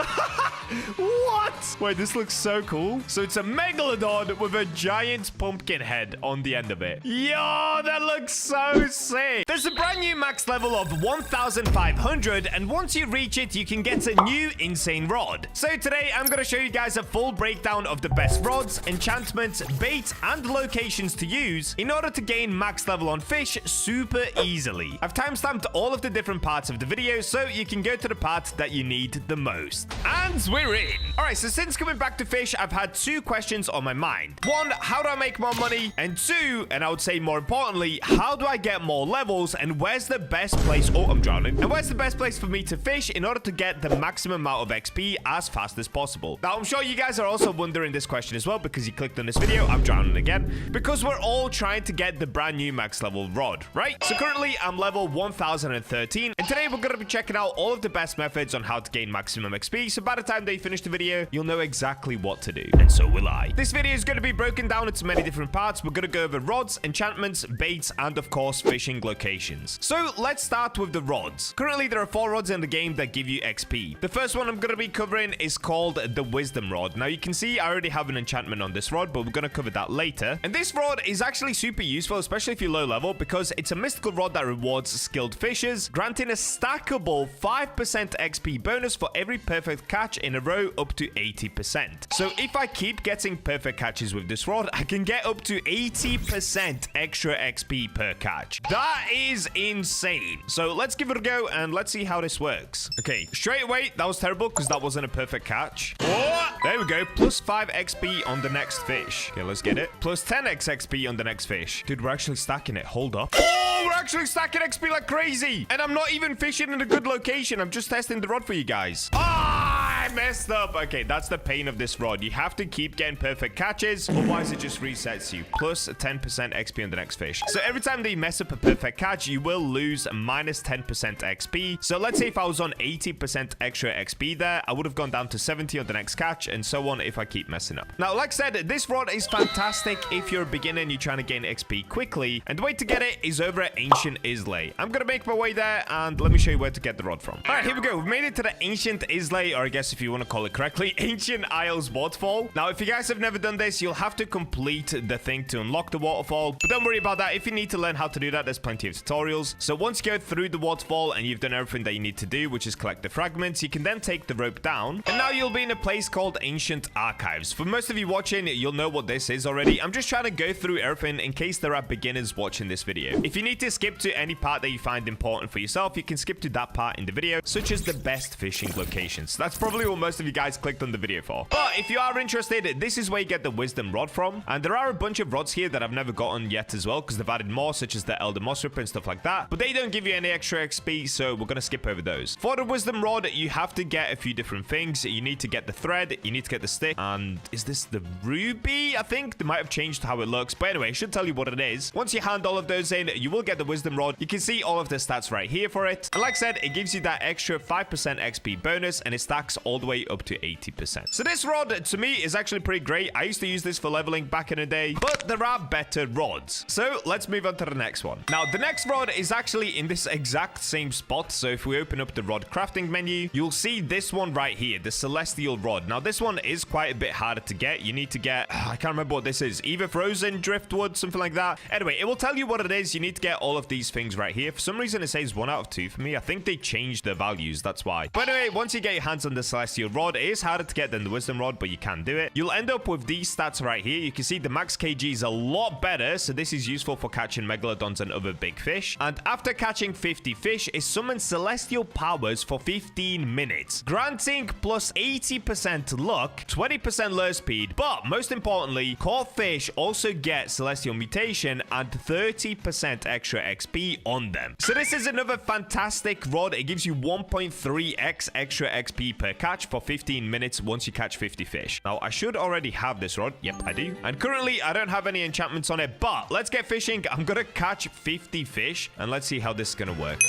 What? Wait, this looks so cool. So it's a Megalodon with a giant pumpkin head on the end of it. Yo, that looks so sick. There's a brand new max level of 1,500, and once you reach it, you can get a new insane rod. So today, I'm going to show you guys a full breakdown of the best rods, enchantments, bait, and locations to use in order to gain max level on fish super easily. I've timestamped all of the different parts of the video so you can go to the part that you need the most. And we're in. Alright, so since coming back to fish, I've had two questions on my mind. One, how do I make more money? And two, and I would say more importantly, how do I get more levels and where's the best place? Oh, I'm drowning. And where's the best place for me to fish in order to get the maximum amount of XP as fast as possible? Now, I'm sure you guys are also wondering this question as well because you clicked on this video. I'm drowning again because we're all trying to get the brand new max level rod, right? So currently, I'm level 1013, and today we're going to be checking out all of the best methods on how to gain maximum XP. So by the time that you finish the video, you'll know exactly what to do, and so will I. This video is going to be broken down into many different parts. We're going to go over rods, enchantments, baits, and of course, fishing locations. So let's start with the rods. Currently, there are 4 rods in the game that give you XP. The first one I'm going to be covering is called the Wisdom Rod. Now, you can see I already have an enchantment on this rod, but we're going to cover that later. And this rod is actually super useful, especially if you're low level, because it's a mystical rod that rewards skilled fishers, granting a stackable 5% XP bonus for every perfect catch in a row up to 80%. So if I keep getting perfect catches with this rod, I can get up to 80% extra XP per catch. That is insane. So let's give it a go and let's see how this works. Okay, straight away, that was terrible because that wasn't a perfect catch. Oh, there we go. Plus 5 XP on the next fish. Okay, let's get it. Plus 10x XP on the next fish. Dude, we're actually stacking it. Hold up. Oh, we're actually stacking XP like crazy. And I'm not even fishing in a good location. I'm just testing the rod for you guys. I messed up. Okay, that's the pain of this rod. You have to keep getting perfect catches, otherwise it just resets you. Plus 10% XP on the next fish. So every time that you mess up a perfect catch, you will lose minus 10% XP. So let's say if I was on 80% extra XP there, I would have gone down to 70 on the next catch, and so on if I keep messing up. Now, like I said, this rod is fantastic if you're a beginner and you're trying to gain XP quickly, and the way to get it is over at Ancient Islay. I'm gonna make my way there, and let me show you where to get the rod from. All right, here we go. We've made it to the Ancient Islay, or I guess if you want to call it correctly, Ancient Isles waterfall. Now, if you guys have never done this, you'll have to complete the thing to unlock the waterfall, but don't worry about that. If you need to learn how to do that, there's plenty of tutorials. So once you go through the waterfall and you've done everything that you need to do, which is collect the fragments, you can then take the rope down, and now you'll be in a place called Ancient Archives. For most of you watching, you'll know what this is already. I'm just trying to go through everything in case there are beginners watching this video. If you need to skip to any part that you find important for yourself, you can skip to that part in the video, such as the best fishing locations. That's probably what most of you guys clicked on the video for. But if you are interested, this is where you get the wisdom rod from. And there are a bunch of rods here that I've never gotten yet as well, because they've added more, such as the elder moss ripper and stuff like that. But they don't give you any extra XP, so we're going to skip over those. For the wisdom rod, you have to get a few different things. You need to get the thread, you need to get the stick, and is this the ruby? I think they might have changed how it looks, but anyway, it should tell you what it is. Once you hand all of those in, you will get the wisdom rod. You can see all of the stats right here for it. And like I said, it gives you that extra 5% XP bonus, and it stacks all the way up to 80%. So this rod, to me, is actually pretty great. I used to use this for leveling back in the day, but there are better rods. So let's move on to the next one. Now, the next rod is actually in this exact same spot. So if we open up the rod crafting menu, you'll see this one right here, the celestial rod. Now, this one is quite a bit harder to get. You need to get, I can't remember what this is, either frozen driftwood, something like that. Anyway, it will tell you what it is. You need to get all of these things right here. For some reason, it says 1 out of 2 for me. I think they changed the values, that's why. But anyway, once you get your hands on the celestial rod, it is harder to get than the wisdom rod, but you can do it. You'll end up with these stats right here. You can see the max kg is a lot better, so this is useful for catching megalodons and other big fish. And after catching 50 fish, it summons celestial powers for 15 minutes, granting plus 80% luck, 20% lure speed, but most importantly, caught fish also get celestial mutation and 30% extra XP on them. So this is another fantastic rod. It gives you 1.3x extra XP per catch for 15 minutes once you catch 50 fish. Now, I should already have this rod. Yep, I do. And currently, I don't have any enchantments on it, but let's get fishing. I'm gonna catch 50 fish, and let's see how this is gonna work.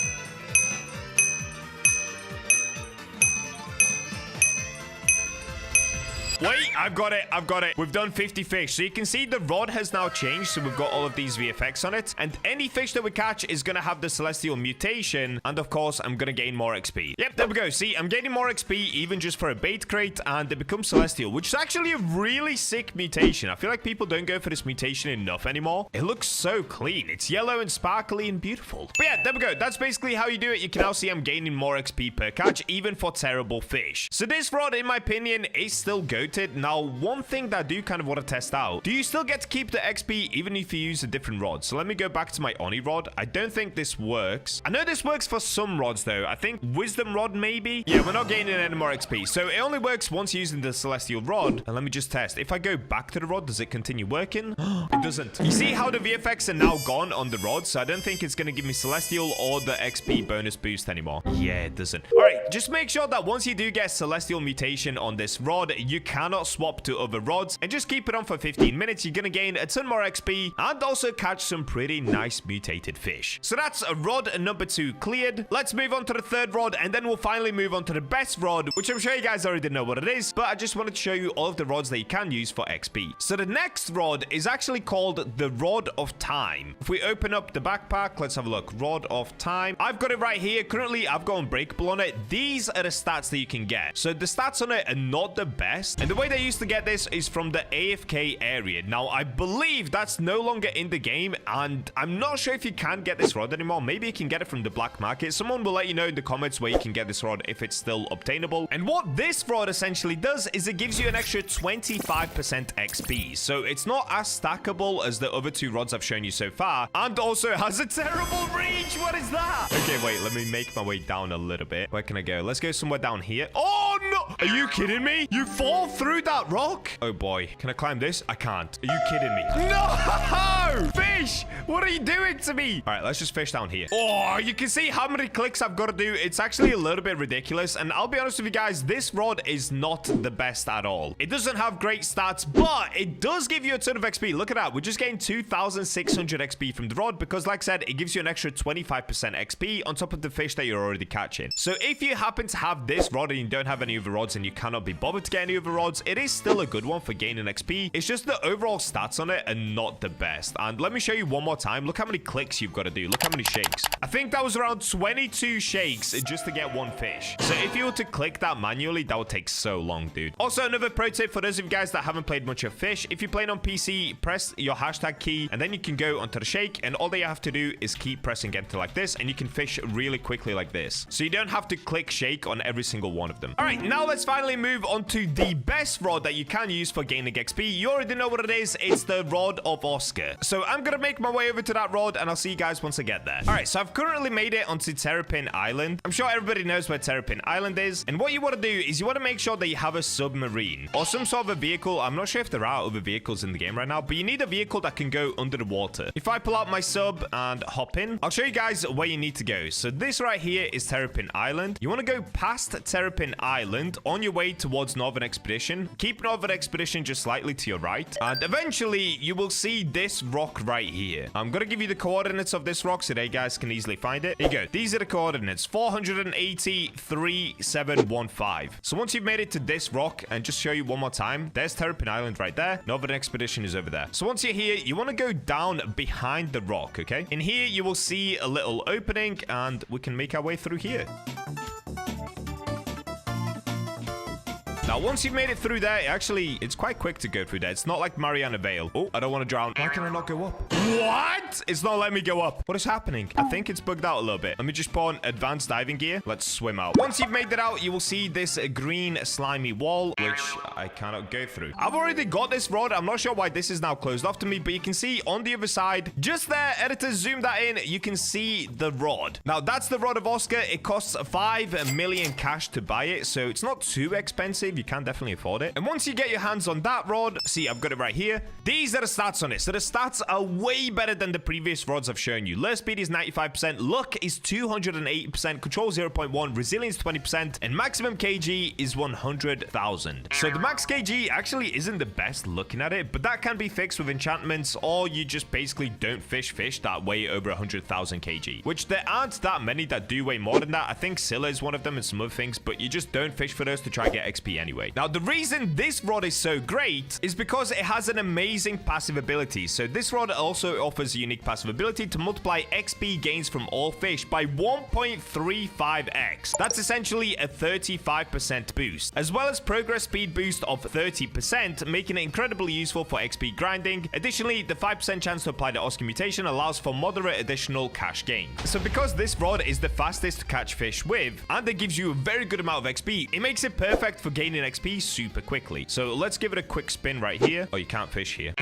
Wait, I've got it. I've got it. We've done 50 fish. So you can see the rod has now changed. So we've got all of these VFX on it. And any fish that we catch is going to have the celestial mutation. And of course, I'm going to gain more XP. Yep, there we go. See, I'm gaining more XP even just for a bait crate. And they become celestial, which is actually a really sick mutation. I feel like people don't go for this mutation enough anymore. It looks so clean. It's yellow and sparkly and beautiful. But yeah, there we go. That's basically how you do it. You can now see I'm gaining more XP per catch, even for terrible fish. So this rod, in my opinion, is still goated. Now, one thing that I do kind of want to test out, do you still get to keep the XP even if you use a different rod? So let me go back to my Oni rod. I don't think this works. I know this works for some rods though. I think wisdom rod maybe. Yeah, we're not gaining any more XP. So it only works once using the celestial rod. And let me just test. If I go back to the rod, does it continue working? It doesn't. You see how the VFX are now gone on the rod? So I don't think it's going to give me celestial or the XP bonus boost anymore. Yeah, it doesn't. All right, just make sure that once you do get celestial mutation on this rod, you cannot swap to other rods and just keep it on for 15 minutes. You're gonna gain a ton more XP and also catch some pretty nice mutated fish. So that's rod number 2 cleared. Let's move on to the third rod, and then we'll finally move on to the best rod, which I'm sure you guys already know what it is, but I just wanted to show you all of the rods that you can use for XP. So the next rod is actually called the Rod of Time. If we open up the backpack, let's have a look. Rod of Time. I've got it right here. Currently, I've got Unbreakable on it. These are the stats that you can get. So the stats on it are not the best, and the way they used to get this is from the AFK area. Now, I believe that's no longer in the game, and I'm not sure if you can get this rod anymore. Maybe you can get it from the black market. Someone will let you know in the comments where you can get this rod if it's still obtainable. And what this rod essentially does is it gives you an extra 25% XP. So it's not as stackable as the other 2 rods I've shown you so far, and also has a terrible reach. What is that? Okay, wait, let me make my way down a little bit. Where can I go? Let's go somewhere down here. Oh, no. Are you kidding me? You fall through that rock? Oh boy, can I climb this? I can't. Are you kidding me? No! Fish! What are you doing to me? All right, let's just fish down here. Oh, you can see how many clicks I've got to do. It's actually a little bit ridiculous, and I'll be honest with you guys, this rod is not the best at all. It doesn't have great stats, but it does give you a ton of XP. Look at that. We just gained 2,600 XP from the rod because, like I said, it gives you an extra 25% XP on top of the fish that you're already catching. So if you happen to have this rod and you don't have any other rods and you cannot be bothered to get any other rods, it is still a good one for gaining XP. It's just the overall stats on it are not the best. And let me show you one more time. Look how many clicks you've got to do. Look how many shakes. I think that was around 22 shakes just to get one fish. So if you were to click that manually, that would take so long, dude. Also, another pro tip for those of you guys that haven't played much of Fish, if you're playing on PC, press your hashtag key and then you can go onto the shake, and all that you have to do is keep pressing enter like this, and you can fish really quickly like this. So you don't have to click shake on every single one of them. All right, now now let's finally move on to the best rod that you can use for gaining XP. You already know what it is. It's the Rod of Oscar. So I'm gonna make my way over to that rod, and I'll see you guys once I get there. All right, so I've currently made it onto Terrapin Island. I'm sure everybody knows where Terrapin Island is, and what you want to do is you want to make sure that you have a submarine or some sort of a vehicle. I'm not sure if there are other vehicles in the game right now, but you need a vehicle that can go under the water. If I pull out my sub and hop in, I'll show you guys where you need to go. So this right here is Terrapin Island. You want to go past Terrapin Island on your way towards Northern Expedition. Keep Northern Expedition just slightly to your right, and eventually you will see this rock right here. I'm gonna give you the coordinates of this rock so that you guys can easily find it. Here you go. These are the coordinates: 480.3715. So once you've made it to this rock, and just show you one more time, there's Terrapin Island right there. Northern Expedition is over there. So once you're here, you want to go down behind the rock, okay? In here, you will see a little opening, and we can make our way through here. Now, once you've made it through there, it's quite quick to go through there. It's not like Mariana Vale. Oh, I don't want to drown. Why can I not go up? What? It's not letting me go up. What is happening? I think it's bugged out a little bit. Let me just put on advanced diving gear. Let's swim out. Once you've made it out, you will see this green slimy wall, which I cannot go through. I've already got this rod. I'm not sure why this is now closed off to me, but you can see on the other side, just there, editor, zoom that in, you can see the rod. Now, that's the Rod of Oscar. It costs 5 million cash to buy it, so it's not too expensive. You can definitely afford it. And once you get your hands on that rod, see, I've got it right here. These are the stats on it. So the stats are way better than the previous rods I've shown you. Lure speed is 95%, luck is 208%, control 0.1, resilience 20%, and maximum kg is 100,000. So the max kg actually isn't the best looking at it, but that can be fixed with enchantments, or you just basically don't fish that weigh over 100,000 kg, which there aren't that many that do weigh more than that. I think Scylla is one of them and some other things, but you just don't fish for those to try and get XP anyway. Now, the reason this rod is so great is because it has an amazing passive ability. So this rod also offers a unique passive ability to multiply XP gains from all fish by 1.35x. That's essentially a 35% boost, as well as progress speed boost of 30%, making it incredibly useful for XP grinding. Additionally, the 5% chance to apply the Oscar mutation allows for moderate additional cash gain. So because this rod is the fastest to catch fish with, and it gives you a very good amount of XP, it makes it perfect for gaining XP super quickly. So let's give it a quick spin right here. Oh, you can't fish here.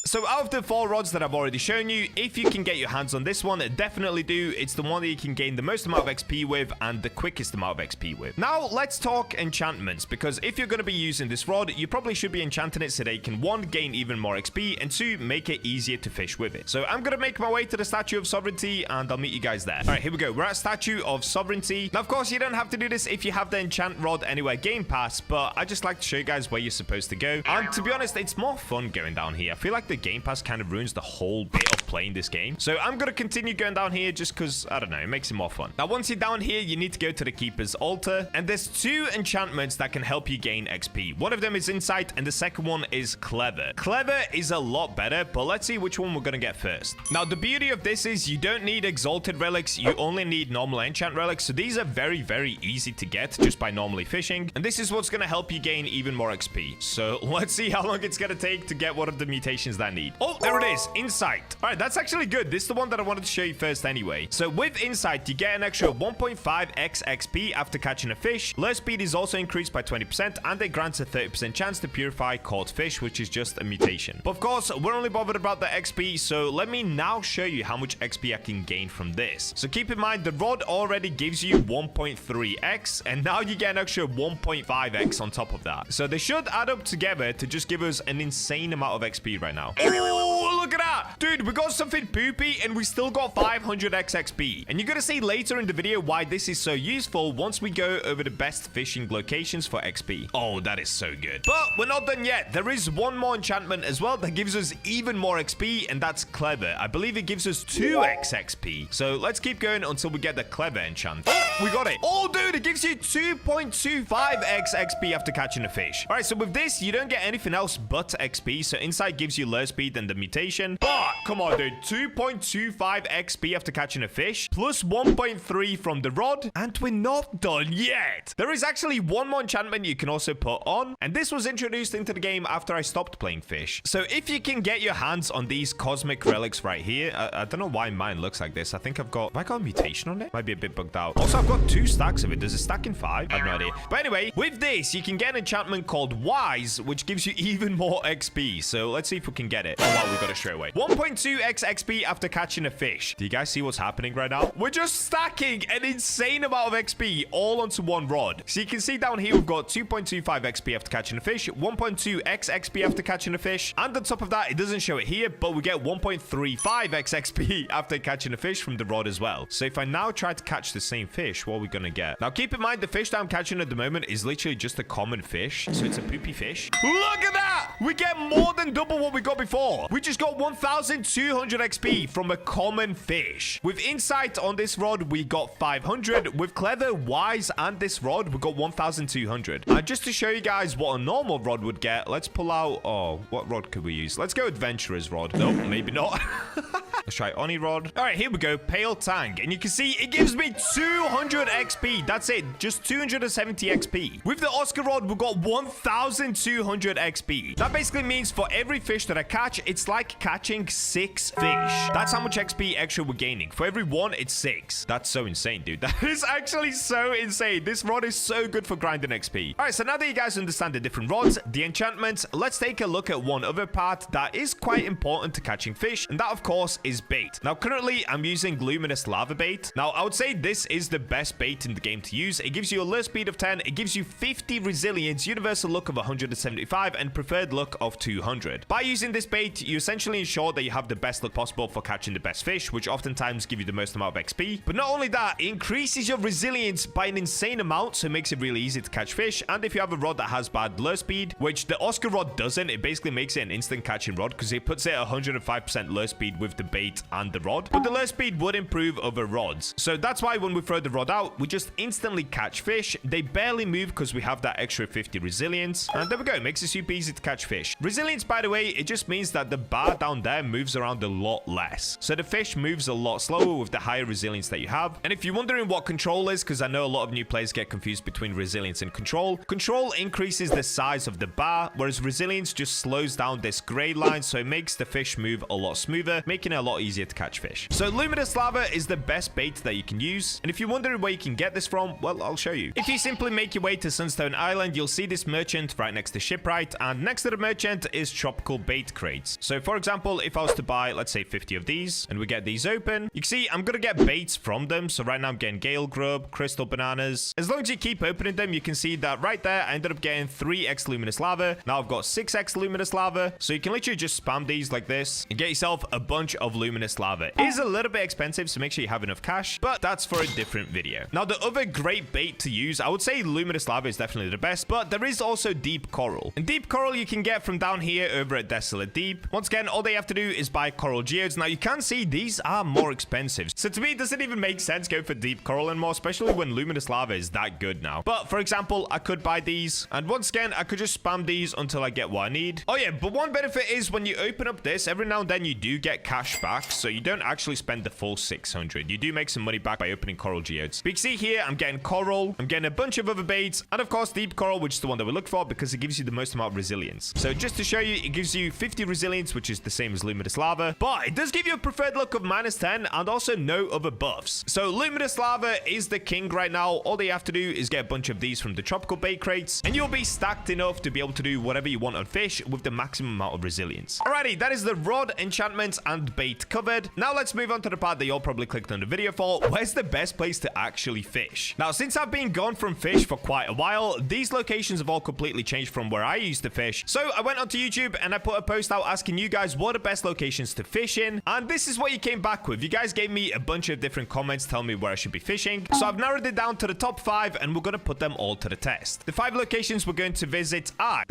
So out of the 4 rods that I've already shown you, if you can get your hands on this one, definitely do. It's the one that you can gain the most amount of XP with and the quickest amount of XP with. Now, let's talk enchantments, because if you're going to be using this rod, you probably should be enchanting it so that you can 1, gain even more XP, and 2, make it easier to fish with it. So I'm going to make my way to the Statue of Sovereignty, and I'll meet you guys there. All right, here we go. We're at Statue of Sovereignty. Now, of course, you don't have to do this if you have the Enchant Rod Anywhere Game Pass, but I just like to show you guys where you're supposed to go. And to be honest, it's more fun going down here. I feel like the Game Pass kind of ruins the whole bit of playing this game. So I'm going to continue going down here just because, I don't know, it makes it more fun. Now, once you're down here, you need to go to the Keeper's Altar, and there's 2 enchantments that can help you gain XP. One of them is Insight, and the second one is Clever. Clever is a lot better, but let's see which one we're going to get first. Now, the beauty of this is you don't need Exalted Relics. You only need normal Enchant Relics, so these are very, very easy to get just by normally fishing, and this is what's going to help you gain even more XP. So let's see how long it's going to take to get one of the mutations that I need. Oh, there it is. Insight. All right, that's actually good. This is the one that I wanted to show you first anyway. So with Insight, you get an extra 1.5x XP after catching a fish. Lure speed is also increased by 20%, and it grants a 30% chance to purify caught fish, which is just a mutation. But of course, we're only bothered about the XP, so let me now show you how much XP I can gain from this. So keep in mind, the rod already gives you 1.3x, and now you get an extra 1.5x on top of that. So they should add up together to just give us an insane amount of XP right now. Oh, look at that. Dude, we got something poopy, and we still got 500x XP. And you're going to see later in the video why this is so useful once we go over the best fishing locations for XP. Oh, that is so good. But we're not done yet. There is one more enchantment as well that gives us even more XP, and that's Clever. I believe it gives us 2x XP. So let's keep going until we get the Clever enchant. Oh, we got it. Oh, dude, it gives you 2.25x XP after catching a fish. All right, so with this, you don't get anything else but XP. So Insight gives you lure speed and the mutation. mutation. But, come on, dude. 2.25 XP after catching a fish, plus 1.3 from the rod, and we're not done yet. There is actually one more enchantment you can also put on, and this was introduced into the game after I stopped playing Fish. So if you can get your hands on these cosmic relics right here, I don't know why mine looks like this. I think have I got a mutation on it? Might be a bit bugged out. Also, I've got 2 stacks of it. Does it stack in 5? I have no idea. But anyway, with this, you can get an enchantment called Wise, which gives you even more XP. So let's see if we can get it. Oh, wow, we got it straight away. 1.2x XP after catching a fish. Do you guys see what's happening right now? We're just stacking an insane amount of XP all onto one rod. So you can see down here, we've got 2.25 XP after catching a fish, 1.2x XP after catching a fish, and on top of that, it doesn't show it here, but we get 1.35x XP after catching a fish from the rod as well. So if I now try to catch the same fish, what are we gonna get? Now keep in mind, the fish that I'm catching at the moment is literally just a common fish, so it's a poopy fish. Look at that! We get more than double what we got before. We just got 1,200 XP from a common fish. With insight on this rod, we got 500. With clever, wise, and this rod, we got 1,200. And just to show you guys what a normal rod would get, let's pull out... Oh, what rod could we use? Let's go adventurer's rod. No, maybe not. Let's try Oni rod. All right, here we go. Pale Tang. And you can see it gives me 200 XP. That's it. Just 270 XP. With the Oscar rod, we've got 1,200 XP. That basically means for every fish that I catch, it's like catching 6 fish. That's how much XP extra we're gaining. For every one, it's 6. That's so insane, dude. That is actually so insane. This rod is so good for grinding XP. All right, so now that you guys understand the different rods, the enchantments, let's take a look at one other part that is quite important to catching fish, and that, of course, is bait. Now, currently, I'm using Luminous Lava Bait. Now, I would say this is the best bait in the game to use. It gives you a lure speed of 10, it gives you 50 resilience, universal luck of 175, and preferred luck of 200. By using this bait, you essentially ensure that you have the best luck possible for catching the best fish, which oftentimes give you the most amount of XP. But not only that, it increases your resilience by an insane amount, so it makes it really easy to catch fish. And if you have a rod that has bad lure speed, which the Oscar rod doesn't, it basically makes it an instant catching rod because it puts it at 105% lure speed with the bait and the rod. But the lure speed would improve over rods. So that's why when we throw the rod out, we just instantly catch fish. They barely move because we have that extra 50 resilience. And there we go. It makes it super easy to catch fish. Resilience, by the way, it just means that the bar down there moves around a lot less. So the fish moves a lot slower with the higher resilience that you have. And if you're wondering what control is, because I know a lot of new players get confused between resilience and control. Control increases the size of the bar, whereas resilience just slows down this gray line, so it makes the fish move a lot smoother, making it a lot easier to catch fish. So Luminous Lava is the best bait that you can use. And if you're wondering where you can get this from, well, I'll show you. If you simply make your way to Sunstone Island, you'll see this merchant right next to Shipwright, and next to the merchant is tropical bait crates. So for example, if I was to buy, let's say 50 of these, and we get these open, you can see I'm gonna get baits from them. So right now I'm getting Gale Grub, Crystal Bananas. As long as you keep opening them, you can see that right there, I ended up getting 3x Luminous Lava. Now I've got 6x Luminous Lava. So you can literally just spam these like this and get yourself a bunch of Luminous Lava. It is a little bit expensive, so make sure you have enough cash, but that's for a different video. Now the other great bait to use, I would say Luminous Lava is definitely the best, but there is also Deep Coral. And Deep Coral you can get from down here over at Desolate Deep. Once again, all they have to do is buy Coral Geodes. Now you can see these are more expensive. So to me, it doesn't even make sense going for Deep Coral anymore, especially when Luminous Lava is that good now. But for example, I could buy these, and once again, I could just spam these until I get what I need. Oh yeah, but one benefit is when you open up this, every now and then you do get cash back, so you don't actually spend the full 600. You do make some money back by opening Coral Geodes. But you can see here, I'm getting Coral, I'm getting a bunch of other baits, and of course Deep Coral, which is the one that we look for because it gives you the most amount of resilience. So just to show you, it gives you 50 resilience, which is the same as Luminous Lava, but it does give you a preferred luck of -10 and also no other buffs. So Luminous Lava is the king right now. All you have to do is get a bunch of these from the tropical bait crates, and you'll be stacked enough to be able to do whatever you want on fish with the maximum amount of resilience. Alrighty, that is the rod, enchantments, and bait covered. Now let's move on to the part that you'll probably clicked on the video for. Where's the best place to actually fish? Now, since I've been gone from Fish for quite a while, these locations have all completely changed from where I used to fish. So I went onto YouTube and I put a post out asking you guys what are the best locations to fish in, and this is what you came back with. You guys gave me a bunch of different comments telling me where I should be fishing. So I've narrowed it down to the top 5, and we're going to put them all to the test. The 5 locations we're going to visit are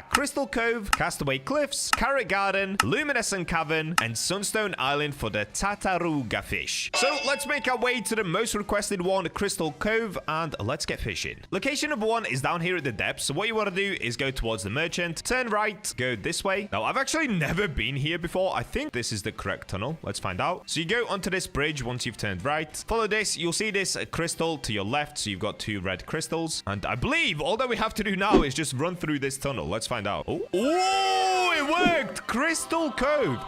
Crystal Cove, Castaway Cliffs, Carrot Garden, Luminescent Poison Cavern, and Sunstone Island for the Tartaruga fish. So let's make our way to the most requested one, Crystal Cove, and let's get fishing. Location number 1 is down here at the depths. So what you want to do is go towards the merchant, turn right, go this way. Now, I've actually never been here before. I think this is the correct tunnel. Let's find out. So you go onto this bridge once you've turned right. Follow this. You'll see this crystal to your left. So you've got 2 red crystals. And I believe all that we have to do now is just run through this tunnel. Let's find out. Oh, it worked. Crystal Cove.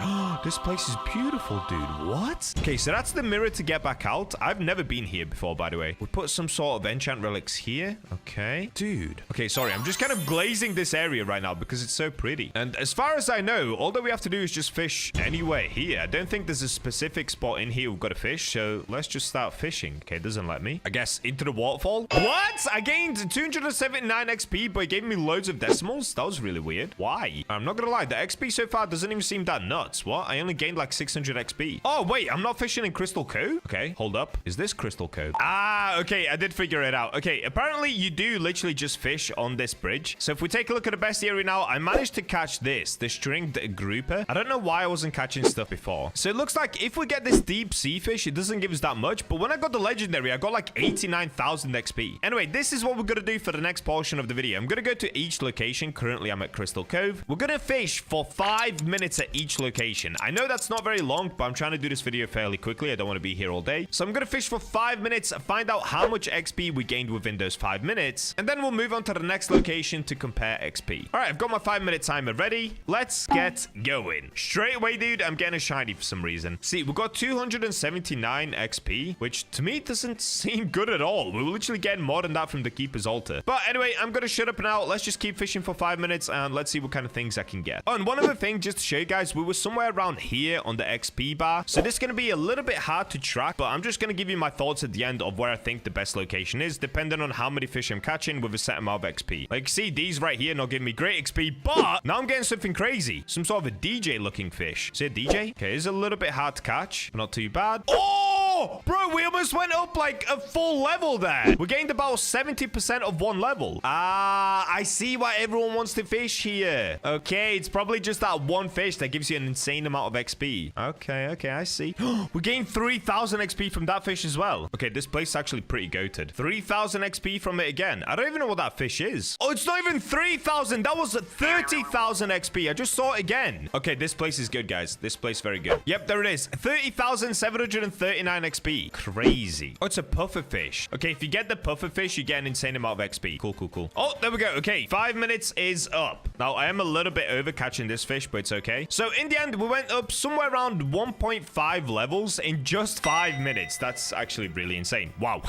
This place is beautiful, dude. What? Okay, so that's the mirror to get back out. I've never been here before, by the way. We put some sort of enchant relics here. Okay. Dude. Okay, sorry. I'm just kind of glazing this area right now because it's so pretty. And as far as I know, all that we have to do is just fish anywhere here. I don't think there's a specific spot in here we've got to fish. So let's just start fishing. Okay, it doesn't let me. I guess into the waterfall. What? I gained 279 XP, but it gave me loads of decimals. That was really weird. Why? I'm not gonna lie. The XP so far doesn't even seem that nuts. What? I only gained like 600 XP. Oh, wait. I'm not fishing in Crystal Cove? Okay, hold up. Is this Crystal Cove? Ah, okay. I did figure it out. Okay, apparently you do literally just fish on this bridge. So if we take a look at the bestiary now, I managed to catch this, the stringed grouper. I don't know why I wasn't catching stuff before. So it looks like if we get this deep sea fish, it doesn't give us that much. But when I got the legendary, I got like 89,000 XP. Anyway, this is what we're going to do for the next portion of the video. I'm going to go to each location. Currently, I'm at Crystal Cove. We're going to fish for 5 minutes at each location. I know that's not very long, but I'm trying to do this video fairly quickly. I don't want to be here all day. So I'm going to fish for 5 minutes, find out how much XP we gained within those 5 minutes, and then we'll move on to the next location to compare XP. All right, I've got my 5-minute timer ready. Let's get going. Straight away, dude, I'm getting a shiny for some reason. See, we've got 279 XP, which to me doesn't seem good at all. We're literally getting more than that from the Keeper's Altar. But anyway, I'm going to shut up now. Let's just keep fishing for 5 minutes, and let's see what kind of things I can get. Oh, and one other thing, just to show you guys, we were somewhere around here on the XP bar. So this is going to be a little bit hard to track, but I'm just going to give you my thoughts at the end of where I think the best location is, depending on how many fish I'm catching with a set amount of XP. Like, see, these right here not giving me great XP, but now I'm getting something crazy. Some sort of a DJ looking fish. Is it a DJ? Okay, it's a little bit hard to catch, but not too bad. Oh, bro, we almost went up like a full level there. We gained about 70% of 1 level. Ah, I see why everyone wants to fish here. Okay, it's probably just that one fish that gives you an insane amount of XP. Okay, I see. We gained 3,000 XP from that fish as well. Okay, this place is actually pretty goated. 3,000 XP from it again. I don't even know what that fish is. Oh, it's not even 3,000. That was 30,000 XP. I just saw it again. Okay, this place is good, guys. This place very good. Yep, there it is. 30,739 XP. Crazy. Oh, it's a puffer fish. Okay, if you get the puffer fish, you get an insane amount of XP. Cool. Oh, there we go. Okay, 5 minutes is up. Now, I am a little bit over catching this fish, but it's okay. So, in the end, we went up somewhere around 1.5 levels in just 5 minutes. That's actually really insane. Wow.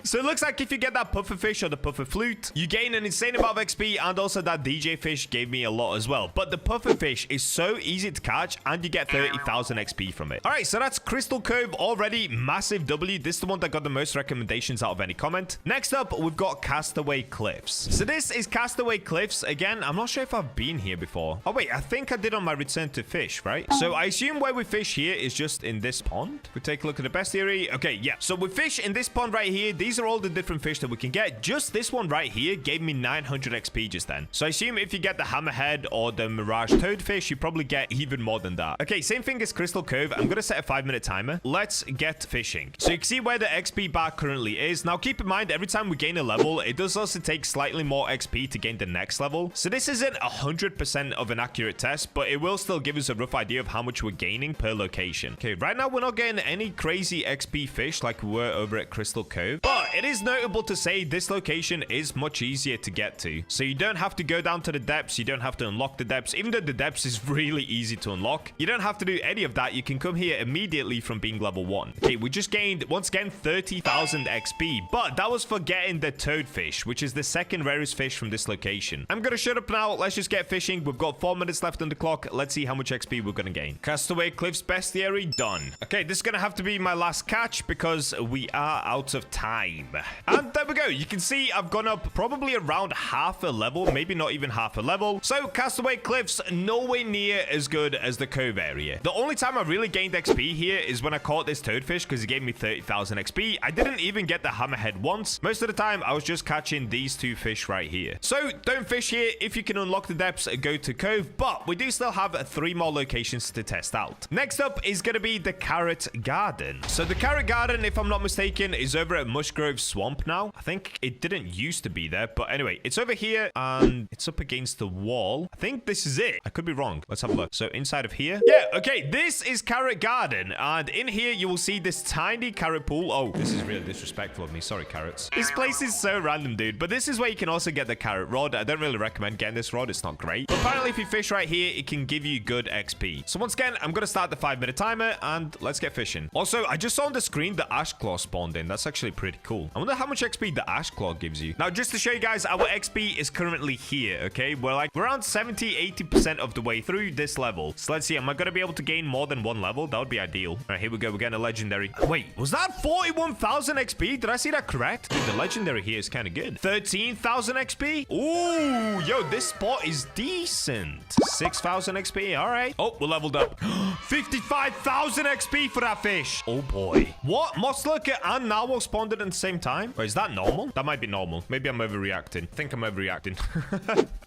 So, it looks like if you get that puffer fish or the puffer flute, you gain an insane amount of XP, and also that DJ fish gave me a lot as well. But the puffer fish is so easy to catch, and you get 30,000 XP from it. All right, so that's Crystal Cove already. Massive W. This is the one that got the most recommendations out of any comment. Next up, we've got Castaway Cliffs. So this is Castaway Cliffs. Again, I'm not sure if I've been here before. Oh, wait, I think I did on my return to fish, right? So I assume where we fish here is just in this pond. We take a look at the bestiary. Okay, yeah. So we fish in this pond right here. These are all the different fish that we can get. Just this one right here gave me 900 XP just then. So I assume if you get the hammerhead or the mirage toadfish, you probably get even more than that. Okay, same thing as Crystal Cove. I'm going to set a 5-minute timer. Let's get fishing. So you can see where the XP bar currently is. Now, keep in mind, every time we gain a level, it does also take slightly more XP to gain the next level. So this isn't 100% of an accurate test, but it will still give us a rough idea of how much we're gaining per location. Okay, right now we're not getting any crazy XP fish like we were over at Crystal Cove, but it is notable to say this location is much easier to get to. So you don't have to go down to the depths. You don't have to unlock the depths. Even though the depths is really easy to unlock, you don't have to do any of that. You can come here immediately from being level 1. Okay, we just gained, once again, 30,000 XP, but that was for getting the toadfish, which is the second rarest fish from this location. I'm gonna shut up now. Let's just get fishing. We've got 4 minutes left on the clock. Let's see how much XP we're gonna gain. Castaway Cliffs bestiary done. Okay, this is gonna have to be my last catch because we are out of time. And there we go. You can see I've gone up probably around half a level, maybe not even half a level. So Castaway Cliffs, nowhere near as good as the Cove area. The only time I really gained XP here is when I caught this toadfish because it gave me 30,000 XP. I didn't even get the hammerhead once. Most of the time, I was just catching these 2 fish right here. So don't fish here. If you you can unlock the depths, go to Cove, but we do still have 3 more locations to test out. Next up is going to be the Carrot Garden. So the Carrot Garden, if I'm not mistaken, is over at Mushgrove Swamp now. I think it didn't used to be there, but anyway, it's over here and it's up against the wall. I think this is it. I could be wrong. Let's have a look. So inside of here. Yeah, okay, this is Carrot Garden, and in here you will see this tiny carrot pool. Oh, this is really disrespectful of me. Sorry, carrots. This place is so random, dude, but this is where you can also get the carrot rod. I don't really recommend getting this rod. It's not great. But apparently, if you fish right here, it can give you good XP. So once again, I'm going to start the 5-minute timer, and let's get fishing. Also, I just saw on the screen the Ash Claw spawned in. That's actually pretty cool. I wonder how much XP the Ash Claw gives you. Now, just to show you guys, our XP is currently here, okay? We're around 70-80% of the way through this level. So let's see. Am I going to be able to gain more than 1 level? That would be ideal. All right, here we go. We're getting a legendary. Wait, was that 41,000 XP? Did I see that correct? Dude, the legendary here is kind of good. 13,000 XP? Ooh, yo, this spot is decent. 6,000 XP. All right. Oh, we're leveled up. 55,000 XP for that fish. Oh, boy. What? Moss Lurker and Narwhal spawned at the same time? Wait, is that normal? That might be normal. Maybe I'm overreacting. I think I'm overreacting.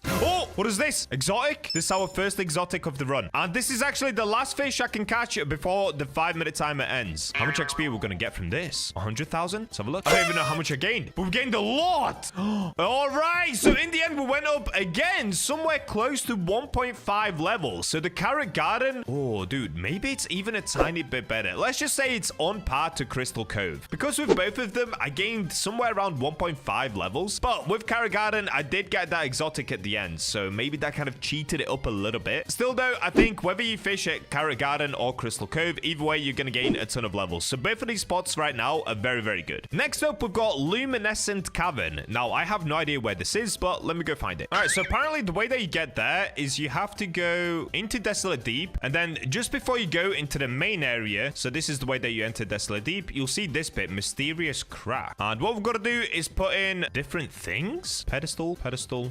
Oh, what is this? Exotic? This is our first exotic of the run. And this is actually the last fish I can catch before the 5-minute timer ends. How much XP are we going to get from this? 100,000? Let's have a look. I don't even know how much I gained, but we gained a lot. All right. So in the end, we went up again, somewhere close to 1.5 levels. So the Carrot Garden. Oh, dude, maybe it's even a tiny bit better. Let's just say it's on par to Crystal Cove. Because with both of them, I gained somewhere around 1.5 levels. But with Carrot Garden, I did get that exotic at the end. So maybe that kind of cheated it up a little bit. Still, though, I think whether you fish at Carrot Garden or Crystal Cove, either way, you're going to gain a ton of levels. So both of these spots right now are very, very good. Next up, we've got Luminescent Cavern. Now, I have no idea where this is, but let me go find it. All right, so apparently the way that you get there is you have to go into Desolate Deep, and then just before you go into the main area, so this is the way that you enter Desolate Deep, you'll see this bit, Mysterious Crack. And what we've got to do is put in different things. Pedestal.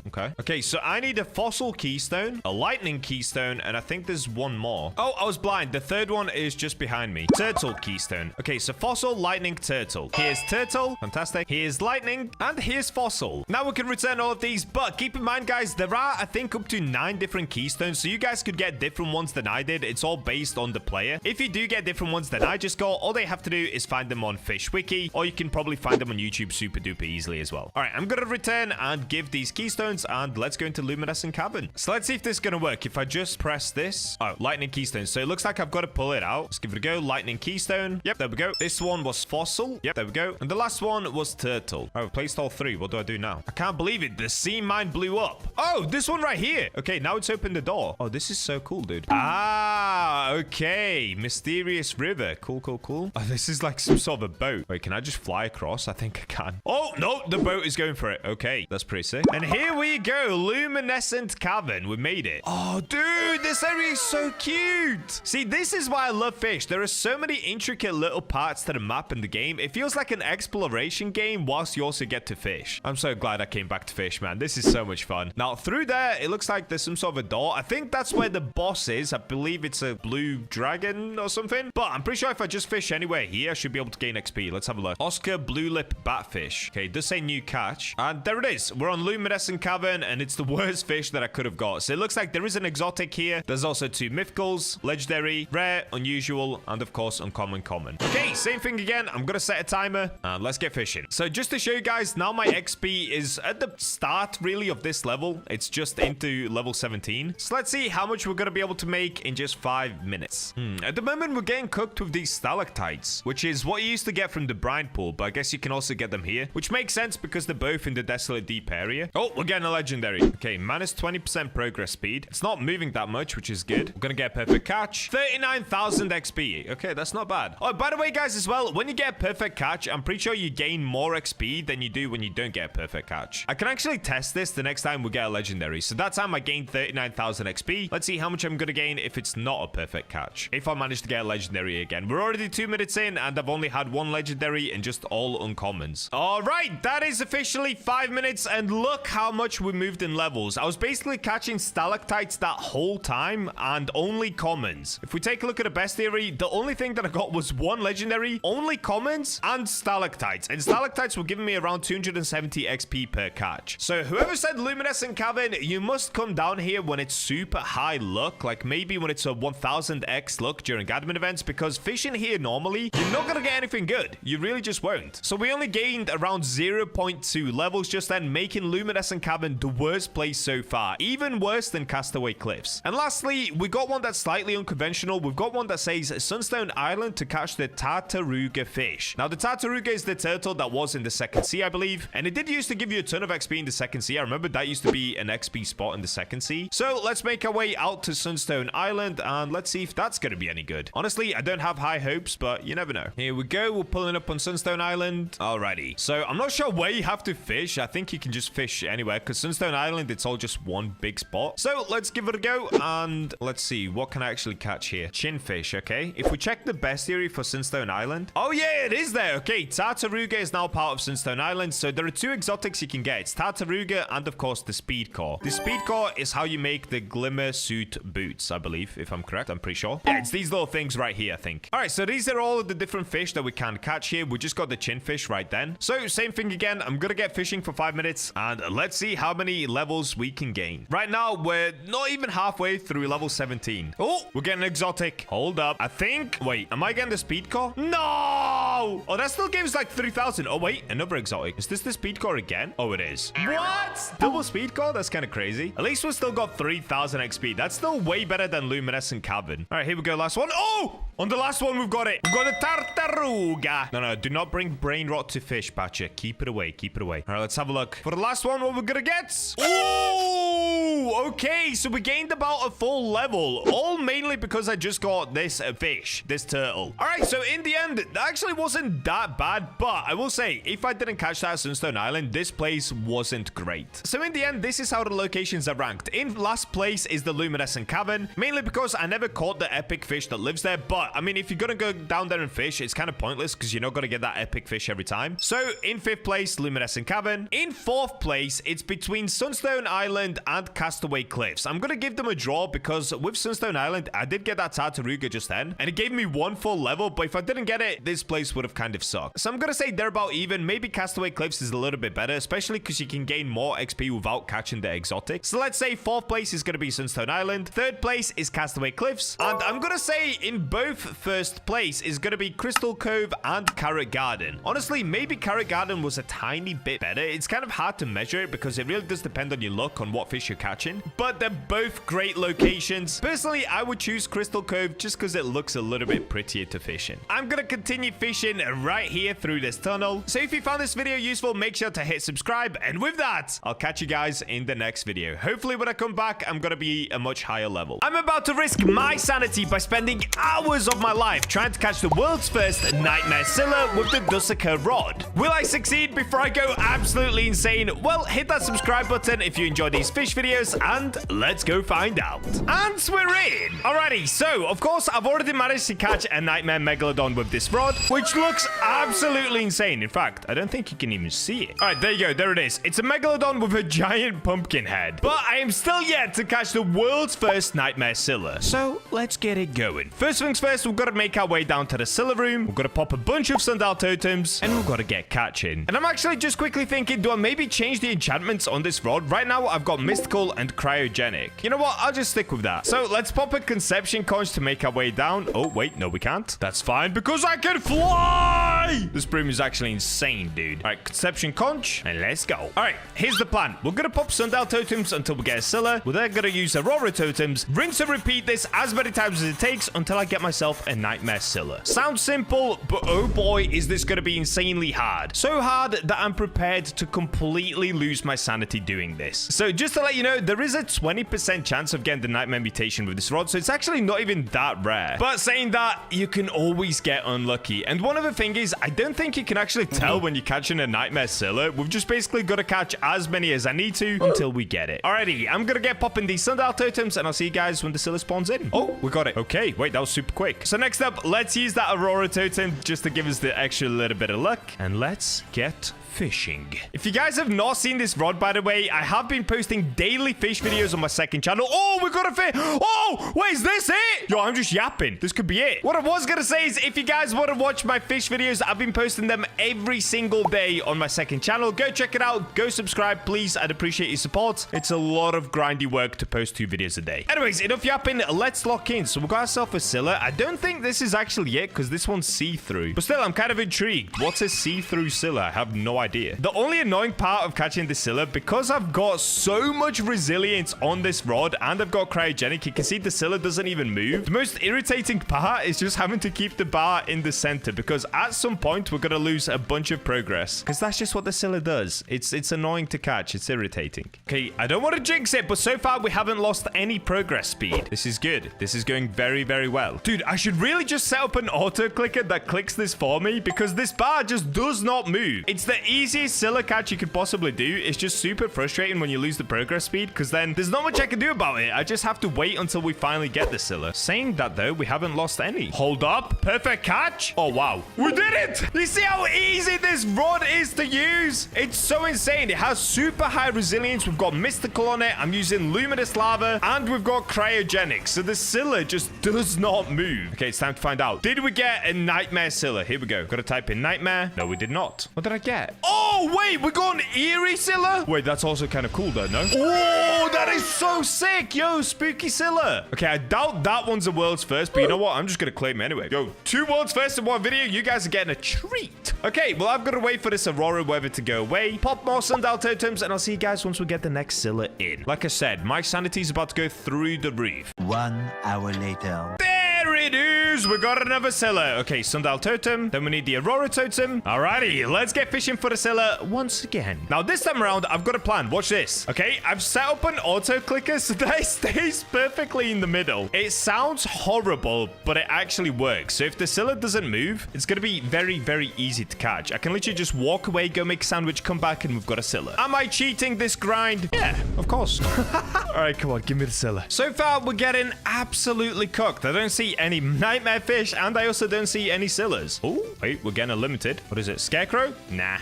Okay. Okay, so I need a Fossil Keystone, a Lightning Keystone, and I think there's one more. Oh, I was blind. The third one is just behind me. Turtle Keystone. Okay, so Fossil, Lightning, Turtle. Here's Turtle. Fantastic. Here's Lightning, and here's Fossil. Now we can return all of these, but keep in mind, guys, there are, I think, up to 9 different keystones, so you guys could get different ones than I did. It's all based on the player. If you do get different ones than I just got, all they have to do is find them on Fish Wiki, or you can probably find them on YouTube super duper easily as well. All right, I'm gonna return and give these keystones, and let's go into Luminescent Cavern. So let's see if this is gonna work. If I just press this, oh, Lightning Keystone. So it looks like I've got to pull it out. Let's give it a go. Lightning Keystone. Yep, there we go. This one was Fossil. Yep, there we go. And the last one was Turtle. I've placed all 3. What do I do now? I can't believe it. The sea mine blew up. Oh, this one right here. Okay, now it's opened the door. Oh, this is so cool, dude. Ah, okay. Mysterious River. Cool. Oh, this is like some sort of a boat. Wait, can I just fly across? I think I can. Oh, no, the boat is going for it. Okay, that's pretty sick. And here we go. Luminescent Cavern. We made it. Oh, dude, this area is so cute. See, this is why I love Fish. There are so many intricate little parts to the map in the game. It feels like an exploration game whilst you also get to fish. I'm so glad I came back to Fish, man. This is so much fun. Now, through there, it looks like there's some sort of a door. I think that's where the boss is. I believe it's a blue dragon or something. But I'm pretty sure if I just fish anywhere here, I should be able to gain XP. Let's have a look. Oscar Blue Lip Batfish. Okay, it does say new catch. And there it is. We're on Luminescent Cavern, and it's the worst fish that I could have got. So it looks like there is an exotic here. There's also 2 mythicals, legendary, rare, unusual, and of course, uncommon, common. Okay, same thing again. I'm gonna set a timer, and let's get fishing. So just to show you guys, now my XP is at the start, really, of this level. It's just into level 17. So let's see how much we're gonna be able to make in just 5 minutes. At the moment, we're getting cooked with these stalactites, which is what you used to get from the brine pool, but I guess you can also get them here, which makes sense because they're both in the Desolate Deep area. Oh, we're getting a legendary. Okay, minus 20% progress speed. It's not moving that much, which is good. We're gonna get a perfect catch. 39,000 XP. Okay, that's not bad. Oh, by the way, guys, as well, when you get a perfect catch, I'm pretty sure you gain more XP than you do when you don't get a perfect catch. I can actually test this the next time we get a legendary. So that time I gained 39,000 XP. Let's see how much I'm gonna gain if it's not a perfect catch. If I manage to get a legendary again. We're already 2 minutes in, and I've only had 1 legendary and just all uncommons. All right, that is officially 5 minutes, and look how much we moved in levels. I was basically catching stalactites that whole time and only commons. If we take a look at the bestiary, the only thing that I got was 1 legendary, only commons, and stalactites. And stalactites were giving me around 270 XP per catch. So whoever said Luminescent Luminescent Cavern, you must come down here when it's super high luck, like maybe when it's a 1000x luck during admin events, because fishing here normally, you're not gonna get anything good. You really just won't. So we only gained around 0.2 levels just then, making Luminescent Cavern the worst place so far, even worse than Castaway Cliffs. And lastly, we got one that's slightly unconventional. We've got one that says Sunstone Island to catch the Tartaruga fish. Now, the Tartaruga is the turtle that was in the second sea, I believe, and it did used to give you a ton of XP in the second sea. I remember that used to be an XP spot in the second sea. So let's make our way out to Sunstone Island, and let's see if that's gonna be any good. Honestly, I don't have high hopes, but you never know. Here we go. We're pulling up on Sunstone Island. Alrighty. So I'm not sure where you have to fish. I think you can just fish anywhere, because Sunstone Island, it's all just one big spot. So let's give it a go, and let's see. What can I actually catch here? Chinfish, okay. If we check the bestiary for Sunstone Island. Oh, yeah, it is there. Okay, Tartaruga is now part of Sunstone Island, so there are two exotics you can get. It's Tartaruga and, of course, the Speed Core. The Speed Core is how you make the Glimmer Suit boots, I believe, if I'm correct. I'm pretty sure. Yeah, it's these little things right here, I think. All right, so these are all of the different fish that we can catch here. We just got the chinfish right then. So, same thing again. I'm gonna get fishing for 5 minutes, and let's see how many levels we can gain. Right now, we're not even halfway through level 17. Oh, we're getting exotic. Hold up. I think... Wait, am I getting the Speed Core? No! Oh, that still gives like 3,000. Oh, wait, another exotic. Is this the Speed Core again? Oh, it is. What? Double Speed Core? That's kind of crazy. At least we still got 3,000 XP. That's still way better than Luminescent Cavern. All right, here we go. Last one. Oh! On the last one, we've got it. We've got a Tartaruga. No, do not bring brain rot to fish, Bacha. Keep it away. Keep it away. All right, let's have a look. For the last one, what we're gonna get? Oh! Okay, so we gained about a full level. All mainly because I just got this fish, this turtle. All right, so in the end, that actually wasn't that bad, but I will say, if I didn't catch that at Sunstone Island, this place wasn't great. So in the end, this is how the locations are ranked. In last place is the Luminescent Cavern, mainly because I never caught the epic fish that lives there, but I mean, if you're gonna go down there and fish, it's kind of pointless because you're not gonna get that epic fish every time. So in 5th place, Luminescent Cavern. In 4th place, it's between Sunstone Island and Castaway Cliffs. I'm gonna give them a draw because with Sunstone Island, I did get that Tartaruga just then, and it gave me one full level, but if I didn't get it, this place would have kind of sucked. So I'm gonna say they're about even. Maybe Castaway Cliffs is a little bit better, especially because you can gain more XP without catching the exotic. So let's say 4th place is gonna be Sunstone Island, 3rd place is Castaway Cliffs, and I'm gonna say in both 1st place is gonna be Crystal Cove and Carrot Garden. Honestly, maybe Carrot Garden was a tiny bit better. It's kind of hard to measure it because it really does depend on your luck on what fish you're catching, but they're both great locations. Personally, I would choose Crystal Cove just because it looks a little bit prettier to fish in. I'm gonna continue fishing right here through this tunnel. So if you found this video useful, make sure to hit subscribe, and with that, I'll catch you guys in the next video. Hopefully when I come back, I'm gonna be a much higher level. I'm about to risk my sanity by spending hours of my life trying to catch the world's first Nightmare Scylla with the Dusk Rod. Will I succeed before I go absolutely insane? Well, hit that subscribe button if you enjoy these fish videos, and let's go find out. And we're in! Alrighty, so, of course, I've already managed to catch a Nightmare Megalodon with this rod, which looks absolutely insane. In fact, I don't think you can even see it. Alright, there you go. There it is. It's a Megalodon with a giant pumpkin head. But I am still yet to catch the world's first Nightmare Scylla. So, let's get it going. First things first, we've got to make our way down to the Scylla room. We've got to pop a bunch of sundial totems, and we've got to get catching. And I'm actually just quickly thinking, do I maybe change the enchantments on this rod? Right now, I've got mystical and cryogenic. You know what? I'll just stick with that. So let's pop a conception conch to make our way down. Oh, wait, no, we can't. That's fine because I can fly! This broom is actually insane, dude. All right, conception conch, and let's go. All right, here's the plan. We're going to pop sundial totems until we get a Scylla. We're then going to use Aurora totems, rinse and repeat this as many times as it takes until I get myself a Nightmare Scylla. Sounds simple, but oh boy, is this going to be insanely hard. So hard that I'm prepared to completely lose my sanity doing this. So just to let you know, there is a 20% chance of getting the Nightmare Mutation with this rod, so it's actually not even that rare. But saying that, you can always get unlucky. And one other thing is, I don't think you can actually tell when you're catching a Nightmare Scylla. We've just basically got to catch as many as I need to until we get it. Alrighty, I'm going to get popping these sundial totems, and I'll see you guys when the Scylla spawns in. Oh, we got it. Okay, wait, that was super quick. So next up, let's use that Aurora totem just to give us the extra little bit of luck, and let's get fishing. If you guys have not seen this rod, by the way, I have been posting daily fish videos on my second channel. Oh, we got a fish. Oh, wait, is this it? Yo, I'm just yapping. This could be it. What I was gonna say is, if you guys want to watch my fish videos, I've been posting them every single day on my second channel. Go check it out. Go subscribe, please. I'd appreciate your support. It's a lot of grindy work to post 2 videos a day. Anyways, enough yapping. Let's lock in. So we got ourselves a Scylla. I don't think this is actually it, because this one's see-through. But still, I'm kind of intrigued. What's a see-through Scylla? I have no idea. The only annoying part of catching the Scylla, because I've got so much resilience on this rod and I've got cryogenic, you can see the Scylla doesn't even move. The most irritating part is just having to keep the bar in the center, because at some point we're going to lose a bunch of progress, because that's just what the Scylla does. It's annoying to catch. It's irritating. Okay, I don't want to jinx it, but so far we haven't lost any progress speed. This is good. This is going very, very well. Dude, I should really just set up an auto clicker that clicks this for me, because this bar just does not move. It's the easiest Scylla catch you could possibly do. It's just super frustrating when you lose the progress speed, because then there's not much I can do about it. I just have to wait until we finally get the Scylla. Saying that though, we haven't lost any. Hold up. Perfect catch. Oh, wow. We did it. You see how easy this rod is to use? It's so insane. It has super high resilience. We've got mystical on it. I'm using luminous lava, and we've got cryogenic. So the Scylla just does not move. Okay, it's time to find out. Did we get a nightmare Scylla? Here we go. Got to type in nightmare. No, we did not. What did I get? Oh, wait, we got an eerie Scylla. Wait, that's also kind of cool though, no? Oh, that is so sick. Yo, spooky Scylla. Okay, I doubt that one's a world's first, but you know what? I'm just going to claim it anyway. Yo, 2 world's first in one video. You guys are getting a treat. Okay, well, I've got to wait for this Aurora weather to go away. Pop more sundial totems, and I'll see you guys once we get the next Scylla in. Like I said, my sanity is about to go through the roof. 1 hour later. There it is. We got another Scylla. Okay, sundial totem. Then we need the Aurora totem. Alrighty, let's get fishing for the Scylla once again. Now, this time around, I've got a plan. Watch this. Okay, I've set up an auto clicker so that it stays perfectly in the middle. It sounds horrible, but it actually works. So if the Scylla doesn't move, it's going to be very, very easy to catch. I can literally just walk away, go make a sandwich, come back, and we've got a Scylla. Am I cheating this grind? Yeah, of course. All right, come on, give me the Scylla. So far, we're getting absolutely cooked. I don't see any nightmare fish, and I also don't see any Scyllas. Oh, wait, we're getting a limited. What is it, scarecrow? Nah.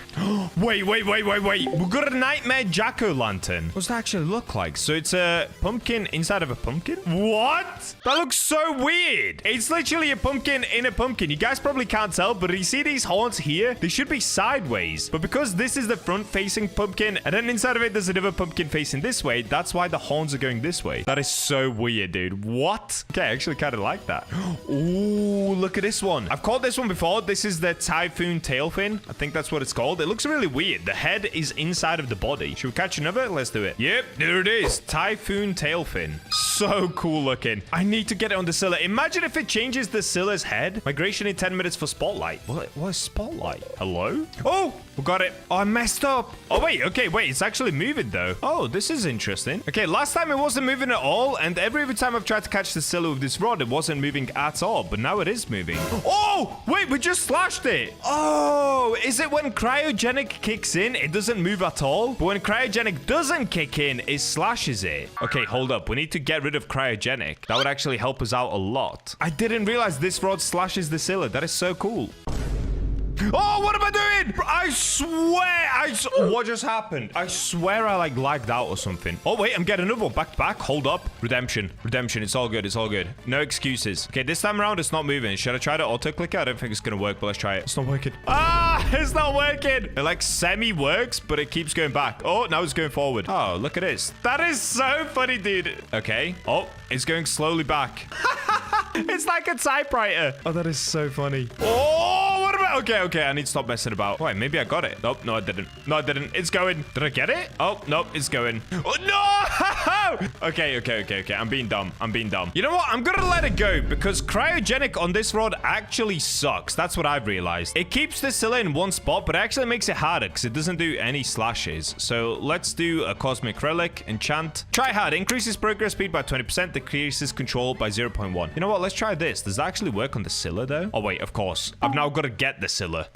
Wait. We've got a nightmare jack-o'-lantern. What does that actually look like? So it's a pumpkin inside of a pumpkin? What? That looks so weird. It's literally a pumpkin in a pumpkin. You guys probably can't tell, but you see these horns here? They should be sideways. But because this is the front-facing pumpkin, and then inside of it, there's another pumpkin facing this way, that's why the horns are going this way. That is so weird, dude. What? Okay, I actually kind of like that. Ooh, look at this one. I've caught this one before. This is the typhoon tailfin. I think that's what it's called. It looks really weird. The head is inside of the body. Should we catch another? Let's do it. Yep, there it is. Typhoon tailfin. So cool looking. I need to get it on the Scylla. Imagine if it changes the Scylla's head. Migration in 10 minutes for spotlight. What is spotlight? Hello? Oh, we got it. Oh, I messed up. Oh, wait. Okay, wait. It's actually moving, though. Oh, this is interesting. Okay, last time it wasn't moving at all, and every time I've tried to catch the Scylla with this rod, it wasn't moving at all, but now it is moving. Oh, wait, we just slashed it. Oh, is it when cryogenic kicks in, it doesn't move at all? But when cryogenic doesn't kick in, it slashes it. Okay, hold up. We need to get rid of cryogenic. That would actually help us out a lot. I didn't realize this rod slashes the Scylla. That is so cool. Oh, what am I doing? I swear, what just happened? I swear I lagged out or something. Oh, wait, I'm getting another one. Back to back. Hold up. Redemption. It's all good. It's all good. No excuses. Okay, this time around, it's not moving. Should I try to auto clicker? I don't think it's going to work, but let's try it. It's not working. Ah, it's not working. It semi-works, but it keeps going back. Oh, now it's going forward. Oh, look at this. That is so funny, dude. Okay. Oh, it's going slowly back. It's like a typewriter. Oh, that is so funny. Oh, what about... Okay, I need to stop messing about. Wait, maybe I got it. Nope, no, I didn't. No, I didn't. It's going. Did I get it? Oh, nope, it's going. Oh, no! Okay. I'm being dumb. You know what? I'm gonna let it go because cryogenic on this rod actually sucks. That's what I've realized. It keeps the Scylla in one spot, but it actually makes it harder because it doesn't do any slashes. So let's do a cosmic relic, enchant. Try hard. Increases progress speed by 20%. Decreases control by 0.1. You know what? Let's try this. Does that actually work on the Scylla though? Oh, wait, of course. I've now got to get the Scylla.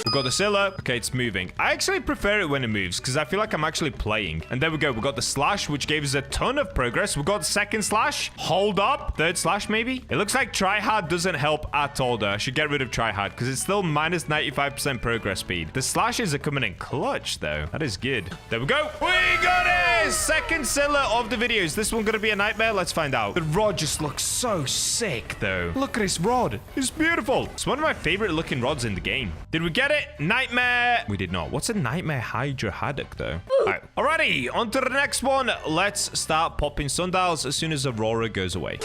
We've got the Scylla. Okay, it's moving. I actually prefer it when it moves because I feel like I'm actually playing. And there we go. We got the slash, which gave us a ton of progress. We got second slash. Hold up. Third slash, maybe. It looks like try hard doesn't help at all, though. I should get rid of try hard because it's still minus 95% progress speed. The slashes are coming in clutch, though. That is good. There we go. We got it. Second Scylla of the video. Is this one going to be a nightmare? Let's find out. The rod just looks so sick, though. Look at this rod. It's beautiful. It's one of my favorite looking rods in the game. Did we get it? Nightmare. We did not. What's a nightmare Hydra haddock, though? All right. Alrighty, on to the next one. Let's start popping sundials as soon as Aurora goes away.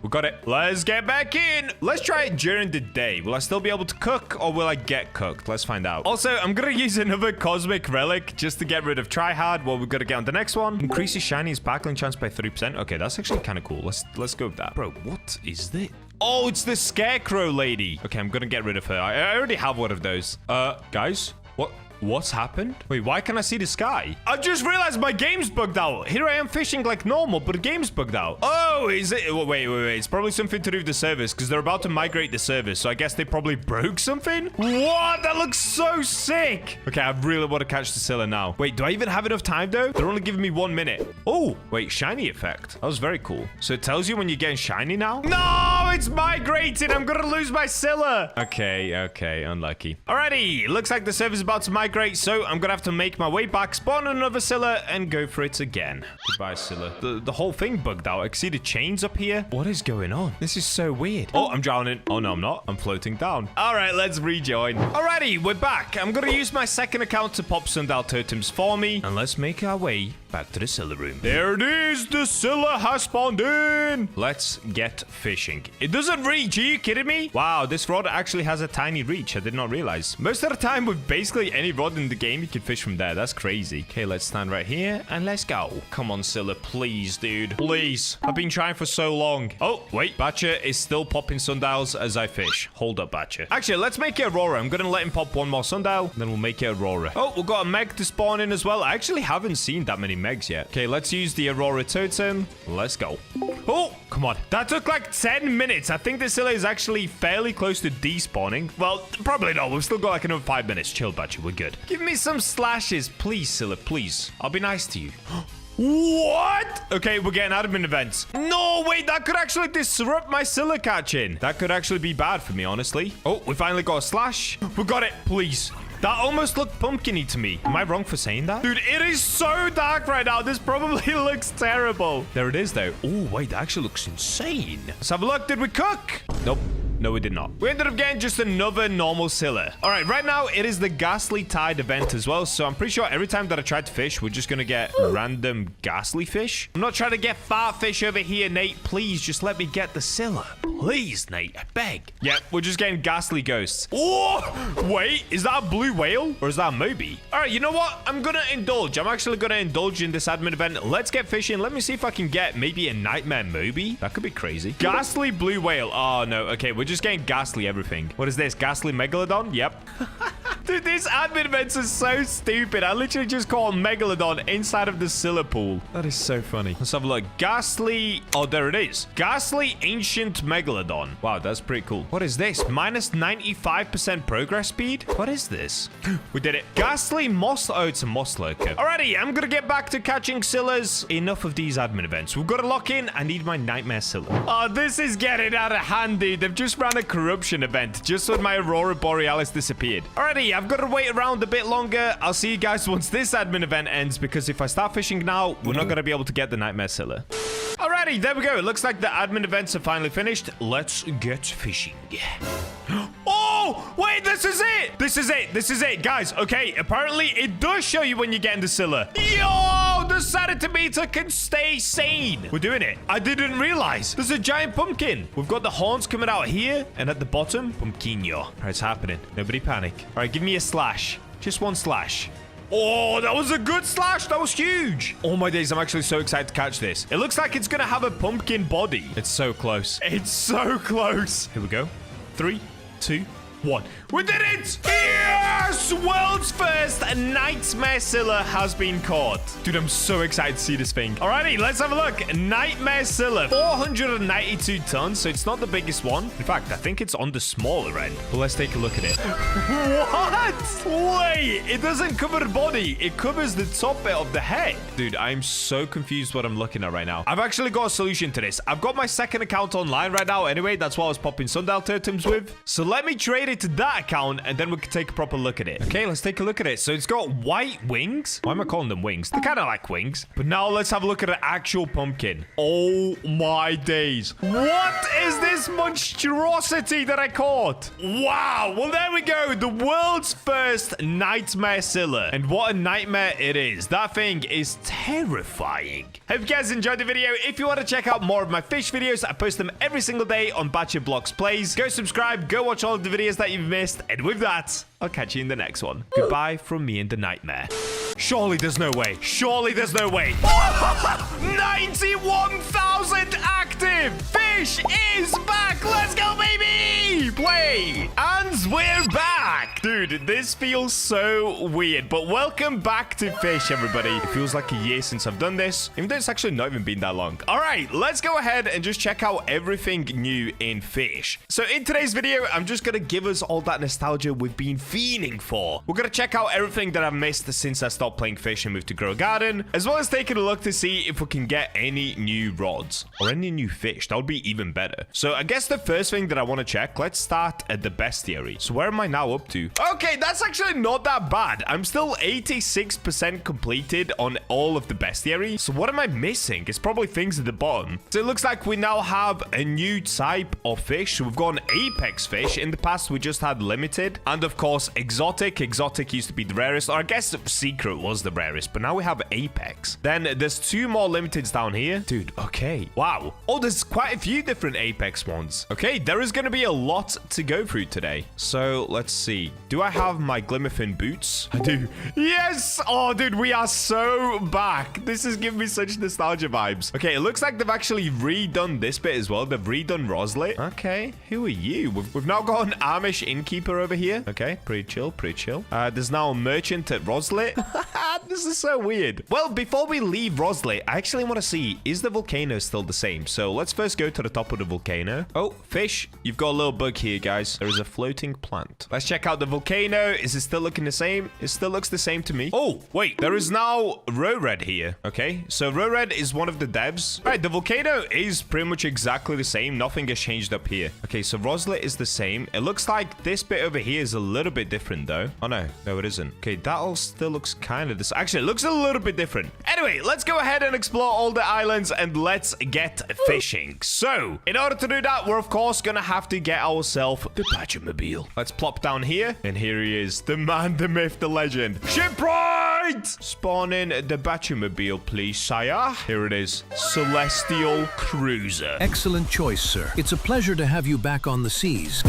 We got it. Let's get back in. Let's try it during the day. Will I still be able to cook or will I get cooked? Let's find out. Also, I'm going to use another cosmic relic just to get rid of tryhard. Well, we've got to get on the next one. Increases shiny and sparkling chance by 3%. Okay, that's actually kind of cool. Let's go with that. Bro, what is this? Oh, it's the scarecrow lady. Okay, I'm going to get rid of her. I already have one of those. Guys, what's happened? Wait, why can't I see the sky? I just realized my game's bugged out. Here I am fishing like normal, but the game's bugged out. Oh, is it? Wait. It's probably something to do with the service because they're about to migrate the service. So I guess they probably broke something. What? That looks so sick. Okay, I really want to catch the Scylla now. Wait, do I even have enough time though? They're only giving me 1 minute. Oh, wait, shiny effect. That was very cool. So it tells you when you're getting shiny now? No, it's migrating. I'm going to lose my Scylla. Okay, unlucky. Alrighty, looks like the server's about to migrate. So I'm gonna have to make my way back, spawn another Scylla, and go for it again. Goodbye, Scylla. The whole thing bugged out. I can see the chains up here. What is going on? This is so weird. Oh, I'm drowning. Oh, no, I'm not. I'm floating down. All right, let's rejoin. Alrighty, we're back. I'm gonna use my second account to pop sundial totems for me, and let's make our way back to the Scylla room. There it is. The Scylla has spawned in. Let's get fishing. It doesn't reach. Are you kidding me? Wow, this rod actually has a tiny reach. I did not realize. Most of the time with basically any rod in the game, you can fish from there. That's crazy. Okay, let's stand right here and let's go. Come on, Scylla. Please, dude. Please. I've been trying for so long. Oh, wait. Bacha is still popping sundials as I fish. Hold up, Bacha. Actually, let's make it Aurora. I'm going to let him pop one more sundial, then we'll make it Aurora. Oh, we've got a Meg to spawn in as well. I actually haven't seen that many Megs yet. Okay, let's use the Aurora totem. Let's go. Oh, come on. That took like 10 minutes. I think the Scylla is actually fairly close to despawning. Well, probably not. We've still got like another 5 minutes. Chill, Bacha. We're good. Give me some slashes, please, Scylla, please. I'll be nice to you. What? Okay, we're getting admin events. No, wait, that could actually disrupt my Scylla catching. That could actually be bad for me, honestly. Oh, we finally got a slash. We got it, please. That almost looked pumpkin-y to me. Am I wrong for saying that? Dude, it is so dark right now. This probably looks terrible. There it is, though. Oh, wait, that actually looks insane. Let's have a look. Did we cook? Nope. No, we did not. We ended up getting just another normal Scylla. All right, right now, it is the Ghastly Tide event as well. So I'm pretty sure every time that I try to fish, we're just going to get random ghastly fish. I'm not trying to get fart fish over here, Nate. Please, just let me get the Scylla. Please, Nate, I beg. Yeah, we're just getting ghastly ghosts. Oh, wait, is that a blue whale or is that a Moby? All right, you know what? I'm going to indulge. I'm actually going to indulge in this admin event. Let's get fishing. Let me see if I can get maybe a nightmare Moby. That could be crazy. Ghastly blue whale. Oh, no. Okay, we're just getting ghastly everything. What is this? Ghastly Megalodon? Yep. Dude, these admin events are so stupid. I literally just caught a Megalodon inside of the Scylla pool. That is so funny. Let's have a look. Ghastly... Oh, there it is. Ghastly Ancient Megalodon. Wow, that's pretty cool. What is this? Minus 95% progress speed? What is this? We did it. Ghastly Moss... Oh, it's a Moss Lurker. Alrighty, I'm gonna get back to catching Scyllas. Enough of these admin events. We've got to lock in. I need my Nightmare Scylla. Oh, this is getting out of hand, dude. They've just ran a corruption event just when my Aurora Borealis disappeared. Alrighty, I've got to wait around a bit longer. I'll see you guys once this admin event ends, because if I start fishing now, we're not going to be able to get the Nightmare Scylla. Alrighty, there we go. It looks like the admin events are finally finished. Let's get fishing. Oh, wait, this is it. This is it. This is it, guys. Okay, apparently it does show you when you're getting the Scylla. Yo, the Centimeter can stay sane. We're doing it. I didn't realize. There's a giant pumpkin. We've got the horns coming out here, and at the bottom, pumpkinio. All right, it's happening. Nobody panic. All right, give me a slash. Just one slash. Oh, that was a good slash. That was huge. Oh my days, I'm actually so excited to catch this. It looks like it's gonna have a pumpkin body. It's so close. It's so close. Here we go. 3, 2, 1. We did it! Yes! Yes! World's first Nightmare Scylla has been caught. Dude, I'm so excited to see this thing. Alrighty, let's have a look. Nightmare Scylla, 492 tons, so it's not the biggest one. In fact, I think it's on the smaller end. But let's take a look at it. What? Wait, it doesn't cover the body. It covers the top bit of the head. Dude, I'm so confused what I'm looking at right now. I've actually got a solution to this. I've got my second account online right now anyway. That's what I was popping sundial totems with. So let me trade it to that account and then we can take a proper look at it. Okay, let's take a look at it. So it's got white wings. Why am I calling them wings? They're kind of like wings. But now let's have a look at an actual pumpkin. Oh my days. What is this monstrosity that I caught? Wow. Well, there we go. The world's first Nightmare Scylla. And what a nightmare it is. That thing is terrifying. Hope you guys enjoyed the video. If you want to check out more of my fish videos, I post them every single day on BachaBlox Plays. Go subscribe. Go watch all of the videos that you've missed. And with that, I'll catch you in the next one. Goodbye from me and the nightmare. Surely there's no way. Surely there's no way. 91,000 active. Fish is back. Let's go, baby. Play. And we're back. Dude, this feels so weird. But welcome back to Fish, everybody. It feels like a year since I've done this, even though it's actually not even been that long. All right, let's go ahead and just check out everything new in Fish. So in today's video, I'm just going to give us all that nostalgia we've been fiending for. We're going to check out everything that I've missed since I stopped playing Fish and moved to Grow a Garden, as well as taking a look to see if we can get any new rods or any new fish. That would be even better. So I guess the first thing that I want to check, let's start at the Bestiary. So where am I now up to? Okay, that's actually not that bad. I'm still 86% completed on all of the Bestiary. So what am I missing? It's probably things at the bottom. So it looks like we now have a new type of fish. So we've got an apex fish. In the past, we just had limited. And of course, exotic. Exotic used to be the rarest. Or I guess secret was the rarest. But now we have apex. Then there's two more limiteds down here. Dude, okay. Wow. Oh, there's quite a few different apex ones. Okay, there is going to be a lot to go through today. So let's see. Do I have my Glimmerfin boots? I do. Yes! Oh, dude, we are so back. This is giving me such nostalgia vibes. Okay, it looks like they've actually redone this bit as well. They've redone Roslet. Okay, who are you? We've now got an Amish innkeeper over here. Okay, pretty chill, pretty chill. There's now a merchant at Roslet. This is so weird. Well, before we leave Roslet, I actually want to see, is the volcano still the same? So let's first go to the top of the volcano. Oh, Fish, you've got a little bug here, guys. There is a floating plant. Let's check out the volcano. Is it still looking the same? It still looks the same to me. Oh, wait, there is now Red here. Okay, so Red is one of the devs. All right, the volcano is pretty much exactly the same. Nothing has changed up here. Okay, so Roslet is the same. It looks like this bit over here is a little bit different, though. Oh, no, it isn't. Okay, that all still looks kind of this. Actually, it looks a little bit different. Anyway, let's go ahead and explore all the islands and let's get fishing. So, in order to do that, we're of course gonna have to get ourselves the BachaMobile. Let's plop down here, and here he is, the man, the myth, the legend. Shipwright! Spawn in the BachaMobile, please, sire. Here it is, Celestial Cruiser. Excellent choice, sir. It's a pleasure to have you back on the seas.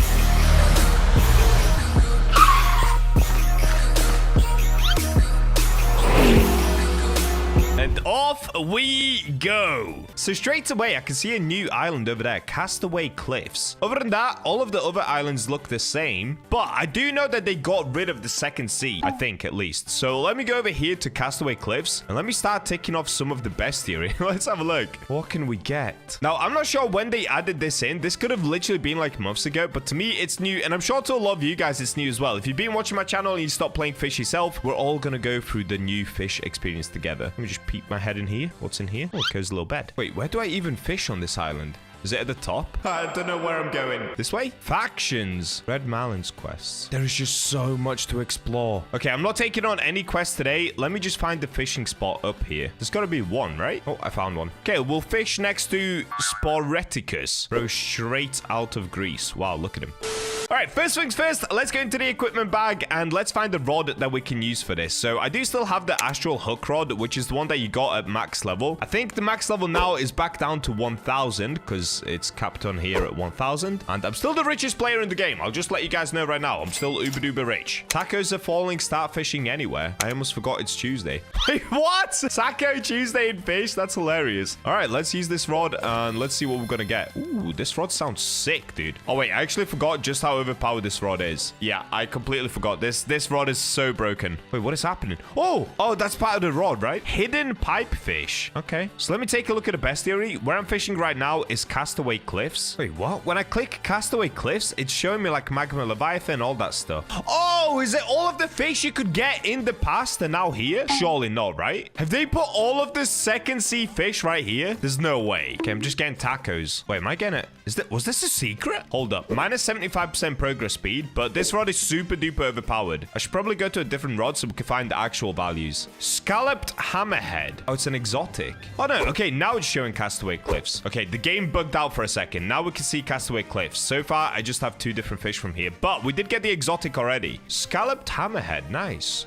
And off we go. So straight away, I can see a new island over there, Castaway Cliffs. Other than that, all of the other islands look the same. But I do know that they got rid of the second sea, I think at least. So let me go over here to Castaway Cliffs and let me start taking off some of the bestiary. Let's have a look. What can we get? Now, I'm not sure when they added this in. This could have literally been like months ago, but to me, it's new. And I'm sure to a lot of you guys, it's new as well. If you've been watching my channel and you stopped playing Fish yourself, we're all going to go through the new Fish experience together. Let me just peek my head in here. What's in here? Oh, it goes a little bed. Wait, where do I even fish on this island? Is it at the top? I don't know where I'm going. This way? Factions. Red Marlin's quests. There is just so much to explore. Okay, I'm not taking on any quests today. Let me just find the fishing spot up here. There's got to be one, right? Oh, I found one. Okay, we'll fish next to Sporeticus. Bro, straight out of Greece. Wow, look at him. All right, first things first, let's go into the equipment bag and let's find the rod that we can use for this. So I do still have the Astral Hook Rod, which is the one that you got at max level. I think the max level now is back down to 1,000 because it's capped on here at 1,000. And I'm still the richest player in the game. I'll just let you guys know right now. I'm still uber duper rich. Tacos are falling. Start fishing anywhere. I almost forgot it's Tuesday. Wait, what? Taco Tuesday in Fish? That's hilarious. All right, let's use this rod and let's see what we're going to get. Ooh, this rod sounds sick, dude. Oh, wait, I actually forgot just how overpowered this rod is. Yeah, I completely forgot. This rod is so broken. Wait, what is happening? Oh, that's part of the rod, right? Hidden pipe fish. Okay, so let me take a look at the bestiary. Where I'm fishing right now is Castaway Cliffs. Wait, what? When I click Castaway Cliffs, it's showing me like Magma Leviathan, all that stuff. Oh, is it all of the fish you could get in the past and now here? Surely not, right? Have they put all of the second sea fish right here? There's no way. Okay, I'm just getting tacos. Wait, am I getting it? Was this a secret? Hold up. Minus 75% progress speed, but this rod is super duper overpowered. I should probably go to a different rod so we can find the actual values. Scalloped hammerhead. Oh, it's an exotic. Oh, no. Okay, now it's showing Castaway Cliffs. Okay, the game bugged out for a second. Now we can see Castaway Cliffs. So far, I just have 2 different fish from here, but we did get the exotic already. Scalloped hammerhead. Nice.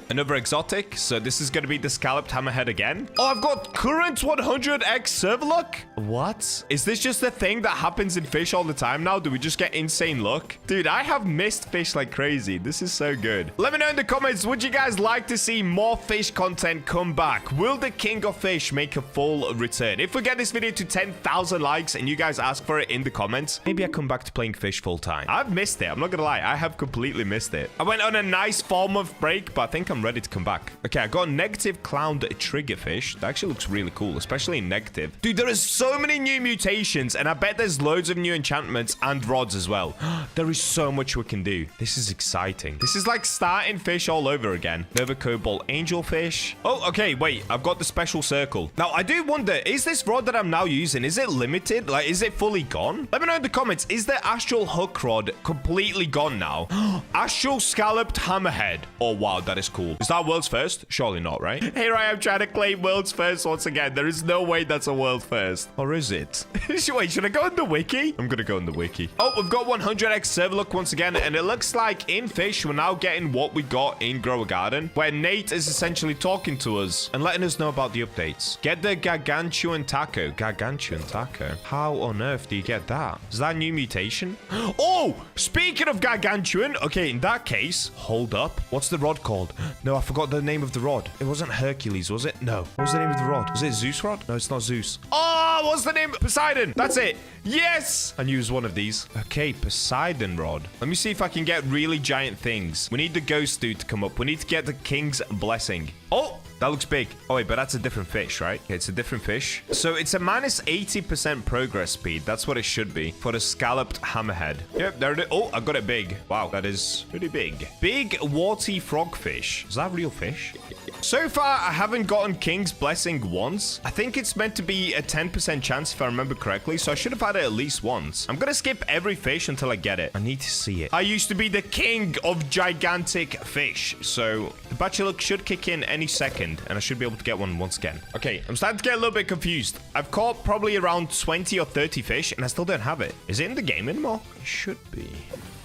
Another exotic. So this is going to be the scalloped hammerhead again. Oh, I've got current 100x server luck. What? Is this just a thing that happens in fish all the time now? Do we just get insane luck? Dude, I have missed fish like crazy. This is so good. Let me know in the comments, would you guys like to see more fish content come back? Will the king of fish make a full return? If we get this video to 10,000 likes and you guys ask for it in the comments, maybe I come back to playing fish full time. I've missed it. I'm not gonna lie. I have completely missed it. I went on a nice 4-month break, but I think I'm ready to come back. Okay, I got negative clowned triggerfish. That actually looks really cool, especially in negative. Dude, there is so many new mutations, and I bet there's loads of new enchantments and rods as well. There is so much we can do. This is exciting. This is like starting fish all over again. Nova Cobalt Angelfish. Oh, okay, wait. I've got the special circle. Now, I do wonder, is this rod that I'm now using, is it limited? Like, is it fully gone? Let me know in the comments. Is the Astral Hook Rod completely gone now? Astral Scalloped Hammerhead. Oh, wow, that is cool. Is that world's first? Surely not, right? Here I am trying to claim world's first once again. There is no way that's a world first. Or is it? Wait, should I go in the wiki? I'm gonna go in the wiki. Oh, we've got 100x server luck once again, and it looks like in fish, we're now getting what we got in Grow a Garden, where Nate is essentially talking to us and letting us know about the updates. Get the Gargantuan Taco. Gargantuan Taco. How on earth do you get that? Is that a new mutation? Oh, speaking of Gargantuan, okay, in that case, hold up. What's the rod called? No, I forgot the name of the rod. It wasn't Hercules, was it? No. What was the name of the rod? Was it Zeus rod? No, it's not Zeus. Oh, what's the name? Poseidon. That's it. Yes. I knew it was one of these. Okay, Poseidon rod. Let me see if I can get really giant things. We need the ghost dude to come up. We need to get the king's blessing. Oh, that looks big. Oh, wait, but that's a different fish, right? Okay, it's a different fish. So it's a minus 80% progress speed. That's what it should be for the scalloped hammerhead. Yep, there it is. Oh, I got it big. Wow, that is pretty big. Big warty frogfish. Is that real fish? So far, I haven't gotten King's Blessing once. I think it's meant to be a 10% chance if I remember correctly, so I should have had it at least once. I'm gonna skip every fish until I get it. I need to see it. I used to be the king of gigantic fish, so the BachaBlox should kick in any second, and I should be able to get one once again. Okay, I'm starting to get a little bit confused. I've caught probably around 20 or 30 fish, and I still don't have it. Is it in the game anymore? It should be.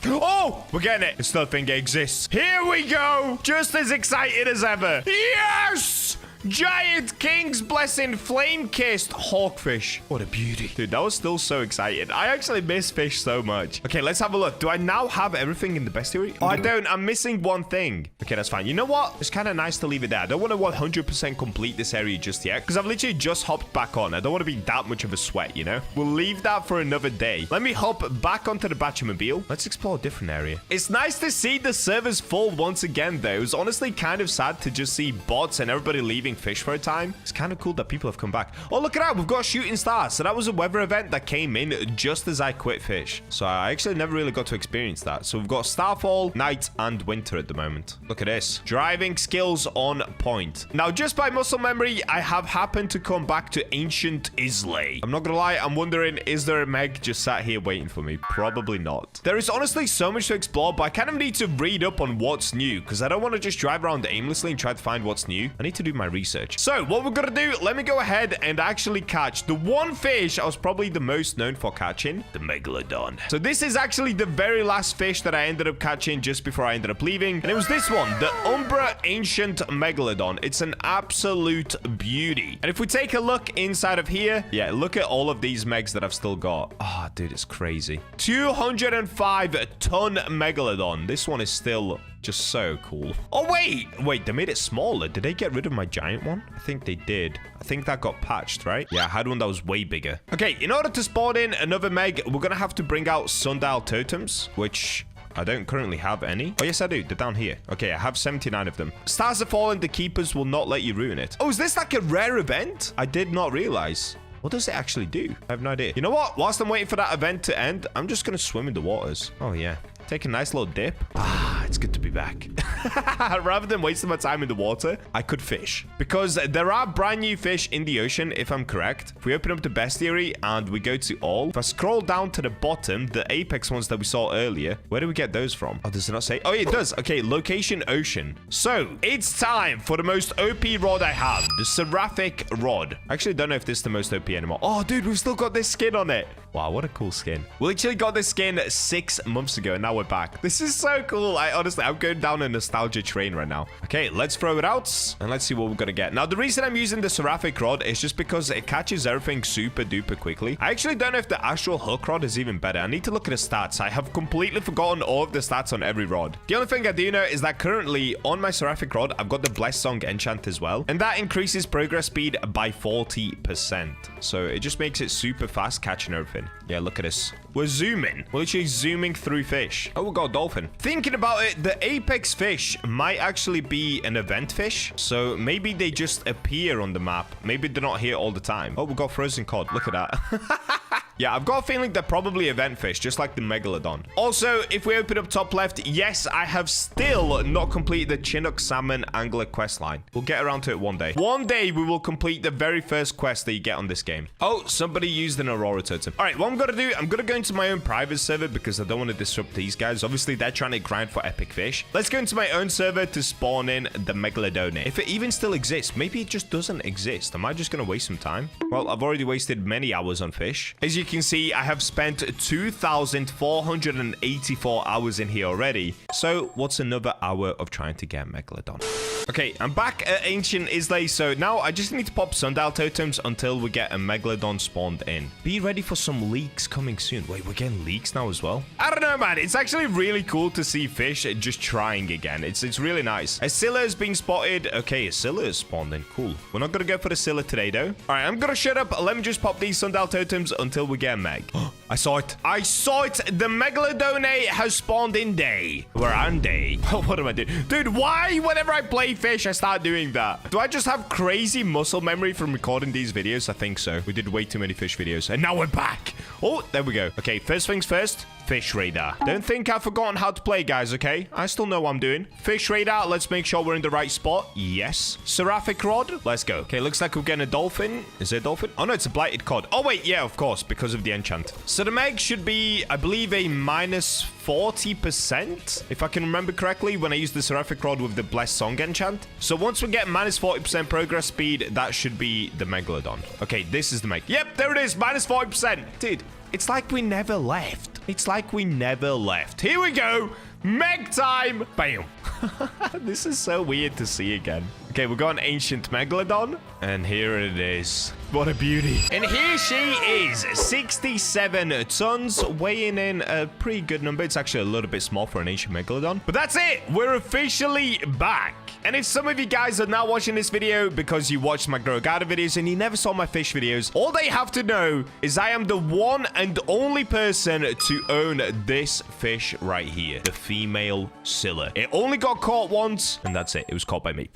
Oh, we're getting it. It still think it exists. Here we go. Just as excited as ever. Yes! Giant King's Blessing Flame-Kissed Hawkfish. What a beauty. Dude, that was still so excited. I actually miss fish so much. Okay, let's have a look. Do I now have everything in the bestiary? Oh, I don't. I'm missing one thing. Okay, that's fine. You know what? It's kind of nice to leave it there. I don't want to 100% complete this area just yet because I've literally just hopped back on. I don't want to be that much of a sweat, you know? We'll leave that for another day. Let me hop back onto the Batchamobile. Let's explore a different area. It's nice to see the servers full once again, though. It was honestly kind of sad to just see bots and everybody leaving fish for a time. It's kind of cool that people have come back. Oh, look at that. We've got a shooting star. So that was a weather event that came in just as I quit fish. So I actually never really got to experience that. So we've got starfall, night, and winter at the moment. Look at this. Driving skills on point. Now, just by muscle memory, I have happened to come back to ancient Islay. I'm not gonna lie. I'm wondering, is there a Meg just sat here waiting for me? Probably not. There is honestly so much to explore, but I kind of need to read up on what's new because I don't want to just drive around aimlessly and try to find what's new. I need to do my research. So what we're gonna do, let me go ahead and actually catch the one fish I was probably the most known for catching, the Megalodon. So this is actually the very last fish that I ended up catching just before I ended up leaving. And it was this one, the Umbra Ancient Megalodon. It's an absolute beauty. And if we take a look inside of here, yeah, look at all of these megs that I've still got. Oh, dude, it's crazy. 205 ton Megalodon. This one is still Just so cool. Oh, wait, they made it smaller. Did they get rid of my giant one? I think they did. I think that got patched, right? Yeah, I had one that was way bigger. Okay, in order to spawn in another Meg, we're gonna have to bring out sundial totems, which I don't currently have any. Oh, yes, I do. They're down here. Okay, I have 79 of them. Stars are falling. The keepers will not let you ruin it. Oh, is this like a rare event? I did not realize. What does it actually do? I have no idea. You know what? Whilst I'm waiting for that event to end, I'm just going to swim in the waters. Oh, yeah. Take a nice little dip. Ah, it's good to be back. Rather than wasting my time in the water, I could fish. Because there are brand new fish in the ocean, if I'm correct. If we open up the bestiary and we go to all, if I scroll down to the bottom, the apex ones that we saw earlier, where do we get those from? Oh, does it not say? Oh, yeah, it does. Okay, location ocean. So, it's time for the most OP rod I have, the Seraphic Rod. I actually don't know if this is the most OP anymore. Oh, dude, we've still got this skin on it. Wow, what a cool skin. We actually got this skin 6 months ago, and now we're back. This is so cool. Honestly, I'm going down a nostalgia train right now. Okay, let's throw it out, and let's see what we're going to get. Now, the reason I'm using the Seraphic Rod is just because it catches everything super duper quickly. I actually don't know if the Astral Hook Rod is even better. I need to look at the stats. I have completely forgotten all of the stats on every rod. The only thing I do know is that currently on my Seraphic Rod, I've got the Blessed Song enchant as well, and that increases progress speed by 40%. So it just makes it super fast catching everything. Yeah, look at this. We're zooming. We're literally zooming through fish. Oh, we got a dolphin. Thinking about it, the apex fish might actually be an event fish. So maybe they just appear on the map. Maybe they're not here all the time. Oh, we got frozen cod. Look at that. Yeah, I've got a feeling they're probably event fish, just like the Megalodon. Also, if we open up top left, yes, I have still not completed the Chinook Salmon Angler quest line. We'll get around to it one day. One day, we will complete the very first quest that you get on this game. Oh, somebody used an Aurora totem. All right, what I'm going to do, I'm going to go into my own private server because I don't want to disrupt these guys. Obviously, they're trying to grind for epic fish. Let's go into my own server to spawn in the Megalodon. If it even still exists, maybe it just doesn't exist. Am I just going to waste some time? Well, I've already wasted many hours on fish. As you can see, I have spent 2,484 hours in here already. So what's another hour of trying to get Megalodon? Okay, I'm back at Ancient Islay. So now I just need to pop sundial totems until we get a Megalodon spawned in. Be ready for some leaks coming soon. Wait, we're getting leaks now as well? I don't know, man. It's actually really cool to see fish just trying again. It's really nice. A Scylla is being spotted. Okay, a Scylla is spawned in. Cool. We're not going to go for the Scylla today, though. All right, I'm going to shut up. Let me just pop these sundial totems until we get a Meg. I saw it. I saw it. The Megalodon has spawned in day. We're on day. What am I doing? Dude, why whenever I play fish, I start doing that? Do I just have crazy muscle memory from recording these videos? I think so. We did way too many fish videos. And now we're back. Oh, there we go. Okay, first things first. Fish radar. Don't think I've forgotten how to play, guys, okay? I still know what I'm doing. Fish radar. Let's make sure we're in the right spot. Yes. Seraphic Rod. Let's go. Okay, looks like we're getting a dolphin. Is there a dolphin? Oh, no, it's a blighted cod. Oh, wait. Yeah, of course, because of the enchant. So the Meg should be, I believe, a minus 40%, if I can remember correctly, when I use the Seraphic Rod with the Blessed Song enchant. So once we get minus 40% progress speed, that should be the Megalodon. Okay, this is the Meg. Yep, there it is. Minus 40%. Dude, it's like we never left. It's like we never left. Here we go. Meg time. Bam. This is so weird to see again. Okay, we've got an ancient Megalodon. And here it is. What a beauty. And here she is. 67 tons, weighing in a pretty good number. It's actually a little bit small for an ancient Megalodon. But that's it. We're officially back. And if some of you guys are now watching this video because you watched my Grow Garden videos and you never saw my fish videos, all they have to know is I am the one and only person to own this fish right here. The female Scylla. It only got caught once, and that's it. It was caught by me.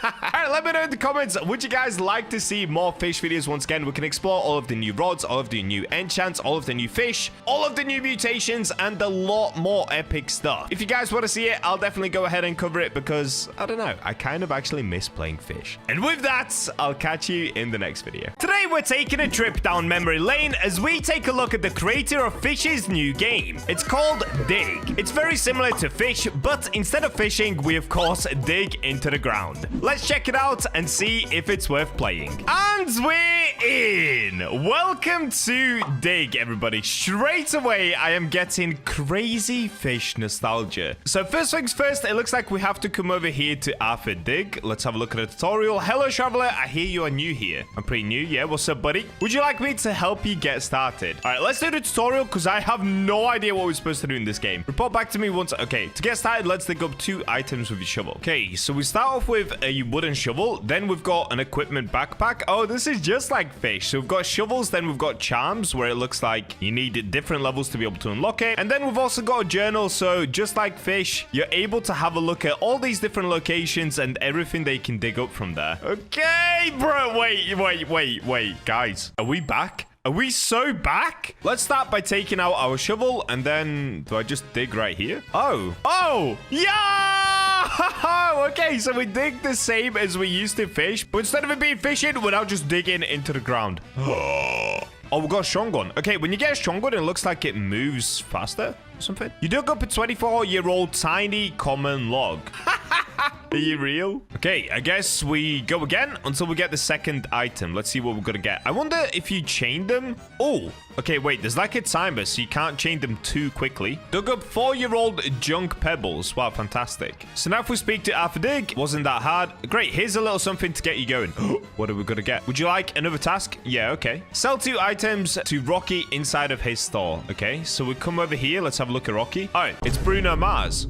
Alright, let me know in the comments, would you guys like to see more fish videos? Once again, we can explore all of the new rods, all of the new enchants, all of the new fish, all of the new mutations, and a lot more epic stuff. If you guys want to see it, I'll definitely go ahead and cover it because, I don't know, I kind of actually miss playing fish. And with that, I'll catch you in the next video. Today, we're taking a trip down memory lane as we take a look at the creator of Fish's new game. It's called Dig. It's very similar to Fish, but instead of fishing, we of course dig into the ground. Let's check it out and see if it's worth playing. And we're in! Welcome to Dig, everybody. Straight away, I am getting crazy fish nostalgia. So first things first, it looks like we have to come over here to Alpha Dig. Let's have a look at the tutorial. Hello, traveler. I hear you are new here. I'm pretty new. Yeah, what's up, buddy? Would you like me to help you get started? All right, let's do the tutorial because I have no idea what we're supposed to do in this game. Report back to me once. Okay, to get started, let's dig up 2 items with your shovel. Okay, so we start off with a wooden shovel. Then we've got an equipment backpack. Oh, this is just like Fish. So we've got shovels, then we've got charms where it looks like you need different levels to be able to unlock it. And then we've also got a journal. So just like Fish, you're able to have a look at all these different locations and everything they can dig up from there. Okay, bro. Wait. Guys, are we back? Are we so back? Let's start by taking out our shovel, and then do I just dig right here? Oh, yeah! Okay, so we dig the same as we used to fish, but instead of it being fishing, we're now just digging into the ground. Oh, we got a strong one. Okay, when you get a strong one, it looks like it moves faster or something. You dug up a 24-year-old tiny common log. Are you real? Okay, I guess we go again until we get the second item. Let's see what we're gonna get. I wonder if you chain them. Oh, okay, wait, there's like a timer, so you can't chain them too quickly. Dug up 4-year-old junk pebbles. Wow, fantastic. So now if we speak to Alpha Dig, wasn't that hard. Great, here's a little something to get you going. What are we gonna get? Would you like another task? Yeah, okay. Sell 2 items to Rocky inside of his store. Okay, so we come over here. Let's have a look at Rocky. All right, it's Bruno Mars.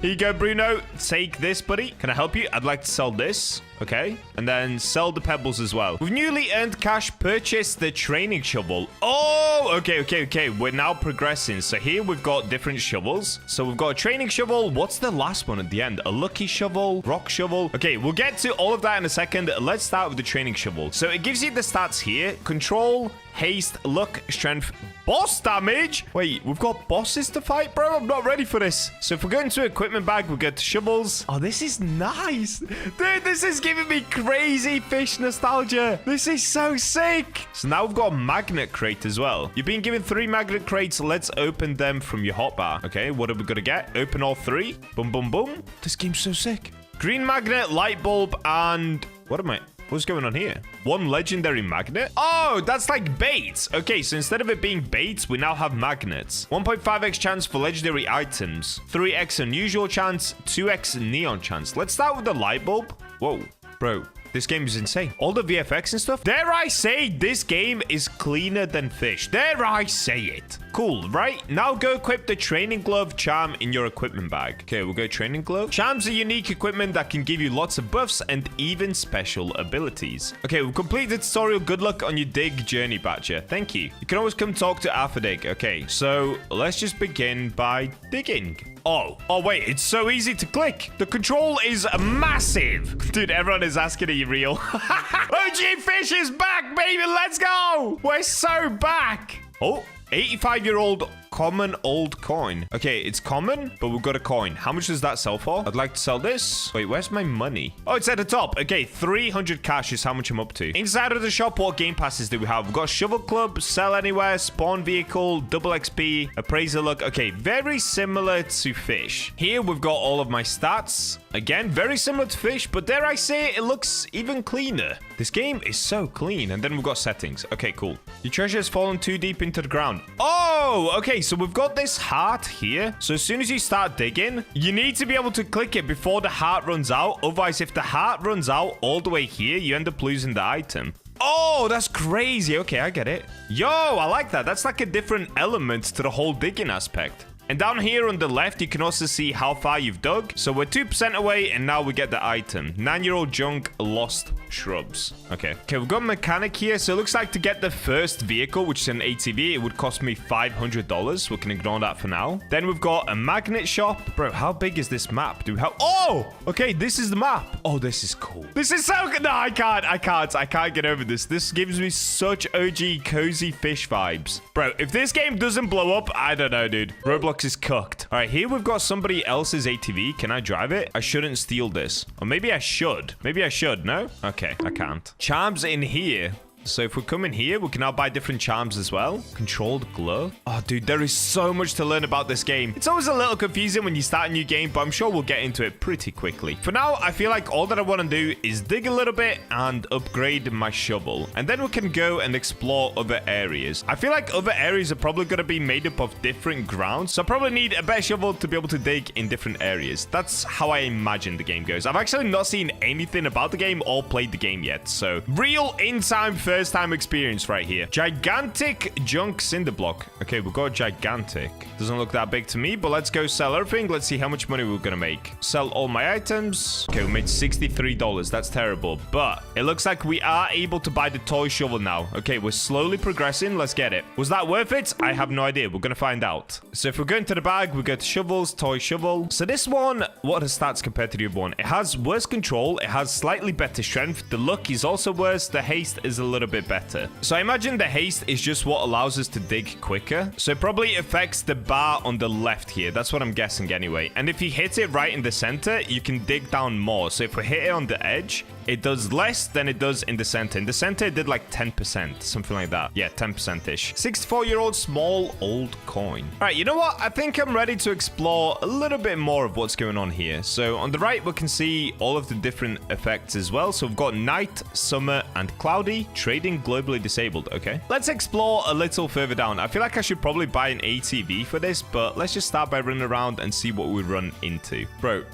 Here you go, Bruno. Take this, buddy. Can I help you? I'd like to sell this. Okay. And then sell the pebbles as well. With newly earned cash, purchase the training shovel. Oh, okay. We're now progressing. So here we've got different shovels. So we've got a training shovel. What's the last one at the end? A lucky shovel, rock shovel. Okay, we'll get to all of that in a second. Let's start with the training shovel. So it gives you the stats here. Control, haste, luck, strength, boss damage. Wait, we've got bosses to fight, bro? I'm not ready for this. So if we go into equipment bag, we'll get to shovels. Oh, this is nice. Dude, this is giving me crazy fish nostalgia. This is so sick. So now we've got a magnet crate as well. You've been given 3 magnet crates. Let's open them from your hotbar. Okay, what are we gonna get? Open all 3. Boom, boom, boom. This game's so sick. Green magnet, light bulb, and what's going on here? 1 legendary magnet? Oh, that's like bait. Okay, so instead of it being bait, we now have magnets. 1.5x chance for legendary items. 3x unusual chance. 2x neon chance. Let's start with the light bulb. Whoa, bro. This game is insane. All the VFX and stuff. Dare I say this game is cleaner than Fish. Dare I say it. Cool, right? Now go equip the training glove charm in your equipment bag. Okay, we'll go training glove. Charms are unique equipment that can give you lots of buffs and even special abilities. Okay, we've completed the tutorial. Good luck on your dig journey, Bacha. Thank you. You can always come talk to Alpha Dig. Okay, so let's just begin by digging. Oh, wait, it's so easy to click. The control is massive. Dude, everyone is asking, are you real? OG Fish is back, baby. Let's go. We're so back. Oh, 85-year-old common old coin. Okay, it's common, but we've got a coin. How much does that sell for? I'd like to sell this. Wait, where's my money? Oh, it's at the top. Okay, 300 cash is how much I'm up to. Inside of the shop, what game passes do we have? We've got Shovel Club, Sell Anywhere, Spawn Vehicle, Double XP, Appraiser Luck. Okay, very similar to Fish. Here, we've got all of my stats. Again, very similar to Fish, but dare I say it looks even cleaner. This game is so clean. And then we've got settings. Okay, cool. Your treasure has fallen too deep into the ground. Oh, okay. So we've got this heart here. So as soon as you start digging, you need to be able to click it before the heart runs out. Otherwise, if the heart runs out all the way here, you end up losing the item. Oh, that's crazy. Okay, I get it. Yo, I like that. That's like a different element to the whole digging aspect. And down here on the left, you can also see how far you've dug. So we're 2% away, and now we get the item. 9-year-old junk, lost shrubs. Okay, we've got a mechanic here. So it looks like to get the first vehicle, which is an ATV, it would cost me $500. We can ignore that for now. Then we've got a magnet shop. Bro, how big is this map? Do we have... Oh, okay, this is the map. Oh, this is cool. This is so good. No, I can't get over this. This gives me such OG cozy Fish vibes. Bro, if this game doesn't blow up, I don't know, dude. Roblox is cooked. All right, here we've got somebody else's ATV. Can I drive it? I shouldn't steal this. Or maybe I should. Maybe I should. No? Okay, I can't. Charms in here. So if we come in here, we can now buy different charms as well. Controlled glove. Oh, dude, there is so much to learn about this game. It's always a little confusing when you start a new game, but I'm sure we'll get into it pretty quickly. For now, I feel like all that I want to do is dig a little bit and upgrade my shovel. And then we can go and explore other areas. I feel like other areas are probably going to be made up of different grounds. So I probably need a better shovel to be able to dig in different areas. That's how I imagine the game goes. I've actually not seen anything about the game or played the game yet. So real in-time, first-time experience right here. Gigantic junk cinder block. Okay, we've got gigantic. Doesn't look that big to me, but let's go sell everything. Let's see how much money we're going to make. Sell all my items. Okay, we made $63. That's terrible, but it looks like we are able to buy the toy shovel now. Okay, we're slowly progressing. Let's get it. Was that worth it? I have no idea. We're going to find out. So if we go into the bag, we go to shovels, toy shovel. So this one, what are the stats compared to the other one? It has worse control. It has slightly better strength. The luck is also worse. The haste is a little bit better. So I imagine the haste is just what allows us to dig quicker. So it probably affects the bar on the left here. That's what I'm guessing anyway. And if you hit it right in the center, you can dig down more. So if we hit it on the edge, it does less than it does in the center. In the center, it did like 10%, something like that. Yeah, 10%-ish. 64-year-old small old coin. All right, you know what? I think I'm ready to explore a little bit more of what's going on here. So on the right, we can see all of the different effects as well. So we've got night, summer, and cloudy. Trading globally disabled. Okay. Let's explore a little further down. I feel like I should probably buy an ATV for this, but let's just start by running around and see what we run into. Bro.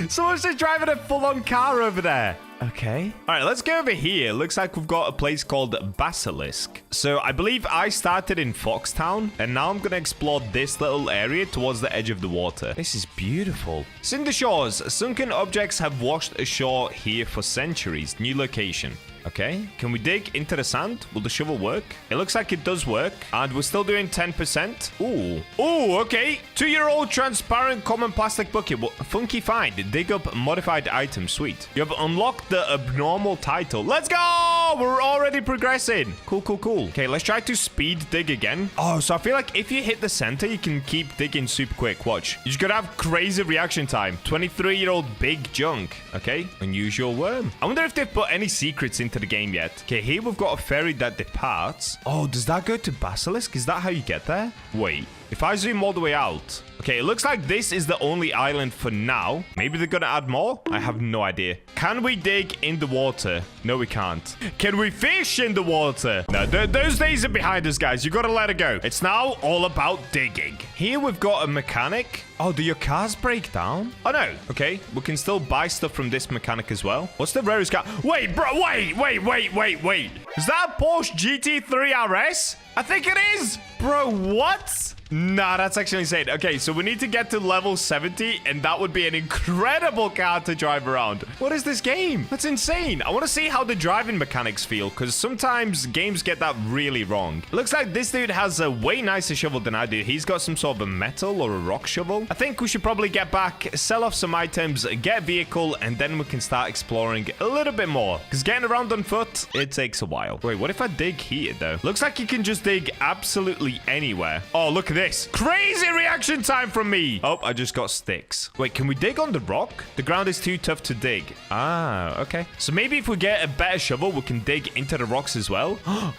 Someone's just driving a full-on car over there. Okay. All right, let's go over here. Looks like we've got a place called Basilisk. So I believe I started in Foxtown, and now I'm going to explore this little area towards the edge of the water. This is beautiful. Cinder shores. Sunken objects have washed ashore here for centuries. New location. Okay, can we dig into the sand? Will the shovel work? It looks like it does work. And we're still doing 10%. Ooh. Ooh, okay. 2-year-old transparent common plastic bucket. Funky find. Dig up modified items. Sweet. You have unlocked the abnormal title. Let's go! We're already progressing. Cool, cool, cool. Okay, let's try to speed dig again. Oh, so I feel like if you hit the center, you can keep digging super quick. Watch. You just gotta have crazy reaction time. 23-year-old big junk. Okay, unusual worm. I wonder if they've put any secrets into the game yet. Okay, here we've got a ferry that departs. Oh, does that go to Basilisk? Is that how you get there? Wait, if I zoom all the way out. Okay, it looks like this is the only island for now. Maybe they're gonna add more? I have no idea. Can we dig in the water? No, we can't. Can we fish in the water? No, those days are behind us, guys. You gotta let it go. It's now all about digging. Here we've got a mechanic. Oh, do your cars break down? Oh, no. Okay, we can still buy stuff from this mechanic as well. What's the rarest car? Wait, bro, wait. Is that a Porsche GT3 RS? I think it is. Bro, what? Nah, that's actually insane. Okay, so we need to get to level 70, and that would be an incredible car to drive around. What is this game? That's insane. I want to see how the driving mechanics feel, because sometimes games get that really wrong. It looks like this dude has a way nicer shovel than I do. He's got some sort of a metal or a rock shovel. I think we should probably get back, sell off some items, get a vehicle, and then we can start exploring a little bit more, because getting around on foot, it takes a while. Wait, what if I dig here, though? Looks like you can just dig absolutely anywhere. Oh, look at this. Crazy reaction time from me. Oh, I just got sticks. Wait, can we dig on the rock? The ground is too tough to dig. Ah, okay. So maybe if we get a better shovel, we can dig into the rocks as well.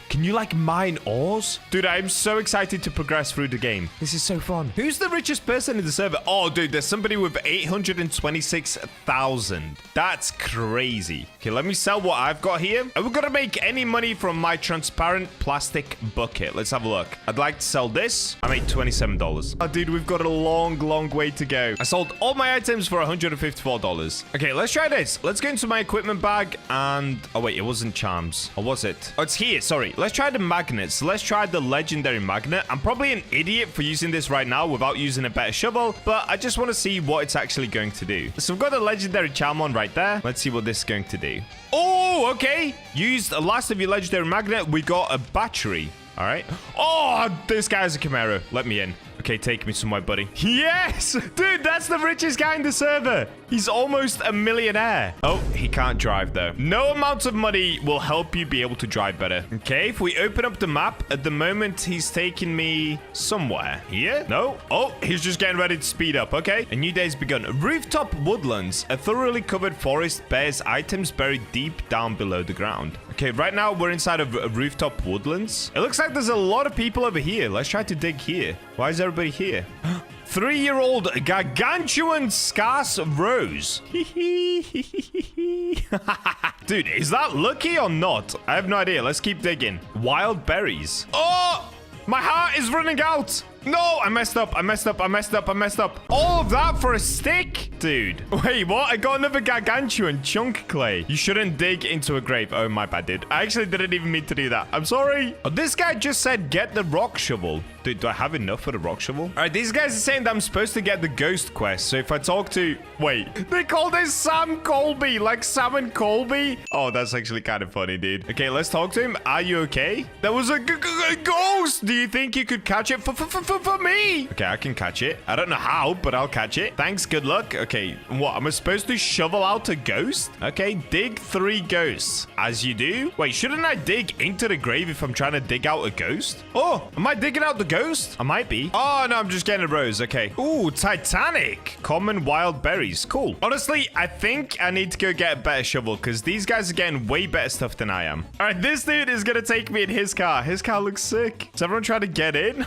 Can you like mine ores? Dude, I'm so excited to progress through the game. This is so fun. Who's the richest person in the server? Oh, dude, there's somebody with 826,000. That's crazy. Okay, let me sell what I've got here. Are we gonna make any money from my transparent plastic bucket? Let's have a look. I'd like to sell this. I made $27. Oh, dude, we've got a long way to go. I sold all my items for $154. Okay, let's try this. Let's go into my equipment bag and... Oh, wait, it wasn't charms. Or was it? Oh, it's here. Sorry. Let's try the magnets. Let's try the legendary magnet. I'm probably an idiot for using this right now without using a better shovel, but I just want to see what it's actually going to do. So we've got a legendary charm on right there. Let's see what this is going to do. Oh, okay. Used the last of your legendary magnet. We got a battery. All right. Oh, this guy's a Camaro. Let me in. Okay, take me somewhere, buddy. Yes! Dude, that's the richest guy in the server. He's almost a millionaire. Oh, he can't drive, though. No amount of money will help you be able to drive better. Okay, if we open up the map, at the moment, he's taking me somewhere. Here? No? Oh, he's just getting ready to speed up. Okay. A new day's begun. Rooftop woodlands. A thoroughly covered forest bears items buried deep down below the ground. Okay, right now, we're inside of rooftop woodlands. It looks like there's a lot of people over here. Let's try to dig here. Why is everybody here? 3-year-old gargantuan scarce rose. Dude, is that lucky or not? I have no idea. Let's keep digging. Wild berries. Oh, my heart is running out. No, I messed up. I messed up. I messed up. I messed up. All of that for a stick? Dude. Wait, what? I got another gargantuan chunk clay. You shouldn't dig into a grave. Oh, my bad, dude. I actually didn't even mean to do that. I'm sorry. Oh, this guy just said get the rock shovel. Dude, do I have enough for the rock shovel? All right, these guys are saying that I'm supposed to get the ghost quest. So if I talk to... Wait, they call this Sam Colby. Like Sam and Colby? Oh, that's actually kind of funny, dude. Okay, let's talk to him. Are you okay? There was a ghost. Do you think you could catch it for me? Okay, I can catch it. I don't know how, but I'll catch it. Thanks, good luck. Okay, what? Am I supposed to shovel out a ghost? Okay, dig 3 ghosts. As you do. Wait, shouldn't I dig into the grave if I'm trying to dig out a ghost? Oh, am I digging out the ghost? I might be. Oh, no, I'm just getting a rose. Okay. Ooh, Titanic. Common wild berries. Cool. Honestly, I think I need to go get a better shovel because these guys are getting way better stuff than I am. All right, this dude is going to take me in his car. His car looks sick. Is everyone trying to get in?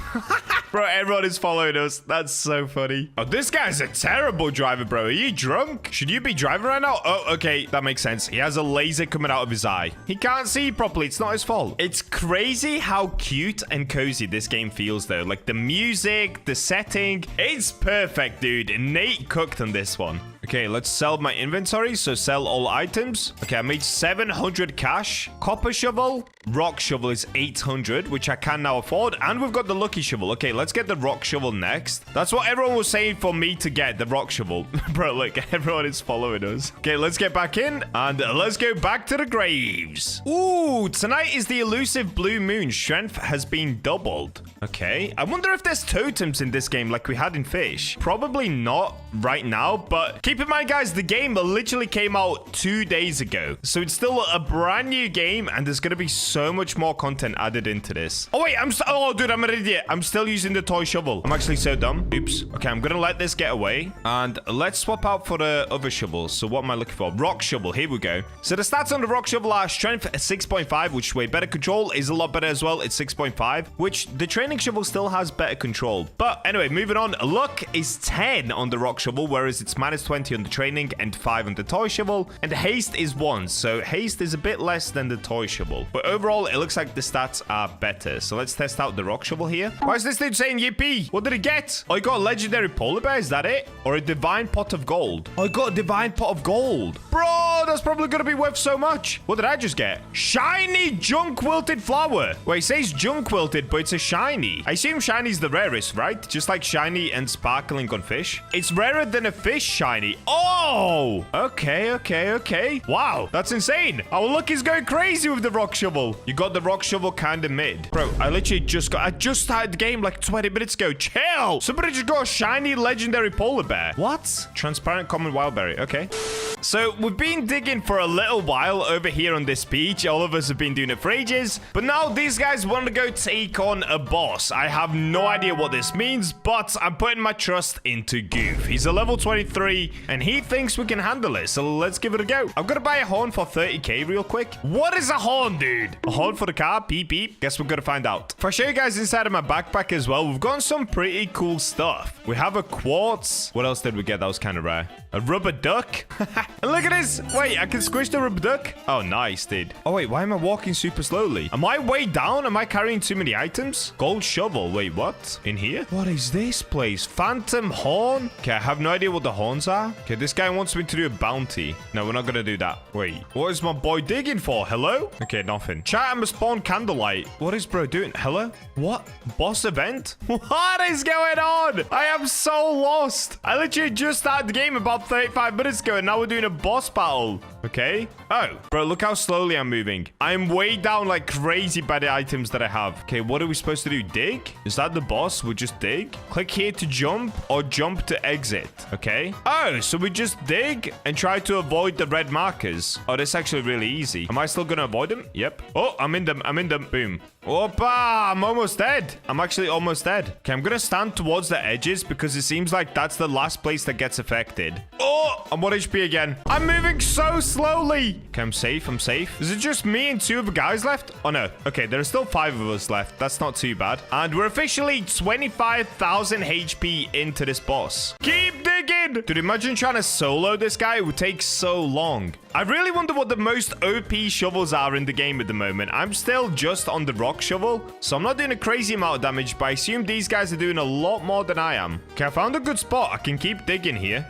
Bro, everyone is following us. That's so funny. Oh, this guy's a terrible driver, bro. Are you drunk? Should you be driving right now? Oh, okay. That makes sense. He has a laser coming out of his eye. He can't see properly. It's not his fault. It's crazy how cute and cozy this game feels, though. Like the music, the setting. It's perfect, dude. Nate cooked on this one. Okay, let's sell my inventory. So sell all items. Okay, I made 700 cash. Copper shovel. Rock shovel is 800, which I can now afford. And we've got the lucky shovel. Okay, let's get the rock shovel next. That's what everyone was saying for me to get, the rock shovel. Bro, look, everyone is following us. Okay, let's get back in and let's go back to the graves. Ooh, tonight is the elusive blue moon. Strength has been doubled. Okay, I wonder if there's totems in this game like we had in Fish. Probably not right now, but keep in mind, guys, the game literally came out 2 days ago. So it's still a brand new game and there's going to be so much more content added into this. Oh, wait, oh, dude, I'm an idiot. I'm still using the toy shovel. I'm actually so dumb. Oops. Okay, I'm going to let this get away and let's swap out for the other shovels. So what am I looking for? Rock shovel. Here we go. So the stats on the rock shovel are strength 6.5, which is way better. Control is a lot better as well. It's 6.5, which the training shovel still has better control. But anyway, moving on. Luck is 10 on the rock shovel, whereas it's minus 20 on the training and 5 on the toy shovel. And haste is 1. So haste is a bit less than the toy shovel. But overall, it looks like the stats are better. So let's test out the rock shovel here. Why is this dude saying yippee? What did he get? Oh, he got a legendary polar bear. Is that it? Or a divine pot of gold? Oh, he got a divine pot of gold. Bro, that's probably going to be worth so much. What did I just get? Shiny junk wilted flower. Wait, it says junk wilted, but it's a shiny. I assume shiny's the rarest, right? Just like shiny and sparkling on fish. It's rarer than a fish shiny. Oh, okay, okay, okay. Wow, that's insane. Our luck is going crazy with the rock shovel. You got the rock shovel kind of mid. Bro, I just started the game like 20 minutes ago. Chill. Somebody just got a shiny legendary polar bear. What? Transparent common wildberry. Okay. So we've been digging for a little while over here on this beach. All of us have been doing it for ages. But now these guys want to go take on a boss. I have no idea what this means, but I'm putting my trust into Goof. He's a level 23 and he thinks we can handle it. So let's give it a go. I'm going to buy a horn for 30k real quick. What is a horn, dude? A horn for the car? Beep, beep. Guess we're going to find out. If I show you guys inside of my backpack as well, we've got some pretty cool stuff. We have a quartz. What else did we get that was kind of rare? A rubber duck. And look at this. Wait, I can squish the rubber duck. Oh, nice, dude. Oh, wait, why am I walking super slowly? Am I way down? Am I carrying too many items? Gold shovel. Wait, what? In here? What is this place? Phantom horn? Okay, I have no idea what the horns are. Okay, this guy wants me to do a bounty. No, we're not going to do that. Wait, what is my boy digging for? Hello? Okay, nothing. Chat, I'm a spawn candlelight. What is bro doing? Hello? What? Boss event? What is going on? I am so lost. I literally just started the game about 35 minutes ago and now we're doing a boss battle. Okay. Oh, bro, look how slowly I'm moving. I'm way down like crazy by the items that I have. Okay, what are we supposed to do? Dig? Is that the boss? We just dig? Click here to jump or jump to exit. Okay. Oh, so we just dig and try to avoid the red markers. Oh, that's actually really easy. Am I still going to avoid them? Yep. Oh, I'm in them. I'm in them. Boom. Opa, I'm almost dead. I'm actually almost dead. Okay, I'm going to stand towards the edges because it seems like that's the last place that gets affected. Oh, I'm 1 HP again. I'm moving so slowly. Okay, I'm safe. I'm safe. Is it just me and 2 other guys left? Oh, no. Okay, there are still 5 of us left. That's not too bad. And we're officially 25,000 HP into this boss. Keep digging. Dude, imagine trying to solo this guy. It would take so long. I really wonder what the most OP shovels are in the game at the moment. I'm still just on the rock shovel, so I'm not doing a crazy amount of damage, but I assume these guys are doing a lot more than I am. Okay, I found a good spot. I can keep digging here.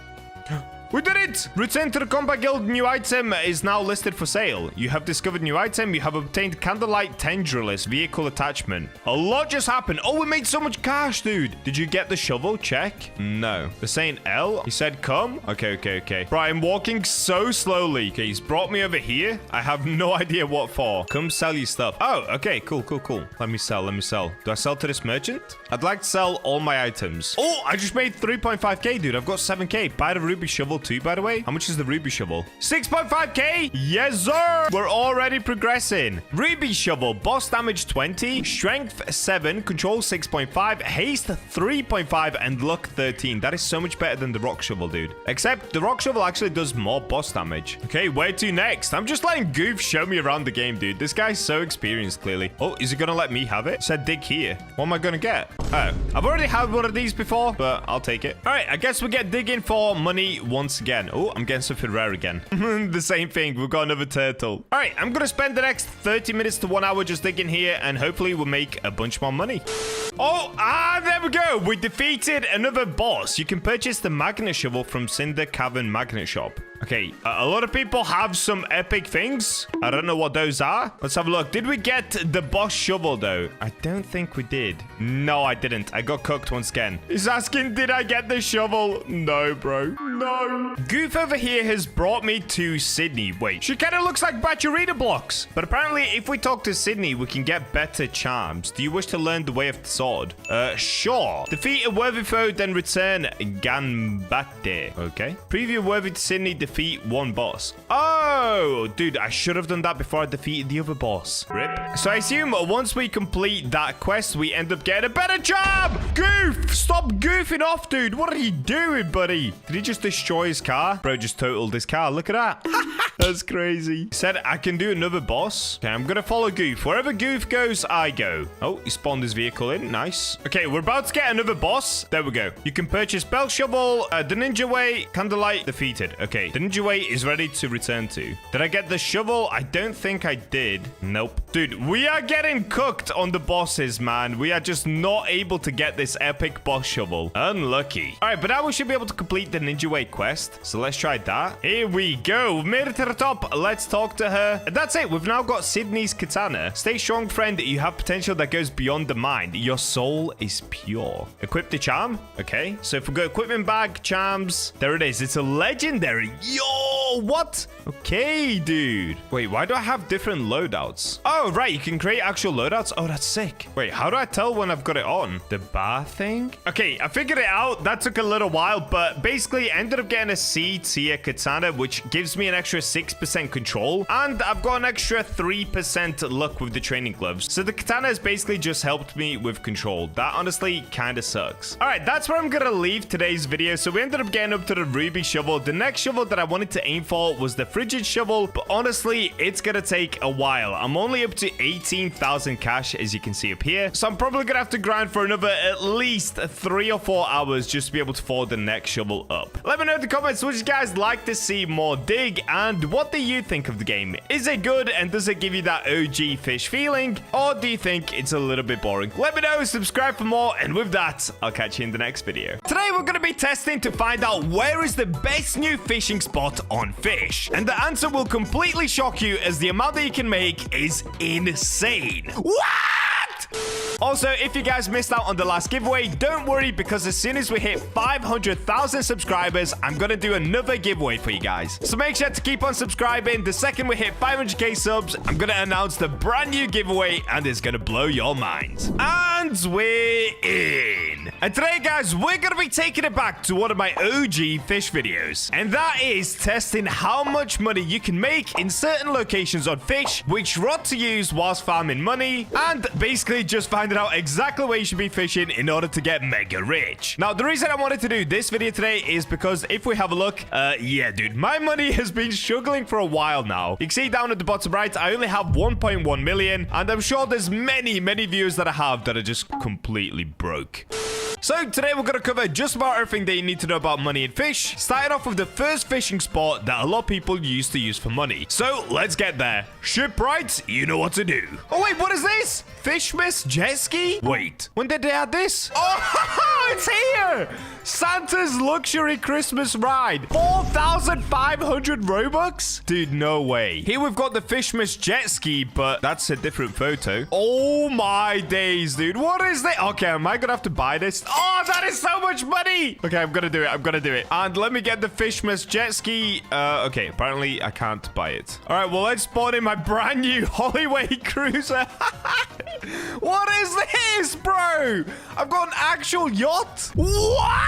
We did it! Return to the Combat Guild. New item is now listed for sale. You have discovered new item. You have obtained Candlelight Tendrillus vehicle attachment. A lot just happened. Oh, we made so much cash, dude. Did you get the shovel? Check. No. They're saying L. He said come. Okay. Bro, I'm walking so slowly. Okay, he's brought me over here. I have no idea what for. Come sell your stuff. Oh, okay. Cool. Let me sell. Do I sell to this merchant? I'd like to sell all my items. Oh, I just made 3.5k, dude. I've got 7k. Buy the ruby shovel too, by the way. How much is the ruby shovel? 6.5k. Yes, sir. We're already progressing. Ruby shovel, boss damage 20, strength 7, control 6.5, haste 3.5, and luck 13. That is so much better than the rock shovel, dude. Except the rock shovel actually does more boss damage. Okay, where to next? I'm just letting Goof show me around the game, dude. This guy's so experienced, clearly. Oh, is he gonna let me have it? It said dig here. What am I gonna get? Oh, I've already had one of these before, but I'll take it. All right, I guess we get digging for money once again. Oh, I'm getting something rare again. The same thing. We've got another turtle. All right, I'm going to spend the next 30 minutes to 1 hour just digging here, and hopefully we'll make a bunch more money. Oh, there we go. We defeated another boss. You can purchase the magnet shovel from Cinder Cavern Magnet Shop. Okay, a lot of people have some epic things. I don't know what those are. Let's have a look. Did we get the boss shovel, though? I don't think we did. No, I didn't. I got cooked once again. He's asking, did I get the shovel? No, bro. No. Goof over here has brought me to Sydney. Wait, she kind of looks like BachaBlox. But apparently, if we talk to Sydney, we can get better charms. Do you wish to learn the way of the sword? Sure. Defeat a worthy foe, then return Ganbate. Okay. Preview worthy to Sydney, defeat 1 boss. Oh, dude, I should have done that before I defeated the other boss. Rip. So I assume once we complete that quest, we end up getting a better job. Goof, stop goofing off, dude. What are you doing, buddy? Did he just destroy his car? Bro just totaled his car. Look at that. That's crazy. He said I can do another boss. Okay, I'm gonna follow Goof. Wherever Goof goes, I go. Oh, he spawned his vehicle in. Nice. Okay, we're about to get another boss. There we go. You can purchase Bell Shovel, the Ninja Way, Candlelight defeated. Okay, the Ninja Way is ready to return to. Did I get the shovel? I don't think I did. Nope. Dude, we are getting cooked on the bosses, man. We are just not able to get this epic boss shovel. Unlucky. All right, but now we should be able to complete the Ninja Way quest. So let's try that. Here we go. We've made it to the top. Let's talk to her. And that's it. We've now got Sydney's katana. Stay strong, friend. You have potential that goes beyond the mind. Your soul is pure. Equip the charm. Okay. So if we go equipment bag, charms, there it is. It's a legendary. Yo, what? Okay, dude. Wait, why do I have different loadouts? Oh, right. You can create actual loadouts. Oh, that's sick. Wait, how do I tell when I've got it on? The bar thing? Okay, I figured it out. That took a little while, but basically ended up getting a C tier katana, which gives me an extra 6% control, and I've got an extra 3% luck with the training gloves. So the katana has basically just helped me with control. That honestly kind of sucks. All right, that's where I'm gonna leave today's video. So we ended up getting up to the ruby shovel. The next shovel that I wanted to aim for was the frigid shovel, but honestly, it's gonna take a while. I'm only up to 18,000 cash, as you can see up here. So I'm probably gonna have to grind for another at least 3 or 4 hours just to be able to forward the next shovel up. Let me know in the comments which you guys like to see more dig, and what do you think of the game? Is it good, and does it give you that OG Fish feeling, or do you think it's a little bit boring? Let me know, subscribe for more, and with that, I'll catch you in the next video. Today we're gonna be testing to find out where is the best new fishing spot on Fish, and the answer will completely shock you as the amount that you can make is insane. What? Also, if you guys missed out on the last giveaway, don't worry, because as soon as we hit 500,000 subscribers, I'm gonna do another giveaway for you guys. So make sure to keep on subscribing. The second we hit 500k subs, I'm gonna announce the brand new giveaway, and it's gonna blow your minds. And we're in. And today, guys, we're gonna be taking it back to one of my OG fish videos, and that is testing how much money you can make in certain locations on Fish, which rod to use whilst farming money, and basically just finding out exactly where you should be fishing in order to get mega rich. Now, the reason I wanted to do this video today is because if we have a look, yeah, dude, my money has been struggling for a while now. You can see down at the bottom right, I only have 1.1 million, and I'm sure there's many viewers that I have that are just completely broke. So today we're going to cover just about everything that you need to know about money in Fish, starting off with the first fishing spot that a lot of people used to use for money. So let's get there. Shipwrights, you know what to do. Oh wait, what is this? Fishmas jet ski? Wait, when did they add this? Oh, it's here! Santa's luxury Christmas ride. 4,500 Robux? Dude, no way. Here we've got the Fishmas jet ski, but that's a different photo. Oh my days, dude. What is that? Okay, am I gonna have to buy this? Oh, that is so much money. Okay, I'm gonna do it. I'm gonna do it. And let me get the Fishmas jet ski. Okay, apparently I can't buy it. All right, well, let's spawn in my brand new Hollyway cruiser. What is this, bro? I've got an actual yacht. What?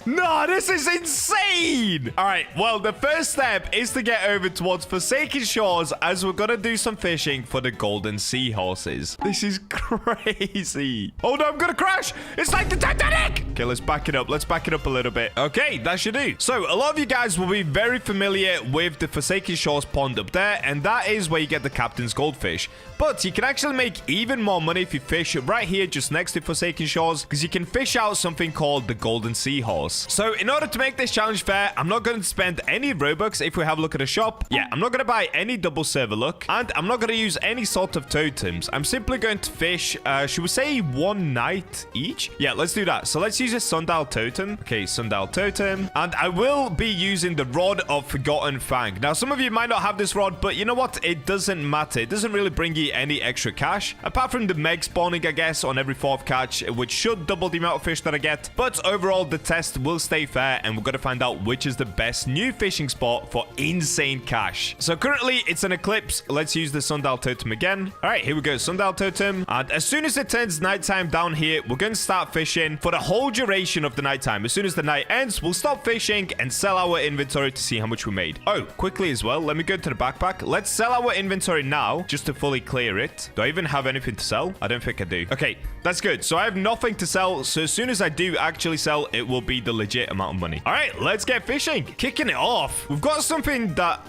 No, this is insane. All right, well, the first step is to get over towards Forsaken Shores, as we're gonna do some fishing for the golden seahorses. This is crazy. Oh no, I'm gonna crash. It's like the Titanic. Okay, let's back it up. Let's back it up a little bit. Okay, that should do. So a lot of you guys will be very familiar with the Forsaken Shores pond up there, and that is where you get the captain's goldfish. But you can actually make even more money if you fish right here just next to Forsaken Shores, because you can fish out something called the golden seahorse. So in order to make this challenge fair, I'm not going to spend any Robux. If we have a look at the shop, yeah, I'm not going to buy any double server luck, and I'm not going to use any sort of totems. I'm simply going to fish, should we say 1 night each? Yeah, let's do that. So let's use a sundial totem. Okay, sundial totem. And I will be using the Rod of Forgotten Fang. Now, some of you might not have this rod, but you know what? It doesn't matter. It doesn't really bring you any extra cash, apart from the meg spawning, I guess, on every 4th catch, which should double the amount of fish that I get. But overall, the test will stay fair, and we're going to find out which is the best new fishing spot for insane cash. So currently, it's an eclipse. Let's use the sundial totem again. All right, here we go, sundial totem. And as soon as it turns nighttime down here, we're going to start fishing for the whole duration of the nighttime. As soon as the night ends, we'll stop fishing and sell our inventory to see how much we made. Oh, quickly as well, let me go to the backpack. Let's sell our inventory now, just to fully clear it. Do I even have anything to sell? I don't think I do. Okay, that's good. So I have nothing to sell. So as soon as I do actually sell, it will be the legit amount of money. All right, let's get fishing. Kicking it off. We've got something that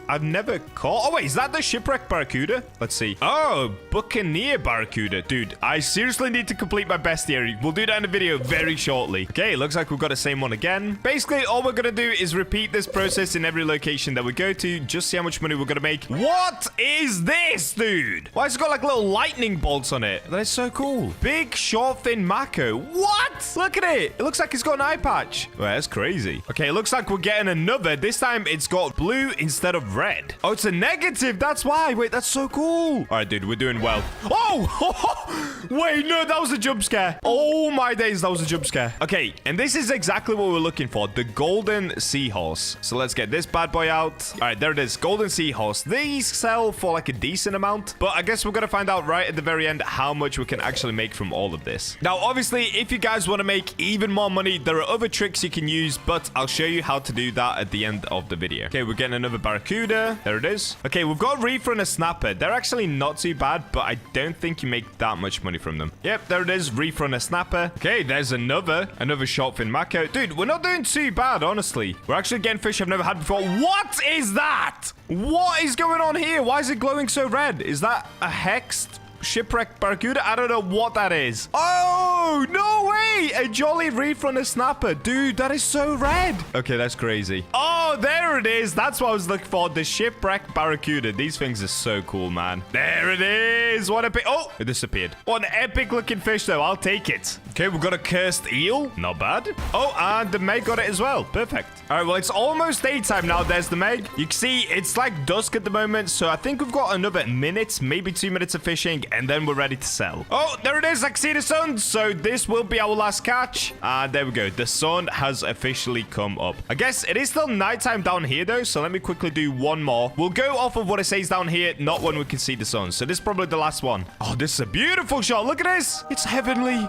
I've never caught. Oh, wait, is that the shipwreck barracuda? Let's see. Oh, buccaneer barracuda. Dude, I seriously need to complete my bestiary. We'll do that in a video very shortly. Okay, looks like we've got the same one again. Basically, all we're gonna do is repeat this process in every location that we go to. Just see how much money we're gonna make. What is this, dude? Why has it got like little lightning bolts on it? That is so cool. Big short fin mako. What? Look at it. It looks like it's got an eye patch. Well, that's crazy. Okay, it looks like we're getting another. This time it's got blue instead of red. Oh, it's a negative. That's why. Wait, that's so cool. All right, dude, we're doing well. Oh! Wait, no, that was a jump scare. Oh, my days, that was a jump scare. Okay, and this is exactly what we're looking for. The golden seahorse. So let's get this bad boy out. All right, there it is. Golden seahorse. These sell for like a decent amount, but I guess we're going to find out right at the very end how much we can actually make from all of this. Now, obviously, if you guys want to make even more money, there are other tricks you can use, but I'll show you how to do that at the end of the video. Okay, we're getting another barracuda. There it is. Okay, we've got a reefer and a snapper. They're actually not too bad, but I don't think you make that much money from them. Yep, there it is. Reefer and a snapper. Okay, there's another short fin mako. Dude, we're not doing too bad, honestly. We're actually getting fish I've never had before. What is that? What is going on here? Why is it glowing so red? Is that a hexed shipwreck barracuda? I don't know what that is. Oh, no way. A jolly reef on a snapper. Dude, that is so red. Okay, that's crazy. Oh, Oh, there it is. That's what I was looking for. The shipwreck barracuda. These things are so cool, man. There it is. What epic. Oh, it disappeared. What an epic looking fish, though. I'll take it. Okay, we've got a cursed eel. Not bad. Oh, and the Meg got it as well. Perfect. All right, well, it's almost daytime now. There's the Meg. You can see it's like dusk at the moment, so I think we've got another minute, maybe 2 minutes of fishing, and then we're ready to sell. Oh, there it is. I can see the sun, so this will be our last catch. And there we go. The sun has officially come up. I guess it is still nighttime down here, though, so let me quickly do one more. We'll go off of what it says down here, not when we can see the sun. So this is probably the last one. Oh, this is a beautiful shot. Look at this. It's heavenly.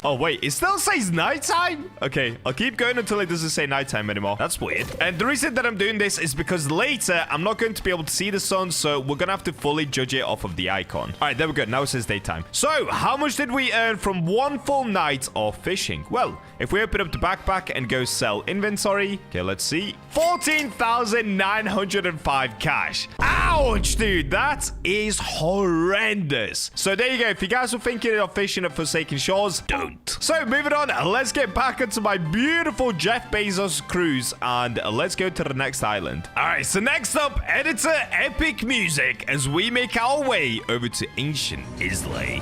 Oh, wait. It still says nighttime? Okay, I'll keep going until it doesn't say nighttime anymore. That's weird. And the reason that I'm doing this is because later I'm not going to be able to see the sun, so we're gonna have to fully judge it off of the icon. All right, there we go. Now it says daytime. So how much did we earn from one full night of fishing? Well, if we open up the backpack and go sell inventory, okay, let's see. 14,905 cash. Ouch, dude. That is horrendous. So there you go. If you guys were thinking of fishing at Forsaken Shores, don't. So moving on, let's get back into my beautiful Jeff Bezos cruise and let's go to the next island. All right, so next up, editor epic music as we make our way over to ancient Islay.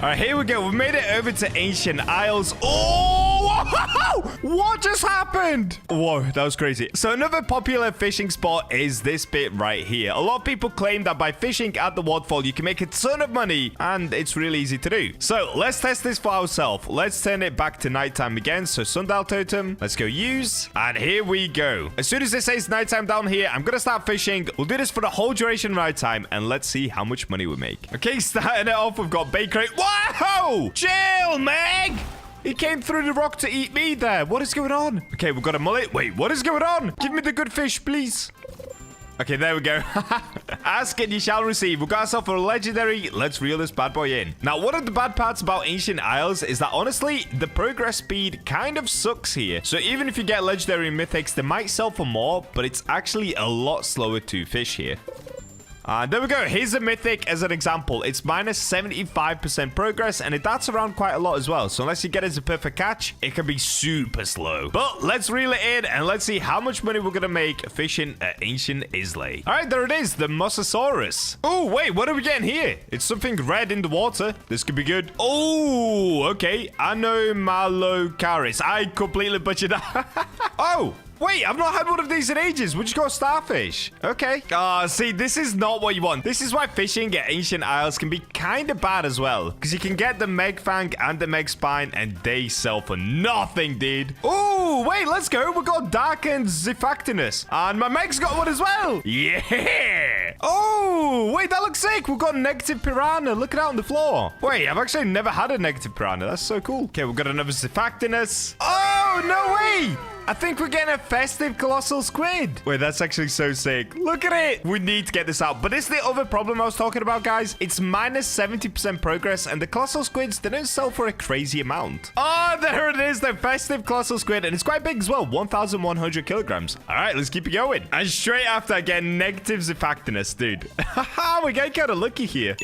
All right, here we go. We've made it over to Ancient Isles. Oh, what just happened? Whoa, that was crazy. So another popular fishing spot is this bit right here. A lot of people claim that by fishing at the waterfall, you can make a ton of money, and it's really easy to do. So let's test this for ourselves. Let's turn it back to nighttime again. So sundial totem. Let's go use. And here we go. As soon as it says nighttime down here, I'm going to start fishing. We'll do this for the whole duration of nighttime, and let's see how much money we make. Okay, starting it off, we've got bait crate. Whoa! Chill, Meg! He came through the rock to eat me there. What is going on? Okay, we've got a mullet. Wait, what is going on? Give me the good fish, please. Okay, there we go. Ask and you shall receive. We got ourselves a legendary. Let's reel this bad boy in. Now, one of the bad parts about Ancient Isles is that, honestly, the progress speed kind of sucks here. So even if you get legendary mythics, they might sell for more, but it's actually a lot slower to fish here. There we go. Here's a mythic as an example. It's minus 75% progress, and it darts around quite a lot as well. So unless you get it as a perfect catch, it can be super slow. But let's reel it in, and let's see how much money we're going to make fishing at Ancient Islay. All right, there it is. The Mosasaurus. Oh, wait. What are we getting here? It's something red in the water. This could be good. Oh, okay. Anomalocaris. I completely butchered that. Oh. Wait, I've not had one of these in ages. We just got starfish. Okay. See, this is not what you want. This is why fishing at Ancient Isles can be kind of bad as well. Because you can get the Meg Fang and the Meg Spine, and they sell for nothing, dude. Oh, wait, let's go. We got Darkened Zifactinus. And my Meg's got one as well. Yeah. Oh, wait, that looks sick. We've got Negative Piranha. Look at that on the floor. Wait, I've actually never had a Negative Piranha. That's so cool. Okay, we've got another Zifactinus. Oh, no way. I think we're getting a festive colossal squid. Wait, that's actually so sick. Look at it. We need to get this out. But this is the other problem I was talking about, guys. It's minus 70% progress, and the colossal squids, they don't sell for a crazy amount. Oh, there it is, the festive colossal squid. And it's quite big as well, 1,100 kilograms. All right, let's keep it going. And straight after, I get negative Zifactinus, dude. We're getting kind of lucky here.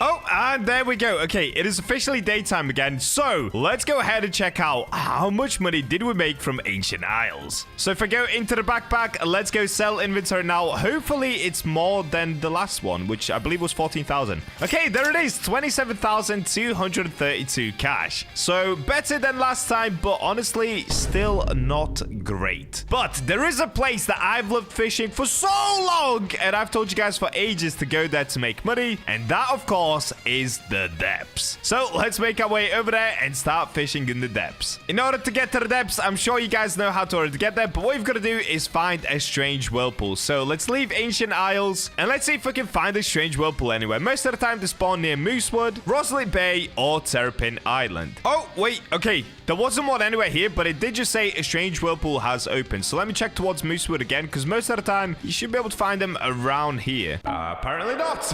Oh, and there we go. Okay, it is officially daytime again. So let's go ahead and check out how much money did we make from Ancient Isles. So if I go into the backpack, let's go sell inventory now. Hopefully it's more than the last one, which I believe was 14,000. Okay, there it is. 27,232 cash. So better than last time, but honestly, still not great. But there is a place that I've loved fishing for so long, and I've told you guys for ages to go there to make money. And that, of course, is the depths. So let's make our way over there and start fishing in the depths. In order to get to the depths, I'm sure you guys know how to already get there, but what we've got to do is find a strange whirlpool. So let's leave Ancient Isles and let's see if we can find a strange whirlpool anywhere. Most of the time they spawn near Moosewood, Rosalie Bay, or Terrapin Island. Oh, wait, okay. There wasn't one anywhere here, but it did just say a strange whirlpool has opened. So let me check towards Moosewood again, because most of the time you should be able to find them around here. Apparently not.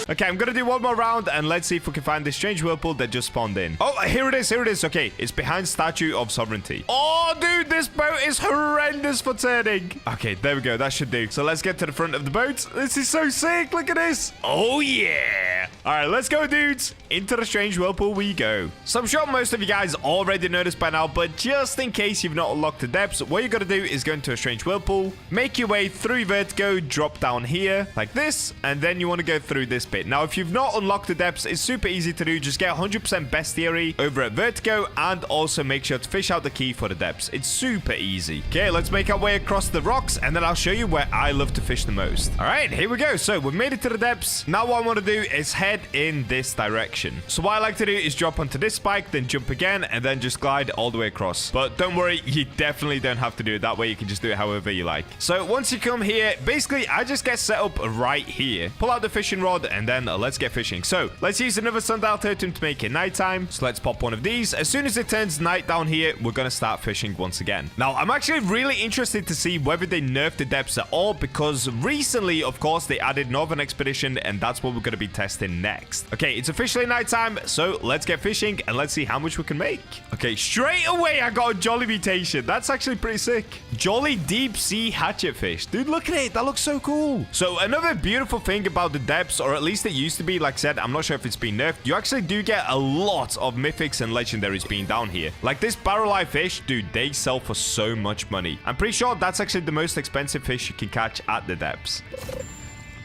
Okay, I'm gonna do one more round, and let's see if we can find this strange whirlpool that just spawned in. Oh, here it is. Here it is. Okay, it's behind Statue of Sovereignty. Oh, dude, this boat is horrendous for turning. Okay, there we go. That should do. So let's get to the front of the boat. This is so sick. Look at this. Oh, yeah. All right, let's go, dudes. Into the strange whirlpool we go. So I'm sure most of you guys already know this by now, but just in case you've not unlocked the depths, what you got to do is go into a strange whirlpool, make your way through vertigo, drop down here like this, and then you want to go through this bit. Now, if you've not unlocked the depths, it's super easy to do. Just get 100% bestiary over at vertigo, and also make sure to fish out the key for the depths. It's super easy. Okay, let's make our way across the rocks, and then I'll show you where I love to fish the most. All right, here we go. So we've made it to the depths. Now what I want to do is head in this direction. So what I like to do is drop onto this spike, then jump again, and then just glide all the way across. But don't worry, you definitely don't have to do it that way. You can just do it however you like. So once you come here, basically I just get set up right here. Pull out the fishing rod, and then let's get fishing. So let's use another sundial totem to make it nighttime. So let's pop one of these. As soon as it turns night down here, we're gonna start fishing once again. Now I'm actually really interested to see whether they nerf the depths at all, because recently, of course, they added Northern Expedition, and that's what we're gonna be testing next. Okay, it's officially nighttime, so let's get fishing and let's see how much we can make. Okay, straight away I got a Jolly Mutation. That's actually pretty sick. Jolly Deep Sea Hatchet Fish. Dude, look at it. That looks so cool. So another beautiful thing about the depths, or at least it used to be, like I said, I'm not sure if it's been nerfed, you actually do get a lot of mythics and legendaries being down here. Like this barrel eye fish, dude, they sell for so much money. I'm pretty sure that's actually the most expensive fish you can catch at the depths.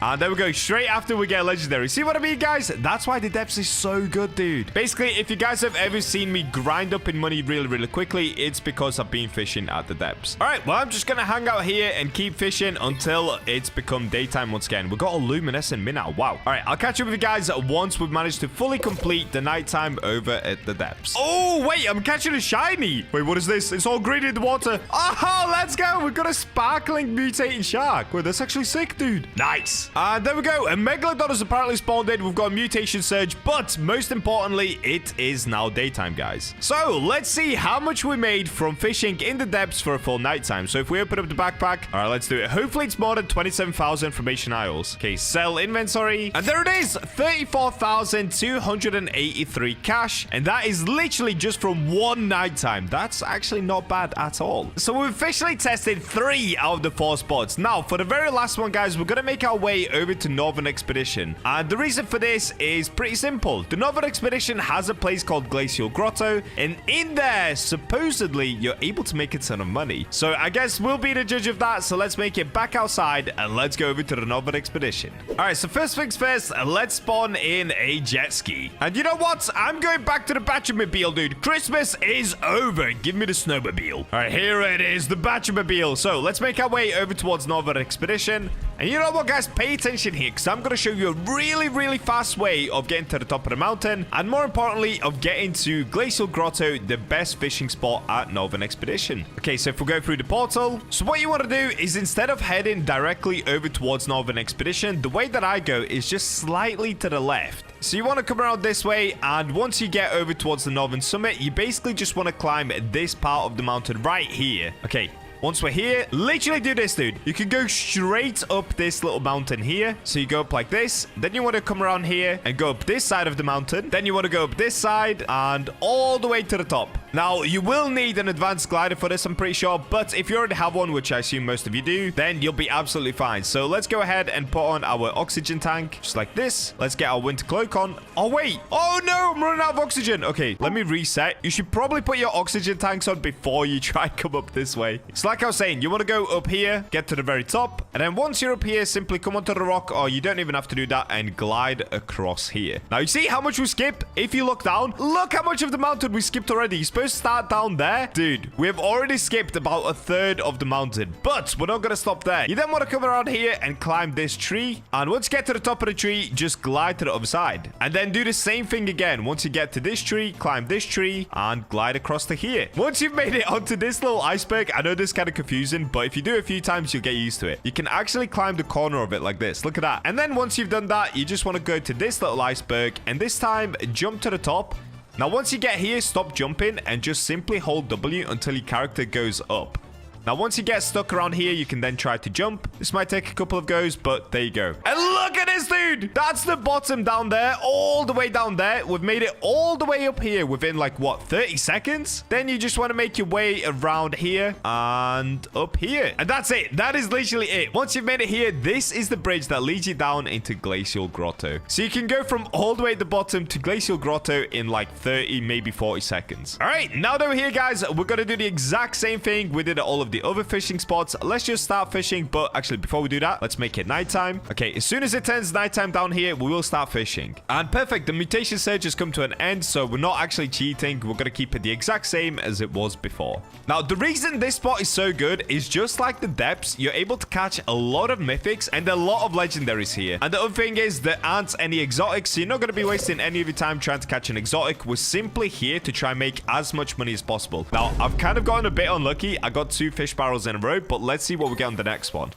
And there we go. Straight after we get legendary. See what I mean, guys? That's why the depths is so good, dude. Basically, if you guys have ever seen me grind up in money really, really quickly, it's because I've been fishing at the depths. All right, well, I'm just going to hang out here and keep fishing until it's become daytime once again. We got a luminescent minnow. Wow. All right, I'll catch up with you guys once we've managed to fully complete the nighttime over at the depths. Oh, wait, I'm catching a shiny. Wait, what is this? It's all green in the water. Oh, let's go. We've got a sparkling mutating shark. Wait, that's actually sick, dude. Nice. And there we go. A Megalodon has apparently spawned in. We've got a mutation surge, but most importantly, it is now daytime, guys. So let's see how much we made from fishing in the depths for a full nighttime. So if we open up the backpack, all right, let's do it. Hopefully it's more than 27,000 information isles. Okay, sell inventory. And there it is, 34,283 cash. And that is literally just from one nighttime. That's actually not bad at all. So we've officially tested 3 out of the 4 spots. Now, for the very last one, guys, we're going to make our way over to Northern Expedition. And the reason for this is pretty simple. The Northern Expedition has a place called Glacial Grotto, and in there, supposedly, you're able to make a ton of money. So I guess we'll be the judge of that. So let's make it back outside and let's go over to the Northern Expedition. All right, so first things first, let's spawn in a jet ski. And you know what? I'm going back to the BachaMobile, dude. Christmas is over. Give me the snowmobile. All right, here it is, the BachaMobile. So let's make our way over towards Northern Expedition. And you know what, guys? Pay attention here, because I'm going to show you a really, really fast way of getting to the top of the mountain, and more importantly, of getting to Glacial Grotto, the best fishing spot at Northern Expedition. Okay, so if we go through the portal, so what you want to do is, instead of heading directly over towards Northern Expedition, the way that I go is just slightly to the left. So you want to come around this way, and once you get over towards the Northern Summit, you basically just want to climb this part of the mountain right here. Okay. Once we're here, literally do this, dude. You can go straight up this little mountain here. So you go up like this. Then you want to come around here and go up this side of the mountain. Then you want to go up this side and all the way to the top. Now, you will need an advanced glider for this, I'm pretty sure. But if you already have one, which I assume most of you do, then you'll be absolutely fine. So let's go ahead and put on our oxygen tank, just like this. Let's get our winter cloak on. Oh, wait. Oh, no. I'm running out of oxygen. Okay, let me reset. You should probably put your oxygen tanks on before you try and come up this way. It's like I was saying, you want to go up here, get to the very top, and then once you're up here, simply come onto the rock, or you don't even have to do that, and glide across here. Now, you see how much we skipped? If you look down, look how much of the mountain we skipped already. You're supposed to start down there. Dude, we've already skipped about a third of the mountain, but we're not going to stop there. You then want to come around here and climb this tree, and once you get to the top of the tree, just glide to the other side, and then do the same thing again. Once you get to this tree, climb this tree, and glide across to here. Once you've made it onto this little iceberg, I know this is kind of confusing, but if you do it a few times, you'll get used to it. You can actually climb the corner of it like this. Look at that. And then once you've done that, you just want to go to this little iceberg, and this time, jump to the top. Now, once you get here, stop jumping and just simply hold W until your character goes up. Now, once you get stuck around here, you can then try to jump. This might take a couple of goes, but there you go. And look at this, dude. That's the bottom down there, all the way down there. We've made it all the way up here within like, what, 30 seconds? Then you just want to make your way around here and up here. And that's it. That is literally it. Once you've made it here, this is the bridge that leads you down into Glacial Grotto. So you can go from all the way at the bottom to Glacial Grotto in like 30, maybe 40 seconds. All right, now that we're here, guys, we're going to do the exact same thing we did at all of the other fishing spots. Let's just start fishing. But actually, before we do that, let's make it nighttime. Okay, as soon as it turns nighttime down here, we will start fishing. And perfect, the mutation surge has come to an end, so we're not actually cheating. We're going to keep it the exact same as it was before. Now, the reason this spot is so good is just like the depths, you're able to catch a lot of mythics and a lot of legendaries here. And the other thing is there aren't any exotics, so you're not going to be wasting any of your time trying to catch an exotic. We're simply here to try and make as much money as possible. Now, I've kind of gotten a bit unlucky. I got 2 fish barrels in a row, but let's see what we get on the next one.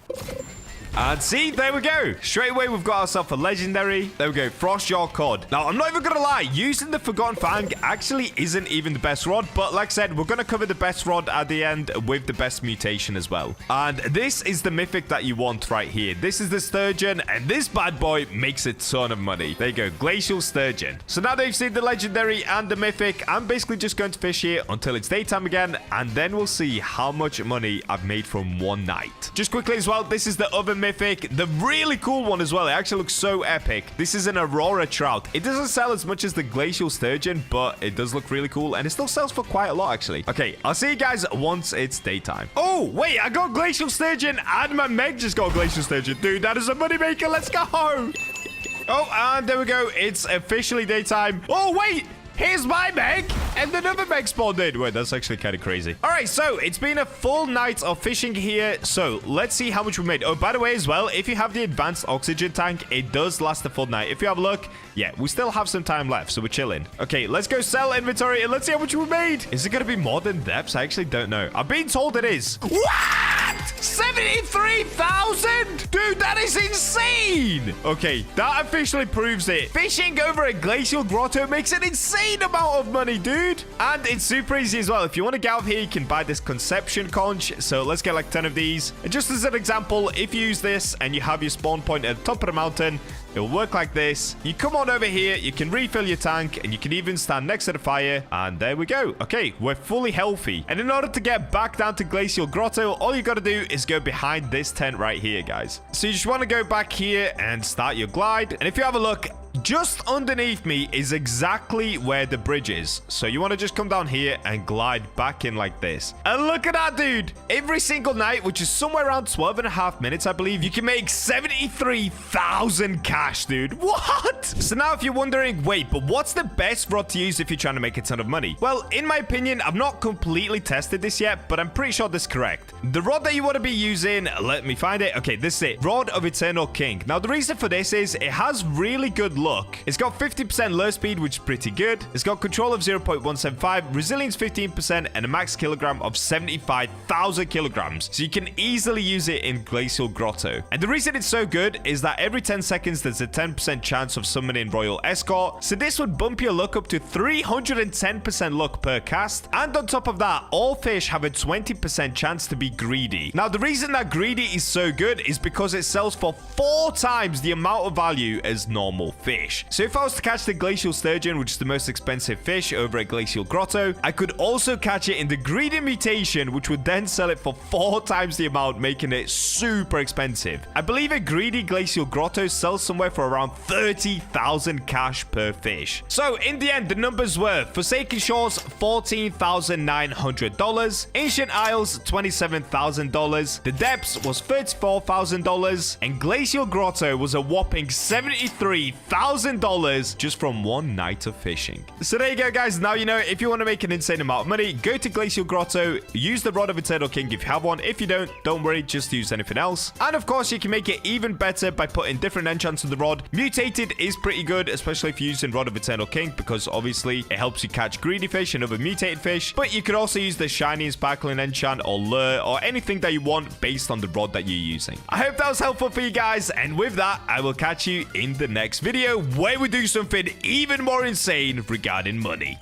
And see, there we go. Straight away, we've got ourselves a legendary. There we go, Frostjaw Cod. Now, I'm not even gonna lie, using the Forgotten Fang actually isn't even the best rod, but like I said, we're gonna cover the best rod at the end with the best mutation as well. And this is the mythic that you want right here. This is the Sturgeon, and this bad boy makes a ton of money. There you go, Glacial Sturgeon. So now that you've seen the legendary and the mythic, I'm basically just going to fish here until it's daytime again, and then we'll see how much money I've made from one night. Just quickly as well, this is the other mythic, the really cool one as well. It actually looks so epic. This is an Aurora Trout. It doesn't sell as much as the Glacial Sturgeon, but it does look really cool, and it still sells for quite a lot actually. Okay, I'll see you guys once it's daytime. Oh wait, I got Glacial Sturgeon and my Meg just got Glacial Sturgeon. Dude, that is a money maker. Let's go. Oh, and there we go. It's officially daytime. Oh wait, here's my Meg, and another Meg spawned in. Wait, that's actually kind of crazy. All right, so it's been a full night of fishing here. So let's see how much we made. Oh, by the way, as well, if you have the advanced oxygen tank, it does last a full night. If you have a look, yeah, we still have some time left, so we're chilling. Okay, let's go sell inventory, and let's see how much we made. Is it going to be more than depths? I actually don't know. I've been told it is. What? 73,000? Dude, that is insane. Okay, that officially proves it. Fishing over a Glacial Grotto makes an insane amount of money, dude. And it's super easy as well. If you want to get out of here, you can buy this Conception Conch. So let's get like 10 of these. And just as an example, if you use this and you have your spawn point at the top of the mountain, it'll work like this. You come on over here, you can refill your tank, and you can even stand next to the fire. And there we go. Okay, we're fully healthy. And in order to get back down to Glacial Grotto, all you got to do is go behind this tent right here, guys. So you just want to go back here and start your glide. And if you have a look, just underneath me is exactly where the bridge is. So you want to just come down here and glide back in like this. And look at that, dude. Every single night, which is somewhere around 12.5 minutes, I believe, you can make 73,000 cash, dude. What? So now if you're wondering, wait, but what's the best rod to use if you're trying to make a ton of money? Well, in my opinion, I've not completely tested this yet, but I'm pretty sure this is correct. The rod that you want to be using, let me find it. Okay, this is it. Rod of Eternal King. Now, the reason for this is it has really good luck. It's got 50% lure speed, which is pretty good. It's got control of 0.175, resilience 15%, and a max kilogram of 75,000 kilograms. So you can easily use it in Glacial Grotto. And the reason it's so good is that every 10 seconds, there's a 10% chance of summoning Royal Escort. So this would bump your luck up to 310% luck per cast. And on top of that, all fish have a 20% chance to be greedy. Now, the reason that greedy is so good is because it sells for 4 times the amount of value as normal fish. So if I was to catch the Glacial Sturgeon, which is the most expensive fish over at Glacial Grotto, I could also catch it in the Greedy Mutation, which would then sell it for 4 times the amount, making it super expensive. I believe a Greedy Glacial Grotto sells somewhere for around 30,000 cash per fish. So in the end, the numbers were Forsaken Shores, $14,900, Ancient Isles, $27,000, the Depths was $34,000, and Glacial Grotto was a whopping $73,000 just from one night of fishing. So there you go, guys. Now you know, if you want to make an insane amount of money, go to Glacial Grotto, use the Rod of Eternal King if you have one. If you don't worry, just use anything else. And of course, you can make it even better by putting different enchants on the rod. Mutated is pretty good, especially if you're using Rod of Eternal King, because obviously it helps you catch greedy fish and other mutated fish. But you could also use the shiny and sparkling enchant or lure or anything that you want based on the rod that you're using. I hope that was helpful for you guys. And with that, I will catch you in the next video where we do something even more insane regarding money.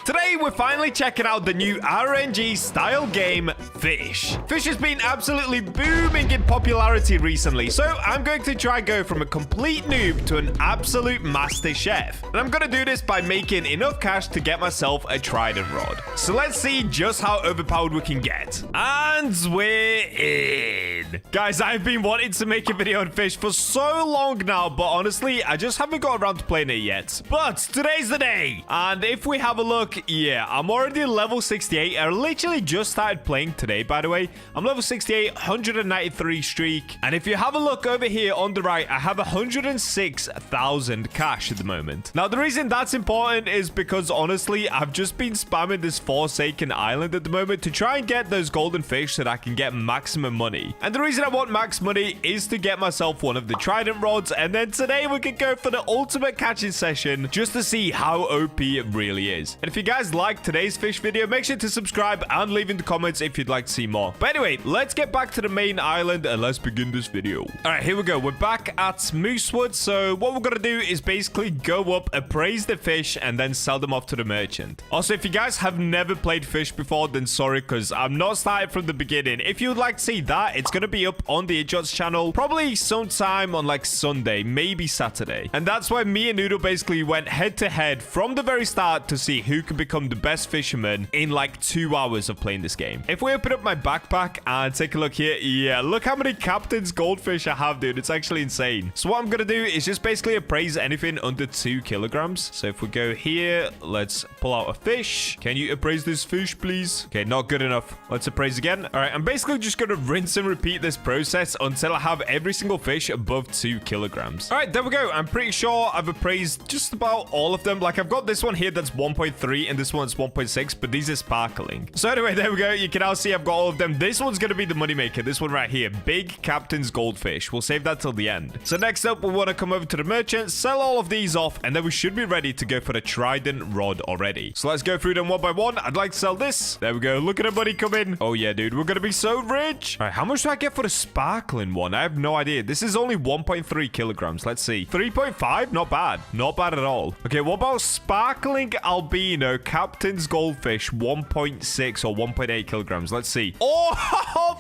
Today, we're finally checking out the new RNG-style game, Fish. Fish has been absolutely booming in popularity recently, so I'm going to try go from a complete noob to an absolute master chef. And I'm going to do this by making enough cash to get myself a Trident Rod. So let's see just how overpowered we can get. And we're in. Guys, I've been wanting to make a video on Fish for so long now, but honestly, I just haven't got around to playing it yet. But today's the day. And if we have a look, yeah, I'm already level 68. I literally just started playing today, by the way. I'm level 68, 193 streak. And if you have a look over here on the right, I have 106,000 cash at the moment. Now, the reason that's important is because, honestly, I've just been spamming this Forsaken Island at the moment to try and get those golden fish so that I can get maximum money. And the reason I want max money is to get myself one of the Trident Rods. And then today, we can go for the ultimate catching session just to see how OP it really is. And if you guys like today's fish video, make sure to subscribe and leave in the comments if you'd like to see more. But anyway, let's get back to the main island and let's begin this video. All right, here we go. We're back at Moosewood. So what we're going to do is basically go up, appraise the fish, and then sell them off to the merchant. Also, if you guys have never played Fish before, then sorry, because I'm not started from the beginning. If you would like to see that, it's going to be up on the Idiots channel, probably sometime on like Sunday, maybe Saturday. And that's why me and Noodle basically went head to head from the very start to see who can become the best fisherman in like 2 hours of playing this game. If we open up my backpack and take a look here, yeah, look how many captain's goldfish I have, dude. It's actually insane. So what I'm gonna do is just basically appraise anything under 2 kilograms. So if we go here, let's pull out a fish. Can you appraise this fish, please? Okay, not good enough. Let's appraise again. All right, I'm basically just gonna rinse and repeat this process until I have every single fish above 2 kilograms. All right, there we go. I'm pretty sure I've appraised just about all of them. Like, I've got this one here that's 1.3 and this one's 1.6, but these are sparkling. So anyway, there we go. You can now see I've got all of them. This one's gonna be the moneymaker. This one right here, big captain's goldfish. We'll save that till the end. So next up, we want to come over to the merchant, sell all of these off, and then we should be ready to go for the Trident Rod already. So let's go through them one by one. I'd like to sell this. There we go. Look at the money come in. Oh yeah, dude, we're gonna be so rich. All right, how much do I get for the sparkling one? I have no idea. This is only 1.3 kilograms. Let's see. 3.5? Not bad. Not bad at all. Okay, what about sparkling albino captain's goldfish? 1.6 or 1.8 kilograms. Let's see. Oh,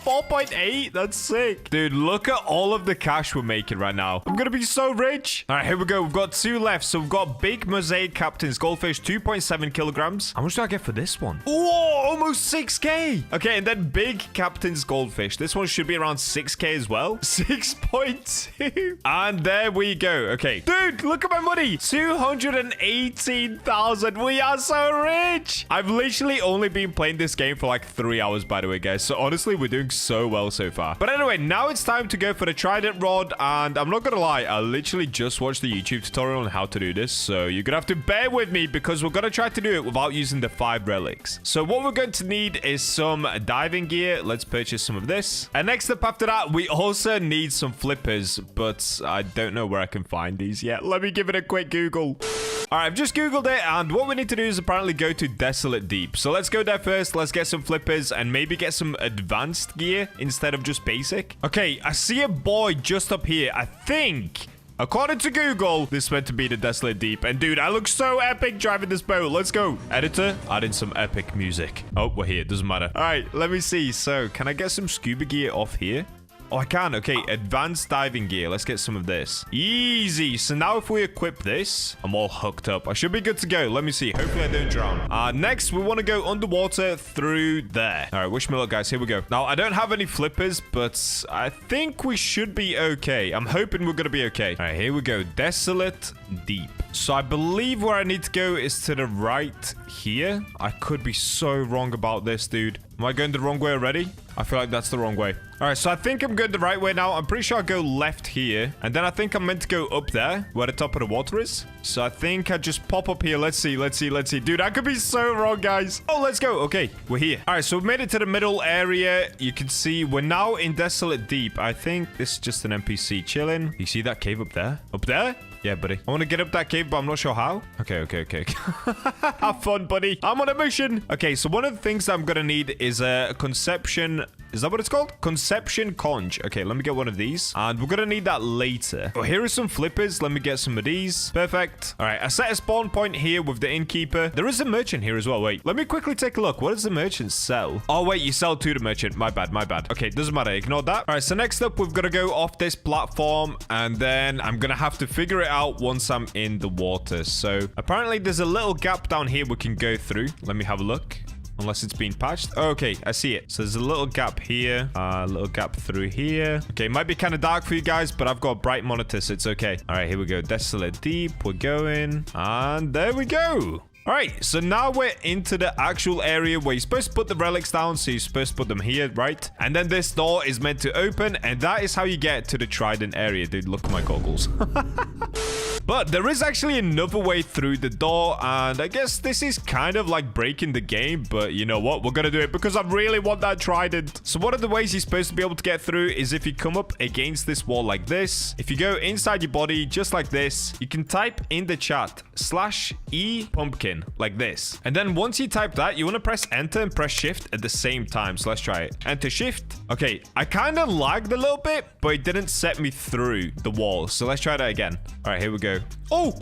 4.8. That's sick. Dude, look at all of the cash we're making right now. I'm gonna be so rich. All right, here we go. We've got 2 left. So we've got big mosaic captain's goldfish, 2.7 kilograms. How much do I get for this one? Oh, almost 6K. Okay, and then big captain's goldfish. This one should be around 6K as well. 6.2. And there we go. Okay. Dude, look at my money. 218,000. We are so rich. I've literally only been playing this game for like 3 hours, by the way, guys. So honestly, we're doing so well so far. But anyway, now it's time to go for the Trident Rod. And I'm not gonna lie, I literally just watched the YouTube tutorial on how to do this. So you're gonna have to bear with me because we're gonna try to do it without using the 5 relics. So what we're going to need is some diving gear. Let's purchase some of this. And next up after that, we also need some flippers, but I don't know where I can find these yet. Let me give it a quick Google. All right, I've just Googled it, and what we need to do is apparently go to Desolate Deep. So let's go there first. Let's get some flippers and maybe get some advanced gear instead of just basic. Okay, I see a boy just up here. I think, according to Google, this is meant to be the Desolate Deep. And dude, I look so epic driving this boat. Let's go. Editor, add in some epic music. Oh, we're here. Doesn't matter. All right, let me see. So can I get some scuba gear off here? Oh, I can. Okay, advanced diving gear. Let's get some of this. Easy. So now if we equip this, I'm all hooked up. I should be good to go. Let me see. Hopefully I don't drown. Next, we want to go underwater through there. All right, wish me luck, guys. Here we go. Now, I don't have any flippers, but I think we should be okay. I'm hoping we're going to be okay. All right, here we go. Desolate Deep. So I believe where I need to go is to the right here. I could be so wrong about this, dude. Am I going the wrong way already? I feel like that's the wrong way. All right, so I think I'm going the right way now. I'm pretty sure I go left here. And then I think I'm meant to go up there where the top of the water is. So I think I just pop up here. Let's see. Dude, I could be so wrong, guys. Oh, let's go. Okay, we're here. All right, so we made it to the middle area. You can see we're now in Desolate Deep. I think this is just an NPC chilling. You see that cave up there? Up there? Yeah, buddy. I want to get up that cave, but I'm not sure how. Okay. Have fun, buddy. I'm on a mission. Okay, so one of the things that I'm going to need is a conception Is that what it's called? Conception Conch. Okay, let me get one of these. And we're going to need that later. Oh, here are some flippers. Let me get some of these. Perfect. All right, I set a spawn point here with the innkeeper. There is a merchant here as well. Wait, let me quickly take a look. What does the merchant sell? Oh, wait, you sell to the merchant. My bad, my bad. Okay, doesn't matter. Ignore that. All right, so next up, we've got to go off this platform. And then I'm going to have to figure it out once I'm in the water. So apparently there's a little gap down here we can go through. Let me have a look. Unless it's been patched. Okay, I see it. So there's a little gap here. A little gap through here. Okay, might be kind of dark for you guys, but I've got a bright monitor, so it's okay. All right, here we go. Desolate Deep. We're going. And there we go. All right, so now we're into the actual area where you're supposed to put the relics down. So you're supposed to put them here, right? And then this door is meant to open. And that is how you get to the Trident area. Dude, look at my goggles. But there is actually another way through the door, and I guess this is kind of like breaking the game, but you know what? We're gonna do it because I really want that trident. So one of the ways you're supposed to be able to get through is if you come up against this wall like this. If you go inside your body just like this, you can type in the chat /E pumpkin like this. And then once you type that, you want to press enter and press shift at the same time. So let's try it. Enter shift. Okay, I kind of lagged a little bit, but it didn't set me through the wall. So let's try that again. All right, here we go. Oh,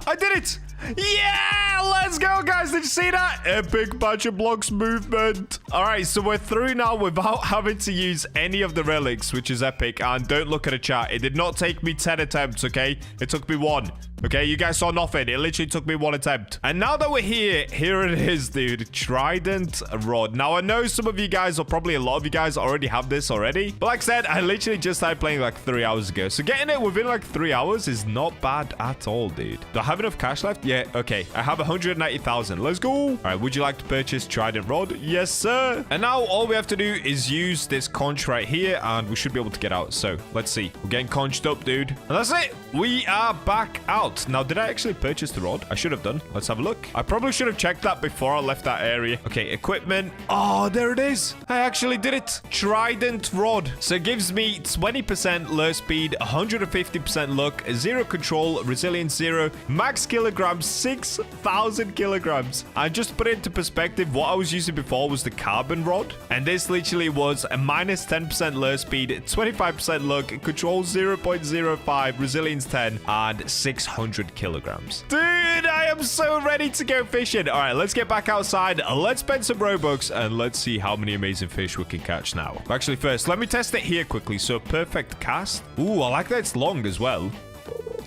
I did it. Yeah, let's go, guys. Did you see that? Epic BachaBlox movement. All right, so we're through now without having to use any of the relics, which is epic. And don't look at the chat. It did not take me 10 attempts, okay? It took me 1. Okay, you guys saw nothing. It literally took me 1 attempt. And now that we're here it is, dude. Trident Rod. Now, I know some of you guys, or probably a lot of you guys, already have this already. But like I said, I literally just started playing like 3 hours ago. So getting it within like 3 hours is not bad at all, dude. Do I have enough cash left? Yeah, okay. I have 190,000. Let's go. All right, would you like to purchase Trident Rod? Yes, sir. And now all we have to do is use this conch right here, and we should be able to get out. So let's see. We're getting conched up, dude. And that's it. We are back out. Now, did I actually purchase the rod? I should have done. Let's have a look. I probably should have checked that before I left that area. Okay, equipment. Oh, there it is. I actually did it. Trident Rod. So it gives me 20% lure speed, 150% luck, 0 control, resilience 0, max kilograms, 6,000 kilograms. And just to put it into perspective, what I was using before was the carbon rod. And this literally was a minus 10% lure speed, 25% luck, control 0.05, resilience 10, and 600 kilograms. Dude, I am so ready to go fishing. All right, let's get back outside. Let's spend some Robux and let's see how many amazing fish we can catch now. Actually, first, let me test it here quickly. So perfect cast. Ooh, I like that it's long as well.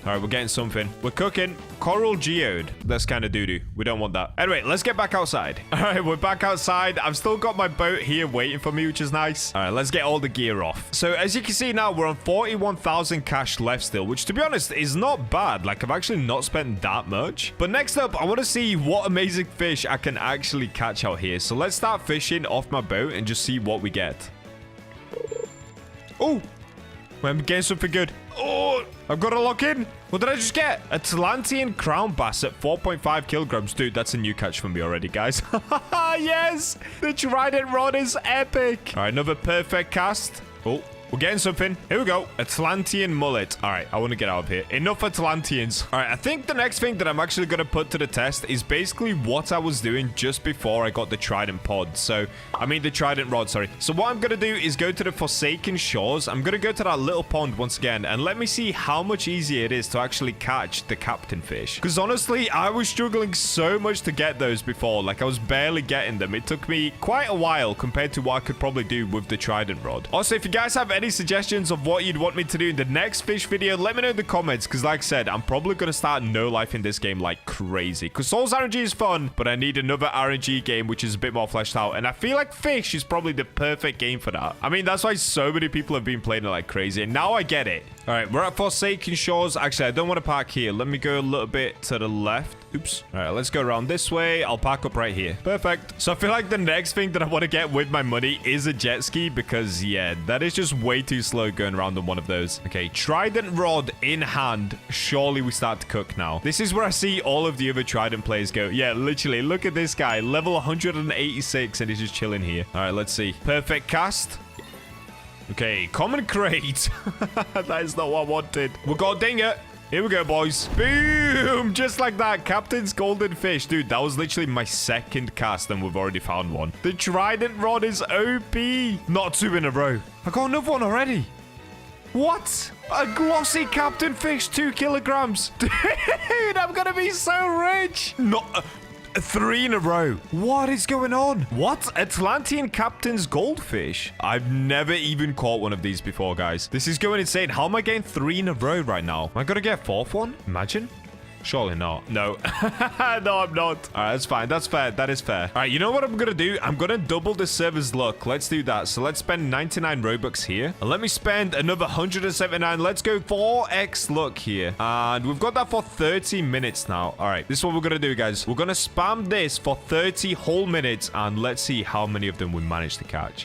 All right, we're getting something. We're cooking. Coral geode. That's kind of doo-doo. We don't want that. Anyway, let's get back outside. All right, we're back outside. I've still got my boat here waiting for me, which is nice. All right, let's get all the gear off. So as you can see now, we're on 41,000 cash left still, which to be honest is not bad. Like, I've actually not spent that much. But next up, I want to see what amazing fish I can actually catch out here. So let's start fishing off my boat and just see what we get. Oh, I'm getting something good. Oh, I've got to lock in. What did I just get? Atlantean crown bass at 4.5 kilograms. Dude, that's a new catch for me already, guys. Yes, the Trident Rod is epic. All right, another perfect cast. Oh, we're getting something. Here we go. Atlantean mullet. All right, I want to get out of here. Enough Atlanteans. All right, I think the next thing that I'm actually going to put to the test is basically what I was doing just before I got the Trident pod. So, I mean the Trident Rod, sorry. So what I'm going to do is go to the Forsaken Shores. I'm going to go to that little pond once again and let me see how much easier it is to actually catch the captain fish. Because honestly, I was struggling so much to get those before. Like, I was barely getting them. It took me quite a while compared to what I could probably do with the Trident Rod. Also, if you guys have any suggestions of what you'd want me to do in the next fish video, let me know in the comments, because like I said, I'm probably going to start no life in this game like crazy, because Souls RNG is fun, but I need another RNG game which is a bit more fleshed out, and I feel like Fish is probably the perfect game for that. I mean, that's why so many people have been playing it like crazy, and now I get it. All right, we're at Forsaken Shores. Actually, I don't want to park here. Let me go a little bit to the left. Oops. All right, let's go around this way. I'll park up right here. Perfect. So I feel like the next thing that I want to get with my money is a jet ski, because yeah, that is just way too slow going around on one of those. Okay, Trident Rod in hand. Surely we start to cook now. This is where I see all of the other Trident players go. Yeah, literally, look at this guy. Level 186, and he's just chilling here. All right, let's see. Perfect cast. Okay, common crate. That is not what I wanted. We got a dinger. Here we go, boys. Boom! Just like that. Captain's golden fish. Dude, that was literally my second cast and we've already found one. The Trident Rod is OP. Not 2 in a row. I got another one already. What? A glossy Captain Fish, 2 kilograms. Dude, I'm gonna be so rich. Not... 3 in a row. What is going on? What? Atlantean Captain's Goldfish? I've never even caught one of these before, guys. This is going insane. How am I getting 3 in a row right now? Am I gonna get a 4th one? Imagine. Surely not. No. No, I'm not. All right, that's fine. That's fair. That is fair. All right, you know what I'm going to do? I'm going to double the server's luck. Let's do that. So let's spend 99 Robux here. And let me spend another 179. Let's go 4x luck here. And we've got that for 30 minutes now. All right, this is what we're going to do, guys. We're going to spam this for 30 whole minutes. And let's see how many of them we manage to catch.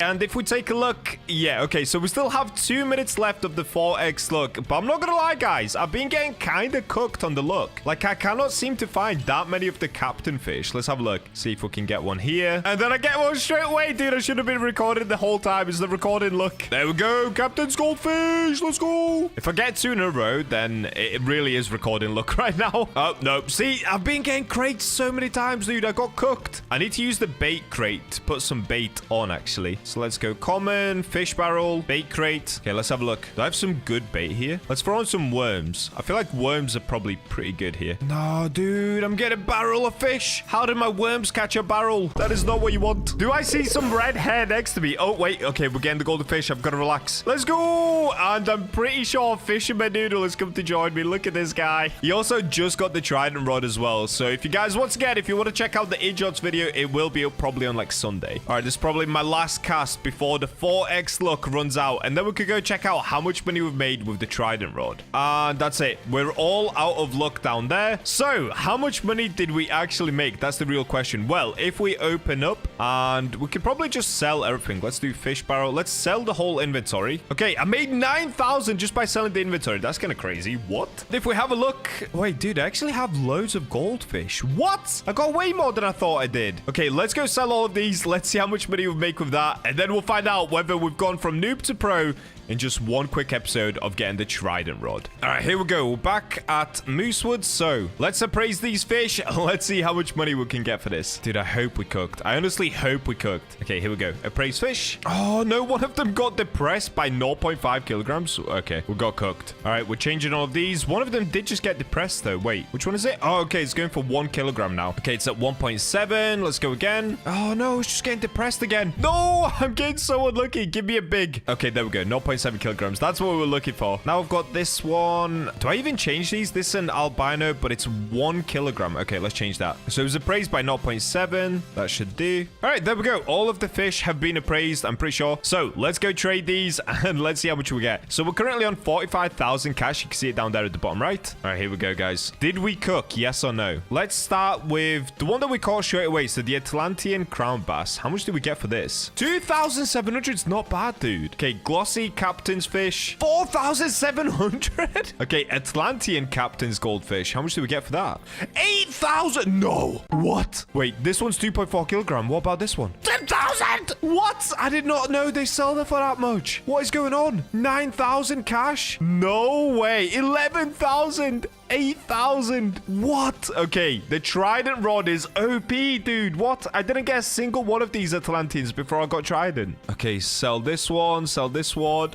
And if we take a look, yeah, okay, so we still have 2 minutes left of the 4x luck. But I'm not gonna lie, guys, I've been getting kind of cooked on the luck. Like, I cannot seem to find that many of the Captain Fish. Let's have a look. See if we can get one here. And then I get one straight away, dude. I should have been recording the whole time. Is the recording luck? There we go. Captain's Goldfish. Let's go. If I get 2 in a row, then it really is recording luck right now. Oh, no. See, I've been getting crates so many times, dude. I got cooked. I need to use the bait crate to put some bait on, actually. So let's go common, fish barrel, bait crate. Okay, let's have a look. Do I have some good bait here? Let's throw on some worms. I feel like worms are probably pretty good here. No, dude, I'm getting a barrel of fish. How did my worms catch a barrel? That is not what you want. Do I see some red hair next to me? Oh, wait. Okay, we're getting the golden fish. I've got to relax. Let's go. And I'm pretty sure Fisherman Noodle has come to join me. Look at this guy. He also just got the Trident Rod as well. So if you guys, once again, if you want to check out the InShots video, it will be up probably on like Sunday. All right, this is probably my last cast before the 4x luck runs out, and then we could go check out how much money we've made with the Trident Rod. And that's it. We're all out of luck down there. So how much money did we actually make? That's the real question. Well, if we open up, and we could probably just sell everything. Let's do fish barrel. Let's sell the whole inventory. Okay, I made 9,000 just by selling the inventory. That's kind of crazy. What? If we have a look, wait, dude, I actually have loads of goldfish. What? I got way more than I thought I did. Okay, let's go sell all of these. Let's see how much money we make with that, and then we'll find out whether we've gone from noob to pro in just one quick episode of getting the Trident Rod. All right, here we go. We're back at Moosewood. So let's appraise these fish. Let's see how much money we can get for this. Dude, I hope we cooked. I honestly hope we cooked. Okay, here we go. Appraise fish. Oh, no, one of them got depressed by 0.5 kilograms. Okay, we got cooked. All right, we're changing all of these. One of them did just get depressed, though. Wait, which one is it? Oh, okay, it's going for 1 kilogram now. Okay, it's at 1.7. Let's go again. Oh, no, it's just getting depressed again. No, I'm getting so unlucky. Give me a big. Okay, there we go. 0.7 kilograms. That's what we were looking for. Now I've got this one. Do I even change these? This is an albino, but it's 1 kilogram. Okay, let's change that. So it was appraised by 0.7. That should do. All right, there we go. All of the fish have been appraised, I'm pretty sure. So let's go trade these and let's see how much we get. So we're currently on 45,000 cash. You can see it down there at the bottom right. All right, here we go, guys. Did we cook? Yes or no? Let's start with the one that we caught straight away. So the Atlantean crown bass. How much did we get for this? 2,700 is not bad, dude. Okay, glossy Captain's Fish. 4,700? Okay, Atlantean Captain's Goldfish. How much do we get for that? 8,000? No. What? Wait, this one's 2.4 kilogram. What about this one? 10,000? What? I did not know they sell them for that much. What is going on? 9,000 cash? No way. 11,000. 8,000. What? Okay, the Trident Rod is OP, dude. What? I didn't get a single one of these Atlanteans before I got Trident. Okay, sell this one. Sell this one.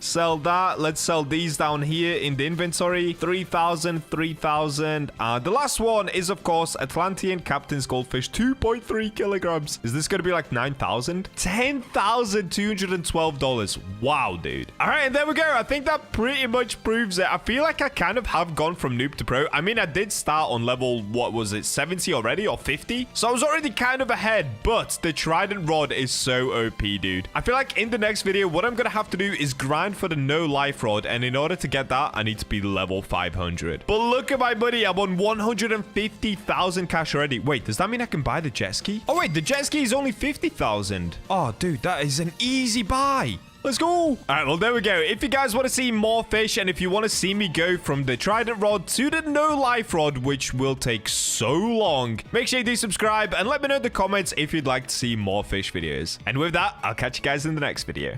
Sell that. Let's sell these down here in the inventory. 3,000, 3,000. The last one is, of course, Atlantean Captain's Goldfish. 2.3 kilograms. Is this going to be like 9,000? $10,212. Wow, dude. All right, and there we go. I think that pretty much proves it. I feel like I kind of have gone from noob to pro. I mean, I did start on level, what was it, 70 already or 50? So I was already kind of ahead, but the Trident Rod is so OP, dude. I feel like in the next video, what I'm going to have to do is grind for the no life rod, and in order to get that, I need to be level 500. But look at my money. I'm on 150,000 cash already. Wait, does that mean I can buy the jet ski? Oh, wait, the jet ski is only 50,000. Oh, dude, that is an easy buy. Let's go. All right, well, there we go. If you guys want to see more fish, and if you want to see me go from the Trident Rod to the no life rod, which will take so long, make sure you do subscribe and let me know in the comments if you'd like to see more fish videos. And with that, I'll catch you guys in the next video.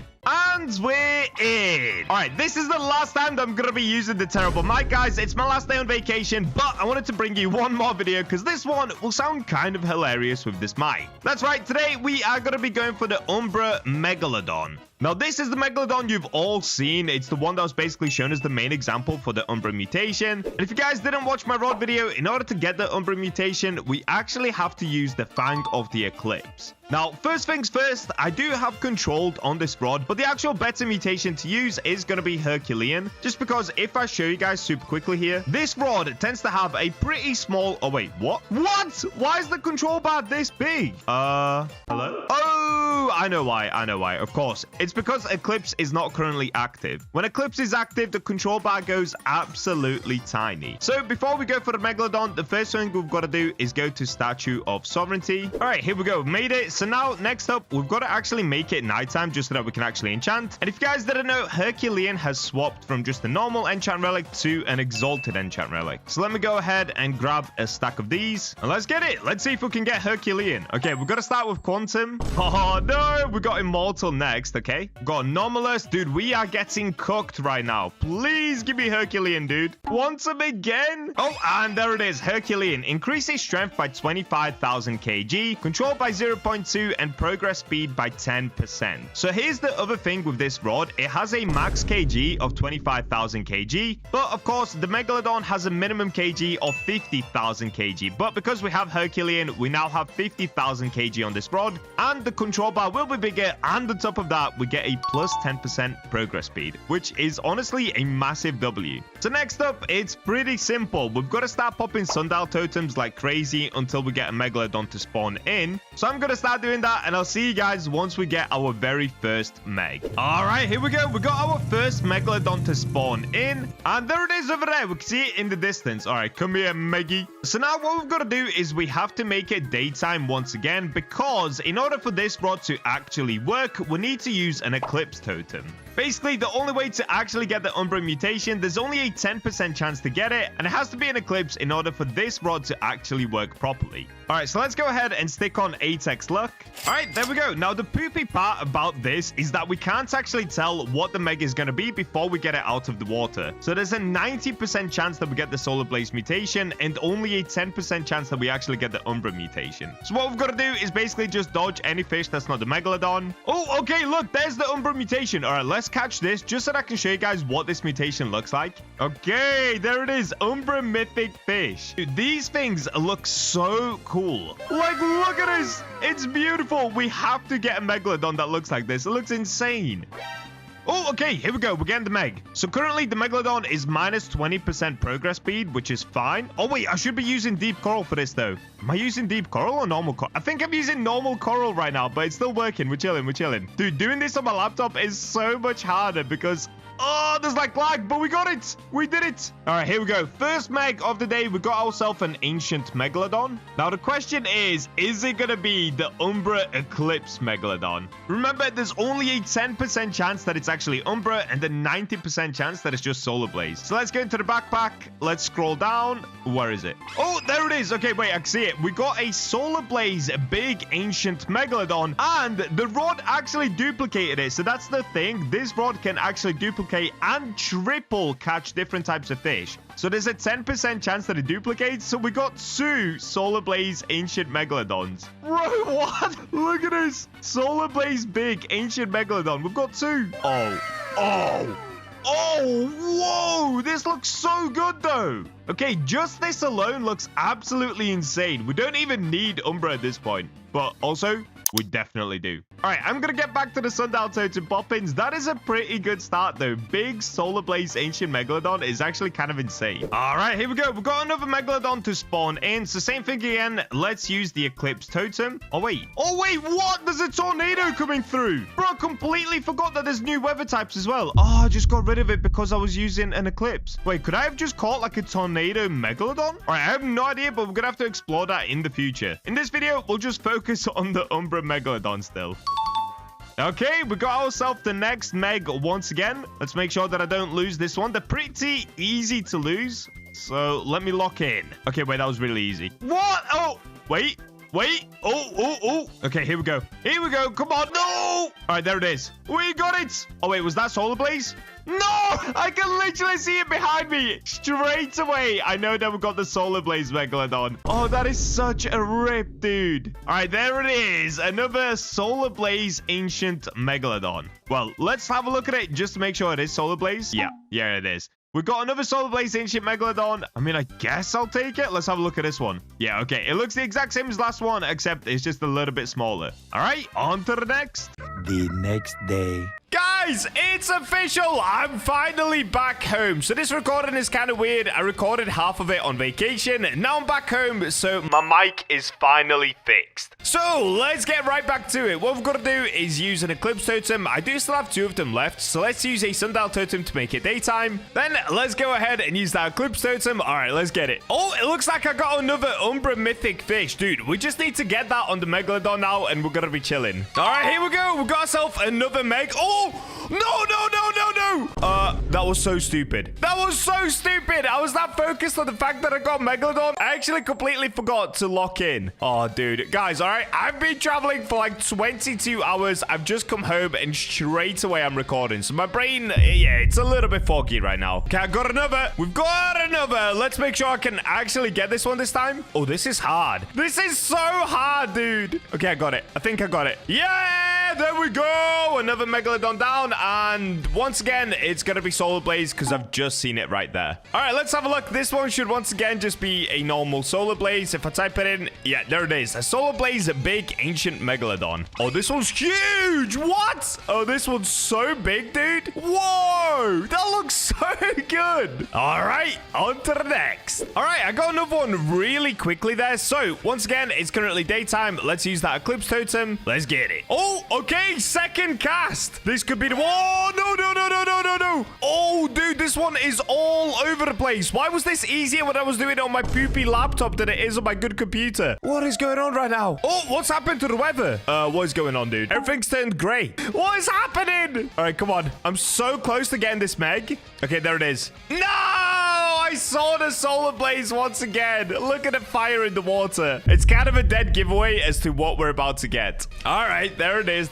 And we're in. All right, this is the last time that I'm going to be using the terrible mic, guys. It's my last day on vacation, but I wanted to bring you one more video because this one will sound kind of hilarious with this mic. That's right. Today, we are going to be going for the Umbra Megalodon. Now, this is the Megalodon you've all seen. It's the one that was basically shown as the main example for the Umbra mutation. And if you guys didn't watch my Rod video, in order to get the Umbra mutation, we actually have to use the Fang of the Eclipse. Now, first things first, I do have controlled on this rod, but the actual better mutation to use is going to be Herculean. Just because if I show you guys super quickly here, this rod tends to have a pretty small... Oh, wait, what? What? Why is the control bar this big? Hello? Oh, I know why. Of course, it's because Eclipse is not currently active. When Eclipse is active, the control bar goes absolutely tiny. So before we go for the Megalodon, the first thing we've got to do is go to Statue of Sovereignty. All right, here we go. Made it. So now, next up, we've got to actually make it nighttime just so that we can actually enchant. And if you guys didn't know, Herculean has swapped from just a normal enchant relic to an exalted enchant relic. So let me go ahead and grab a stack of these. And let's get it. Let's see if we can get Herculean. Okay, we've got to start with Quantum. Oh, no. We got Immortal next, okay? We've got Anomalous. Dude, we are getting cooked right now. Please give me Herculean, dude. Quantum again. Oh, and there it is. Herculean. Increases strength by 25,000 kg. Controlled by 0.2 and progress speed by 10%. So here's the other thing with this rod. It has a max kg of 25,000 kg, but of course the Megalodon has a minimum kg of 50,000 kg. But because we have Herculean, we now have 50,000 kg on this rod, and the control bar will be bigger, and on top of that we get a plus 10% progress speed, which is honestly a massive W. So next up, it's pretty simple. We've got to start popping sundial totems like crazy until we get a Megalodon to spawn in. So I'm gonna start doing that, and I'll see you guys once we get our very first Meg. All right, here we go. We got our first Megalodon to spawn in, and there it is over there. We can see it in the distance. All right, come here, Meggy. So now what we've got to do is we have to make it daytime once again, because in order for this rod to actually work, we need to use an Eclipse totem. Basically, the only way to actually get the Umbra mutation, there's only a 10% chance to get it, and it has to be an Eclipse in order for this rod to actually work properly. All right, so let's go ahead and stick on 8x luck. All right, there we go. Now, the poopy part about this is that we can't actually tell what the Meg is going to be before we get it out of the water. So there's a 90% chance that we get the Solar Blaze mutation, and only a 10% chance that we actually get the Umbra mutation. So what we've got to do is basically just dodge any fish that's not the Megalodon. Oh, okay, look, there's the Umbra mutation. All right, let's catch this just so that I can show you guys what this mutation looks like. Okay, there it is. Umbra Mythic Fish. Dude, these things look so cool. Like, look at this. It's beautiful. We have to get a Megalodon that looks like this. It looks insane. Oh, okay, here we go. We're getting the Meg. So currently, the Megalodon is minus 20% progress speed, which is fine. Oh, wait, I should be using Deep Coral for this, though. Am I using Deep Coral or Normal Coral? I think I'm using Normal Coral right now, but it's still working. We're chilling. Dude, doing this on my laptop is so much harder because... Oh, there's like lag, but we got it. We did it. All right, here we go. First Meg of the day. We got ourselves an Ancient Megalodon. Now, the question is it going to be the Umbra Eclipse Megalodon? Remember, there's only a 10% chance that it's actually Umbra and a 90% chance that it's just Solar Blaze. So let's go into the backpack. Let's scroll down. Where is it? Oh, there it is. Okay, wait, I can see it. We got a Solar Blaze big Ancient Megalodon, and the rod actually duplicated it. So that's the thing. This rod can actually duplicate and triple catch different types of fish. So there's a 10% chance that it duplicates. So we got 2 Solar Blaze Ancient Megalodons. Bro, what? Look at this. Solar Blaze big Ancient Megalodon. We've got 2. Oh, whoa. This looks so good, though. Okay, just this alone looks absolutely insane. We don't even need Umbra at this point. But also... we definitely do. All right, I'm going to get back to the Sundial Totem pop-ins. That is a pretty good start, though. Big Solar Blaze Ancient Megalodon is actually kind of insane. All right, here we go. We've got another Megalodon to spawn in. So same thing again. Let's use the Eclipse Totem. Oh, wait, what? There's a tornado coming through. Bro, I completely forgot that there's new weather types as well. Oh, I just got rid of it because I was using an Eclipse. Wait, could I have just caught like a tornado Megalodon? All right, I have no idea, but we're going to have to explore that in the future. In this video, we'll just focus on the Umbra Megalodon still. Okay, we got ourselves the next Meg once again. Let's make sure that I don't lose this one. They're pretty easy to lose, so let me lock in. Okay, wait, that was really easy. What? Oh, wait. wait. Oh. Okay, here we go. Here we go. Come on. No. All right, there it is. We got it. Oh, wait, was that Solar Blaze? No, I can literally see it behind me straight away. I know that we got the Solar Blaze Megalodon. Oh, that is such a rip, dude. All right, there it is. Another Solar Blaze Ancient Megalodon. Well, let's have a look at it just to make sure it is Solar Blaze. Yeah, it is. We've got another Solar Blaze Ancient Megalodon. I mean, I guess I'll take it. Let's have a look at this one. Yeah, okay. It looks the exact same as last one, except it's just a little bit smaller. All right, on to the next. The next day. Guys, it's official. I'm finally back home. So this recording is kind of weird. I recorded half of it on vacation. Now I'm back home, so my mic is finally fixed. So let's get right back to it. What we've got to do is use an Eclipse Totem. I do still have 2 of them left, so let's use a Sundial Totem to make it daytime. Then let's go ahead and use that Eclipse Totem. All right, let's get it. Oh, it looks like I got another Umbra Mythic Fish. Dude, we just need to get that on the Megalodon now, and we're going to be chilling. All right, here we go. We got ourselves another Meg. Oh, no. That was so stupid. That was so stupid. I was that focused on the fact that I got Megalodon. I actually completely forgot to lock in. Oh, dude. Guys, all right. I've been traveling for like 22 hours. I've just come home and straight away I'm recording. So my brain, yeah, it's a little bit foggy right now. Okay, I got another. We've got another. Let's make sure I can actually get this one this time. Oh, this is hard. This is so hard, dude. Okay, I got it. I think I got it. Yeah, there we go. Another Megalodon down. And once again, it's going to be Solar Blaze because I've just seen it right there. All right, let's have a look. This one should once again just be a normal Solar Blaze. If I type it in, yeah, there it is. A Solar Blaze, a big ancient Megalodon. Oh, this one's huge. What? Oh, this one's so big, dude. Whoa, that looks so good. All right, on to the next. All right, I got another one really quickly there. So once again, it's currently daytime. Let's use that Eclipse Totem. Let's get it. Oh, okay, second cast. This could be the one. Oh, no. Oh, dude, this one is all over the place. Why was this easier when I was doing it on my poopy laptop than it is on my good computer? What is going on right now? Oh, what's happened to the weather? What is going on, dude? Everything's turned gray. What is happening? All right, come on. I'm so close to getting this Meg. Okay, there it is. No! I saw the Solar Blaze once again. Look at the fire in the water. It's kind of a dead giveaway as to what we're about to get. All right, there it is.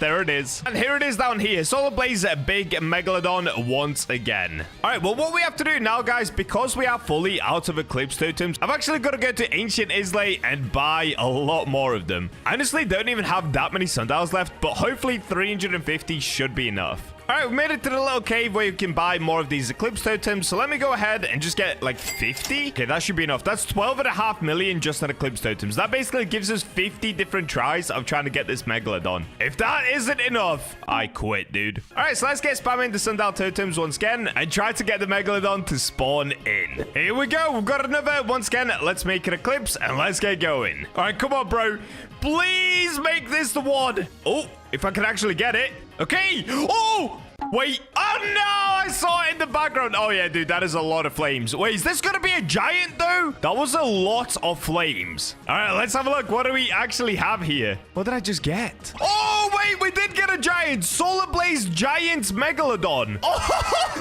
And here it is down here. Solar Blaze, a big Megalodon once again. All right, well, what we have to do now, guys, because we are fully out of Eclipse Totems, I've actually got to go to Ancient Islay and buy a lot more of them. I honestly don't even have that many sundials left, but hopefully 350 should be enough. All right, we made it to the little cave where you can buy more of these Eclipse Totems. So let me go ahead and just get like 50. Okay, that should be enough. That's 12.5 million just on Eclipse Totems. That basically gives us 50 different tries of trying to get this Megalodon. If that isn't enough, I quit, dude. All right, so let's get spamming the Sundial Totems once again and try to get the Megalodon to spawn in. Here we go. We've got another. Once again, let's make an Eclipse and let's get going. All right, come on, bro. Please make this the one. Oh, if I can actually get it. Okay. Oh, wait. Oh, no. I saw it in the background. Oh, yeah, dude. That is a lot of flames. Wait, is this going to be a giant, though? That was a lot of flames. All right, let's have a look. What do we actually have here? What did I just get? Oh, wait. We did get a giant. Solar Blaze Giant Megalodon. Oh,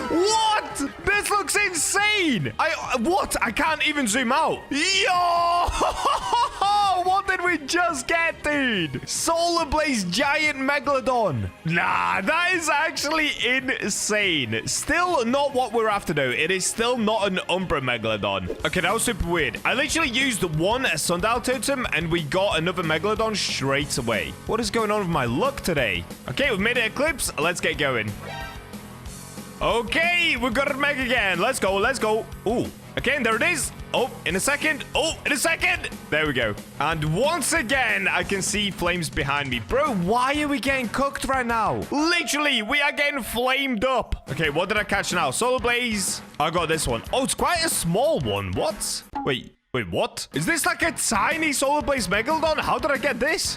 what? This looks insane. What? I can't even zoom out. Yo! What did we just get, dude? Solar Blaze Giant Megalodon. Nah, that is actually insane. Still not what we're after, though. It is still not an Umbra Megalodon. Okay, that was super weird. I literally used one Sundial Totem, and we got another Megalodon straight away. What is going on with my luck today? Okay, we've made an Eclipse. Let's get going. Okay, we've got a Meg again. Let's go. Ooh. Okay, and there it is. Oh, in a second. Oh, in a second. There we go. And once again, I can see flames behind me. Bro, why are we getting cooked right now? Literally, we are getting flamed up. Okay, what did I catch now? Solar Blaze. I got this one. Oh, it's quite a small one. What? Wait, what? Is this like a tiny Solar Blaze Megalodon? How did I get this?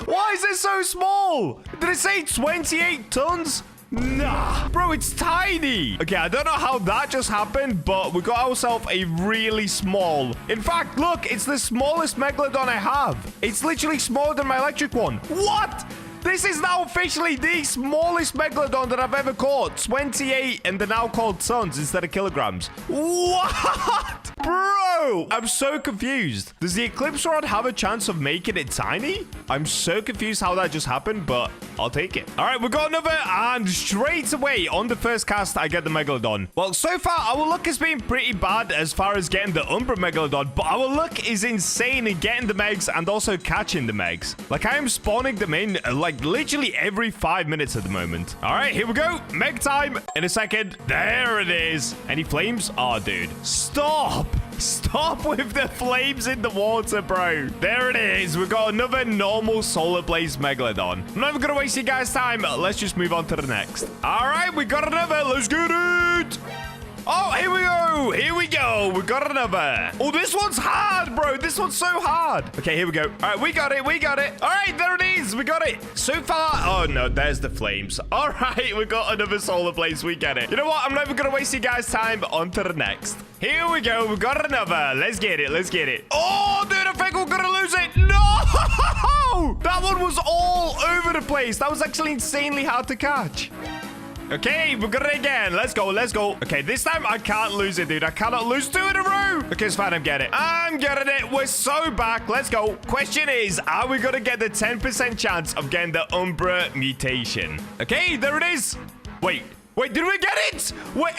Why is it so small? Did it say 28 tons? Nah, bro, it's tiny. Okay, I don't know how that just happened, but we got ourselves a really small. In fact, look, it's the smallest Megalodon I have. It's literally smaller than my electric one. What? This is now officially the smallest Megalodon that I've ever caught. 28, and they're now called tons instead of kilograms. What? Bro, Bro, I'm so confused. Does the Eclipse Rod have a chance of making it tiny? I'm so confused how that just happened, but I'll take it. All right, we got another, and straight away on the first cast, I get the Megalodon. Well, so far, our luck has been pretty bad as far as getting the Umbra Megalodon, but our luck is insane in getting the Megs and also catching the Megs. Like, I am spawning them in, like, literally every 5 minutes at the moment. All right, here we go. Meg time in a second. There it is. Any flames? Oh, dude. Stop. Stop with the flames in the water, bro. There it is. We've got another normal solar blaze Megalodon. I'm not even going to waste you guys' time. Let's just move on to the next. All right, we got another. Let's get it. Oh, here we go. Here we go. We got another. Oh, this one's hard, bro. This one's so hard. Okay, here we go. All right, we got it. We got it. All right, there it is. We got it. So far. Oh, no, there's the flames. All right, we got another solar blaze. We get it. You know what? I'm not even going to waste you guys' time. On to the next. Here we go. We got another. Let's get it. Let's get it. Oh, dude, I think we're going to lose it. No! That one was all over the place. That was actually insanely hard to catch. Okay, we got it again. Let's go. Let's go. Okay, this time I can't lose it, dude. I cannot lose 2 in a row. Okay, it's fine. I'm getting it. I'm getting it. We're so back. Let's go. Question is, are we going to get the 10% chance of getting the Umbra mutation? Okay, there it is. Wait. Wait, did we get it? Wait,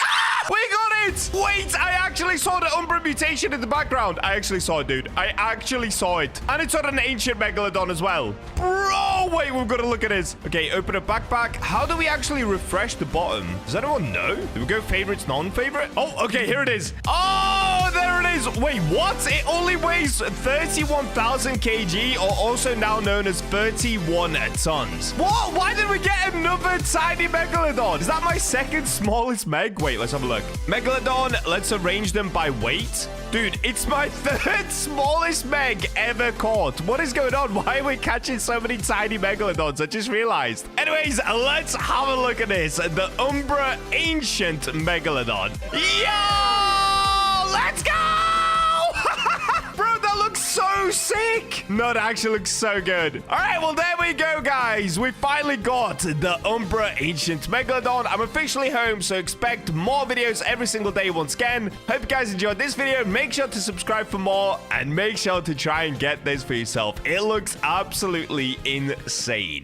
we got it! Wait, I actually saw the Umbra mutation in the background. I actually saw it, dude. I actually saw it. And it's on an ancient Megalodon as well. Bro, wait, we've got to look at this. Okay, open a backpack. How do we actually refresh the bottom? Does anyone know? Do we go favorites, non-favorite? Oh, okay, here it is. Oh, there it is. Wait, what? It only weighs 31,000 kg, or also now known as 31 tons. What? Why did we get another tiny Megalodon? Is that my second smallest Meg? Wait, let's have a look. Megalodon, let's arrange them by weight. Dude, it's my 3rd smallest Meg ever caught. What is going on? Why are we catching so many tiny Megalodons? I just realized. Anyways, let's have a look at this. The Umbra Ancient Megalodon. Yo! Let's go! Bro, that looks so sick. No, that actually looks so good. All right, well, there we go, guys. We finally got the Umbra Ancient Megalodon. I'm officially home, so expect more videos every single day once again. Hope you guys enjoyed this video. Make sure to subscribe for more, and make sure to try and get this for yourself. It looks absolutely insane.